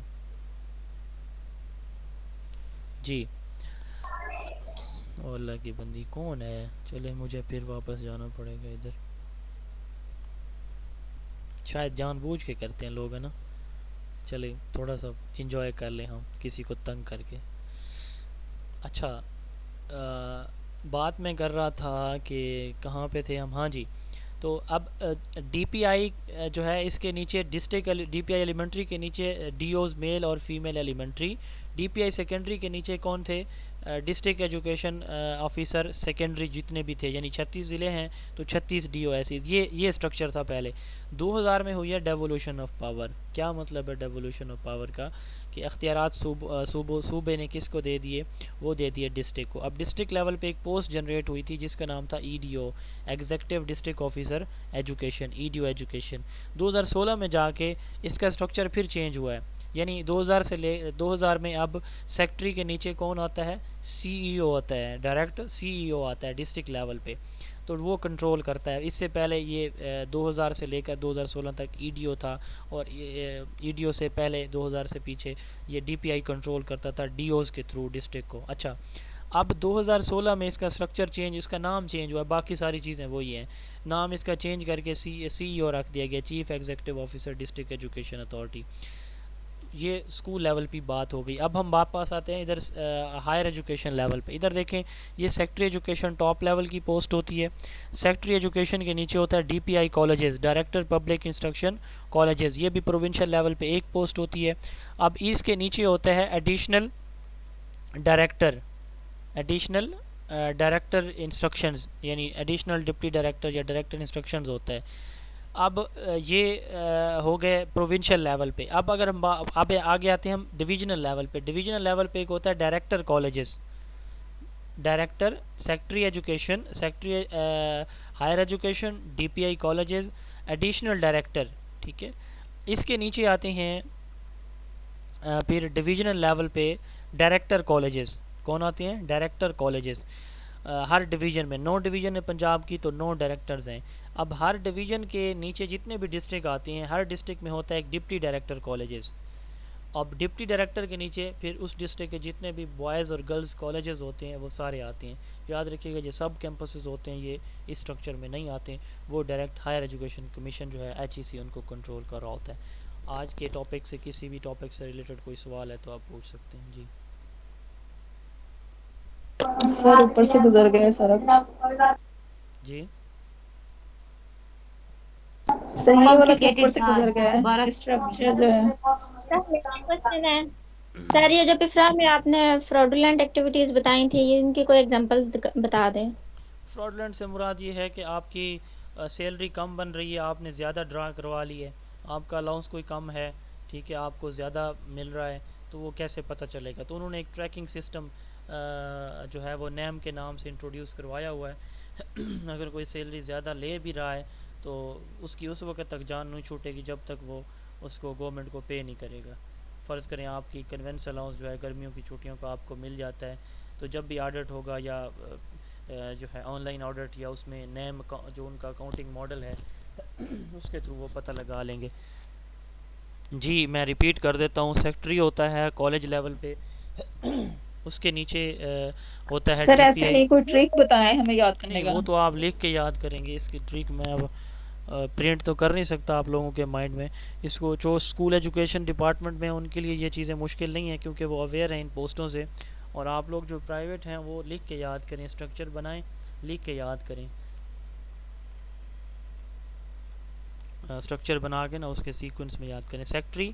جی اللہ کی بندی کون ہے؟ چلے مجھے پھر واپس جانا پڑے گا ادھر، شاید جان بوجھ کے کرتے ہیں لوگ، ہے نا. چلے تھوڑا سا انجوائے کر لیں ہم کسی کو تنگ کر کے. اچھا بات میں کر رہا تھا کہ کہاں پہ تھے ہم؟ ہاں جی، تو اب DPI جو ہے اس کے نیچے ڈسٹرکٹ DPI ایلیمنٹری کے نیچے DOs میل اور فیمیل ایلیمنٹری. DPI سیکنڈری کے نیچے کون تھے؟ ڈسٹرکٹ ایجوکیشن آفیسر سیکنڈری جتنے بھی تھے، یعنی 36 ضلع ہیں تو 36 DOs. یہ اسٹرکچر تھا پہلے. 2000 میں ہوئی ہے ڈیولوشن آف پاور. کیا مطلب ہے ڈیولوشن آف پاور کا؟ کہ اختیارات صوبے نے کس کو دے دیے؟ وہ دے دیے ڈسٹرکٹ کو. اب ڈسٹرکٹ لیول پہ ایک پوسٹ جنریٹ ہوئی تھی جس کا نام تھا EDO executive district officer education, EDO education. 2016 میں جا کے اس کا اسٹرکچر پھر چینج ہوا ہے، یعنی 2000 میں اب سیکٹری کے نیچے کون آتا ہے؟ CEO ہوتا ہے، ڈائریکٹ CEO آتا ہے ڈسٹرکٹ لیول پہ، تو وہ کنٹرول کرتا ہے. اس سے پہلے یہ 2000 سے لے کر 2016 تک EDO تھا، اور EDO سے پہلے 2000 سے پیچھے یہ DPI کنٹرول کرتا تھا DOs کے تھرو ڈسٹرکٹ کو. اچھا اب 2016 میں اس کا اسٹرکچر چینج، اس کا نام چینج ہوا، باقی ساری چیزیں وہی ہیں. نام اس کا چینج کر کے CEO رکھ دیا گیا، chief executive officer district education authority. یہ اسکول لیول پہ بات ہو گئی. اب ہم واپس آتے ہیں ادھر ہائر ایجوکیشن لیول پہ. ادھر دیکھیں یہ سیکٹری ایجوکیشن ٹاپ لیول کی پوسٹ ہوتی ہے. سیکٹری ایجوکیشن کے نیچے ہوتا ہے DPI colleges, director public instruction colleges, یہ بھی پروونشل لیول پہ ایک پوسٹ ہوتی ہے. اب اس کے نیچے ہوتا ہے ایڈیشنل ڈائریکٹر انسٹرکشنز، یعنی ایڈیشنل ڈپٹی ڈائریکٹر یا ڈائریکٹر انسٹرکشنز ہوتا ہے. اب یہ ہو گئے پروونشل لیول پہ. اب اگر ہم آگے آتے ہیں ہم ڈویژنل لیول پہ. ڈویژنل لیول پہ ایک ہوتا ہے director colleges, director secretary education, secretary higher education, DPI colleges, additional director. ٹھیک ہے، اس کے نیچے آتے ہیں پھر ڈویژنل لیول پہ ڈائریکٹر کالجز. کون آتے ہیں؟ Director colleges. ہر ڈویژن میں 9 ڈویژن ہے پنجاب کی، تو 9 ڈائریکٹرز ہیں. اب ہر ڈویژن کے نیچے جتنے بھی ڈسٹرکٹ آتے ہیں، ہر ڈسٹرکٹ میں ہوتا ہے ایک ڈپٹی ڈائریکٹر کالجز. اب ڈپٹی ڈائریکٹر کے نیچے پھر اس ڈسٹرکٹ کے جتنے بھی بوائز اور گرلز کالجز ہوتے ہیں وہ سارے آتے ہیں. یاد رکھیے گا جو سب کیمپسز ہوتے ہیں یہ اس اسٹرکچر میں نہیں آتے، وہ ڈائریکٹ ہائر ایجوکیشن کمیشن جو ہے HEC ان کو کنٹرول کر رہا ہوتا ہے. آج کے ٹاپک سے کسی بھی ٹاپک سے ریلیٹڈ کوئی سوال ہے تو آپ پوچھ سکتے ہیں. جی سر اوپر سے گزر گئے سڑک. جی سر یہ والا تو اوپر سے گزر گیا ہے اسٹرکچر جو ہے. کوشچن ہے سر، یہ جو پفرا میں آپ نے فراڈولنٹ ایکٹیویٹیز بتائی تھی، ان کی کوئی ایگزامپل بتا دیں. فراڈولنٹ سے مراد یہ ہے کہ آپ کی سیلری کم بن رہی ہے، آپ نے زیادہ ڈرا کروا لی ہے، آپ کا الاؤنس کوئی کم ہے، ٹھیک ہے، آپ کو زیادہ مل رہا ہے، تو وہ کیسے پتہ چلے گا؟ تو انہوں نے ایک ٹریکنگ سسٹم جو ہے وہ نیم کے نام سے انٹروڈیوس کروایا ہوا ہے. اگر کوئی سیلری زیادہ لے بھی رہا ہے تو اس کی اس وقت تک جان نہیں چھوٹے گی جب تک وہ اس کو گورنمنٹ کو پے نہیں کرے گا. فرض کریں آپ کی کنوینس الاؤنس جو ہے گرمیوں کی چھٹیوں کا آپ کو مل جاتا ہے, تو جب بھی آڈٹ ہوگا یا جو ہے آن لائن آڈٹ یا اس میں نیم جو ان کا اکاؤنٹنگ ماڈل ہے اس کے تھرو وہ پتہ لگا لیں گے. جی میں ریپیٹ کر دیتا ہوں, سیکٹری ہوتا ہے کالج لیول پہ, اس کے نیچے ہوتا ہے سر ڈی پی ایسے آئی. نہیں کوئی ٹرک بتائیں ہمیں یاد کرنے نہیں کا. وہ تو آپ لکھ کے یاد کریں گے, اس کی ٹرک میں اب پرنٹ تو کر نہیں سکتا آپ لوگوں کے مائنڈ میں. اس کو جو اسکول ایجوکیشن ڈپارٹمنٹ میں ان کے لیے یہ چیزیں مشکل نہیں ہیں کیونکہ وہ اویئر ہیں ان پوسٹوں سے, اور آپ لوگ جو پرائیویٹ ہیں وہ لکھ کے یاد کریں, اسٹرکچر بنائیں لکھ کے یاد کریں, اسٹرکچر بنا کے نا اس کے سیکوینس میں یاد کریں. سیکٹری,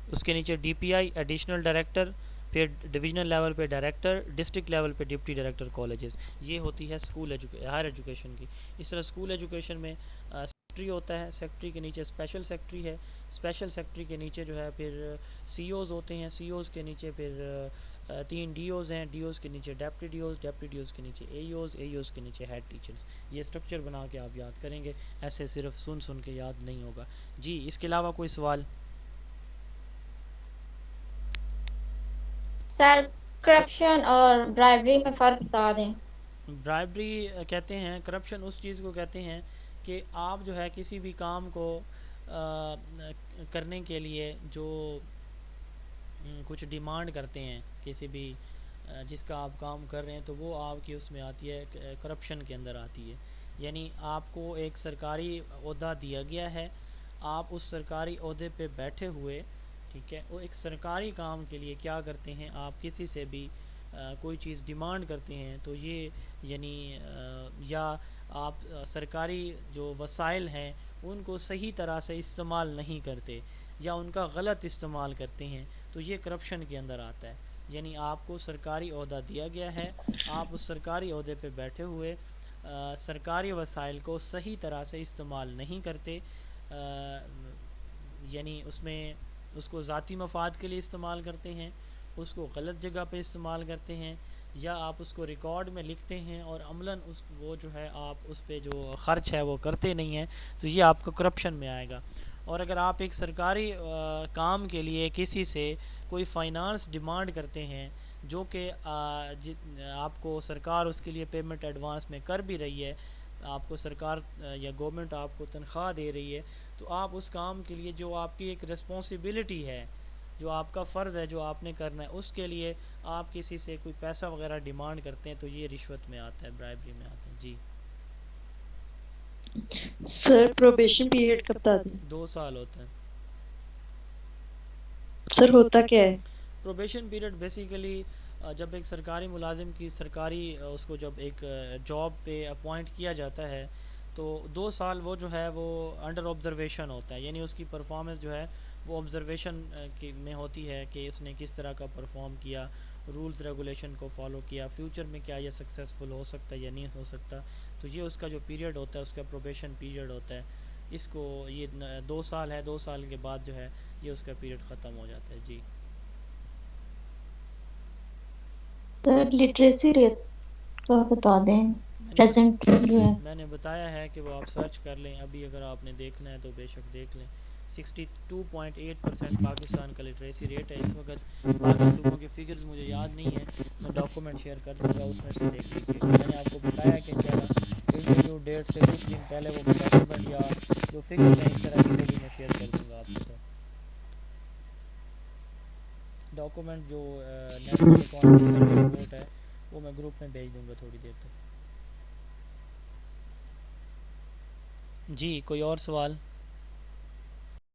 اس کے نیچے ڈی پی آئی ایڈیشنل ڈائریکٹر, پھر ڈویژنل لیول پہ ڈائریکٹر, ڈسٹرکٹ لیول پہ ڈپٹی ڈائریکٹر کالجز. یہ ہوتی ہے اسکول ہائر ایجوکیشن کی. اس طرح اسکول ایجوکیشن میں سیکٹری ہوتا ہے, سیکٹری کے نیچے اسپیشل سیکٹری ہے, اسپیشل سیکٹری کے نیچے جو ہے پھر سی اوز ہوتے ہیں, سی اوز کے نیچے پھر 3 ڈی اوز ہیں, ڈی اوز کے نیچے deputy D Os, deputy D Os کے نیچے اے اوز, اے اوز کے نیچے ہیڈ ٹیچرز. یہ اسٹرکچر بنا کے آپ یاد کریں گے, ایسے صرف سن کے یاد نہیں ہوگا. جی اس کے علاوہ کوئی سوال؟ سر کرپشن اور برائبری میں فرق بتا دیں. برائبری کہتے ہیں, کرپشن اس چیز کو کہتے ہیں کہ آپ جو ہے کسی بھی کام کو کرنے کے لیے جو کچھ ڈیمانڈ کرتے ہیں کسی بھی جس کا آپ کام کر رہے ہیں, تو وہ آپ کی اس میں آتی ہے, کرپشن کے اندر آتی ہے. یعنی آپ کو ایک سرکاری عہدہ دیا گیا ہے, آپ اس سرکاری عہدے پہ بیٹھے ہوئے, ٹھیک ہے, وہ ایک سرکاری کام کے لیے کیا کرتے ہیں, آپ کسی سے بھی کوئی چیز ڈیمانڈ کرتے ہیں, تو یہ یعنی یا آپ سرکاری جو وسائل ہیں ان کو صحیح طرح سے استعمال نہیں کرتے یا ان کا غلط استعمال کرتے ہیں, تو یہ کرپشن کے اندر آتا ہے. یعنی آپ کو سرکاری عہدہ دیا گیا ہے, آپ اس سرکاری عہدے پہ بیٹھے ہوئے سرکاری وسائل کو صحیح طرح سے استعمال نہیں کرتے, یعنی اس میں اس کو ذاتی مفاد کے لیے استعمال کرتے ہیں, اس کو غلط جگہ پہ استعمال کرتے ہیں, یا آپ اس کو ریکارڈ میں لکھتے ہیں اور عملاً وہ جو ہے آپ اس پہ جو خرچ ہے وہ کرتے نہیں ہیں, تو یہ آپ کو کرپشن میں آئے گا. اور اگر آپ ایک سرکاری کام کے لیے کسی سے کوئی فائنانس ڈیمانڈ کرتے ہیں جو کہ آپ کو سرکار اس کے لیے پیمنٹ ایڈوانس میں کر بھی رہی ہے, آپ کو سرکار یا گورنمنٹ آپ کو تنخواہ دے رہی ہے, تو آپ اس کام کے لیے جو آپ کی ایک رسپانسبلٹی ہے, جو آپ کا فرض ہے جو آپ نے کرنا ہے, اس کے لیے آپ کسی سے کوئی پیسہ وغیرہ ڈیمانڈ کرتے ہیں, تو یہ رشوت میں آتا ہے, برائبری میں آتا ہے. جی سر پروبیشن پیریڈ کب بتا دیں؟ 2 سال ہوتا ہے. سر ہوتا کیا ہے؟ پروبیشن پیریڈ بیسیکلی جب ایک سرکاری ملازم کی سرکاری اس کو جب ایک جاب پہ اپوائنٹ کیا جاتا ہے تو 2 سال وہ جو ہے وہ انڈر آبزرویشن ہوتا ہے, یعنی اس کی پرفارمنس جو ہے وہ آبزرویشن میں ہوتی ہے کہ اس نے کس طرح کا پرفارم کیا, رولز ریگولیشن کو فالو کیا, فیوچر میں کیا یہ سکسیزفل ہو سکتا ہے یا نہیں ہو سکتا. تو یہ اس کا جو پیریڈ ہوتا ہے اس کا پروبیشن پیریڈ ہوتا ہے. اس کو یہ 2 سال ہے, 2 سال کے بعد جو ہے یہ اس کا پیریڈ ختم ہو جاتا ہے. جی سر لٹریسی ریٹ تو بتا دیں پریزنٹ جو ہے. میں نے بتایا ہے کہ وہ آپ سرچ کر لیں, ابھی اگر آپ نے دیکھنا ہے تو بے شک دیکھ لیں. 62.8% پاکستان کا لٹریسی ریٹ ہے اس وقت. باقی صوبوں کے فگرز مجھے یاد نہیں ہے, میں ڈاکومنٹ شیئر کر دوں گا, اس میں سے دیکھ لیجیے. میں نے آپ کو بتایا کہ کیا انٹرویو ڈیٹ سے کچھ دن پہلے وہ ڈاکومنٹ یا جو فگرز ہیں اس طرح کی وہ بھی میں شیئر کر دوں گا آپ کے ساتھ. ڈاکومنٹ جو نیشنل اکانومی سروے رپورٹ ہے وہ میں گروپ میں بھیج دوں گا تھوڑی دیر تک. جی کوئی اور سوال؟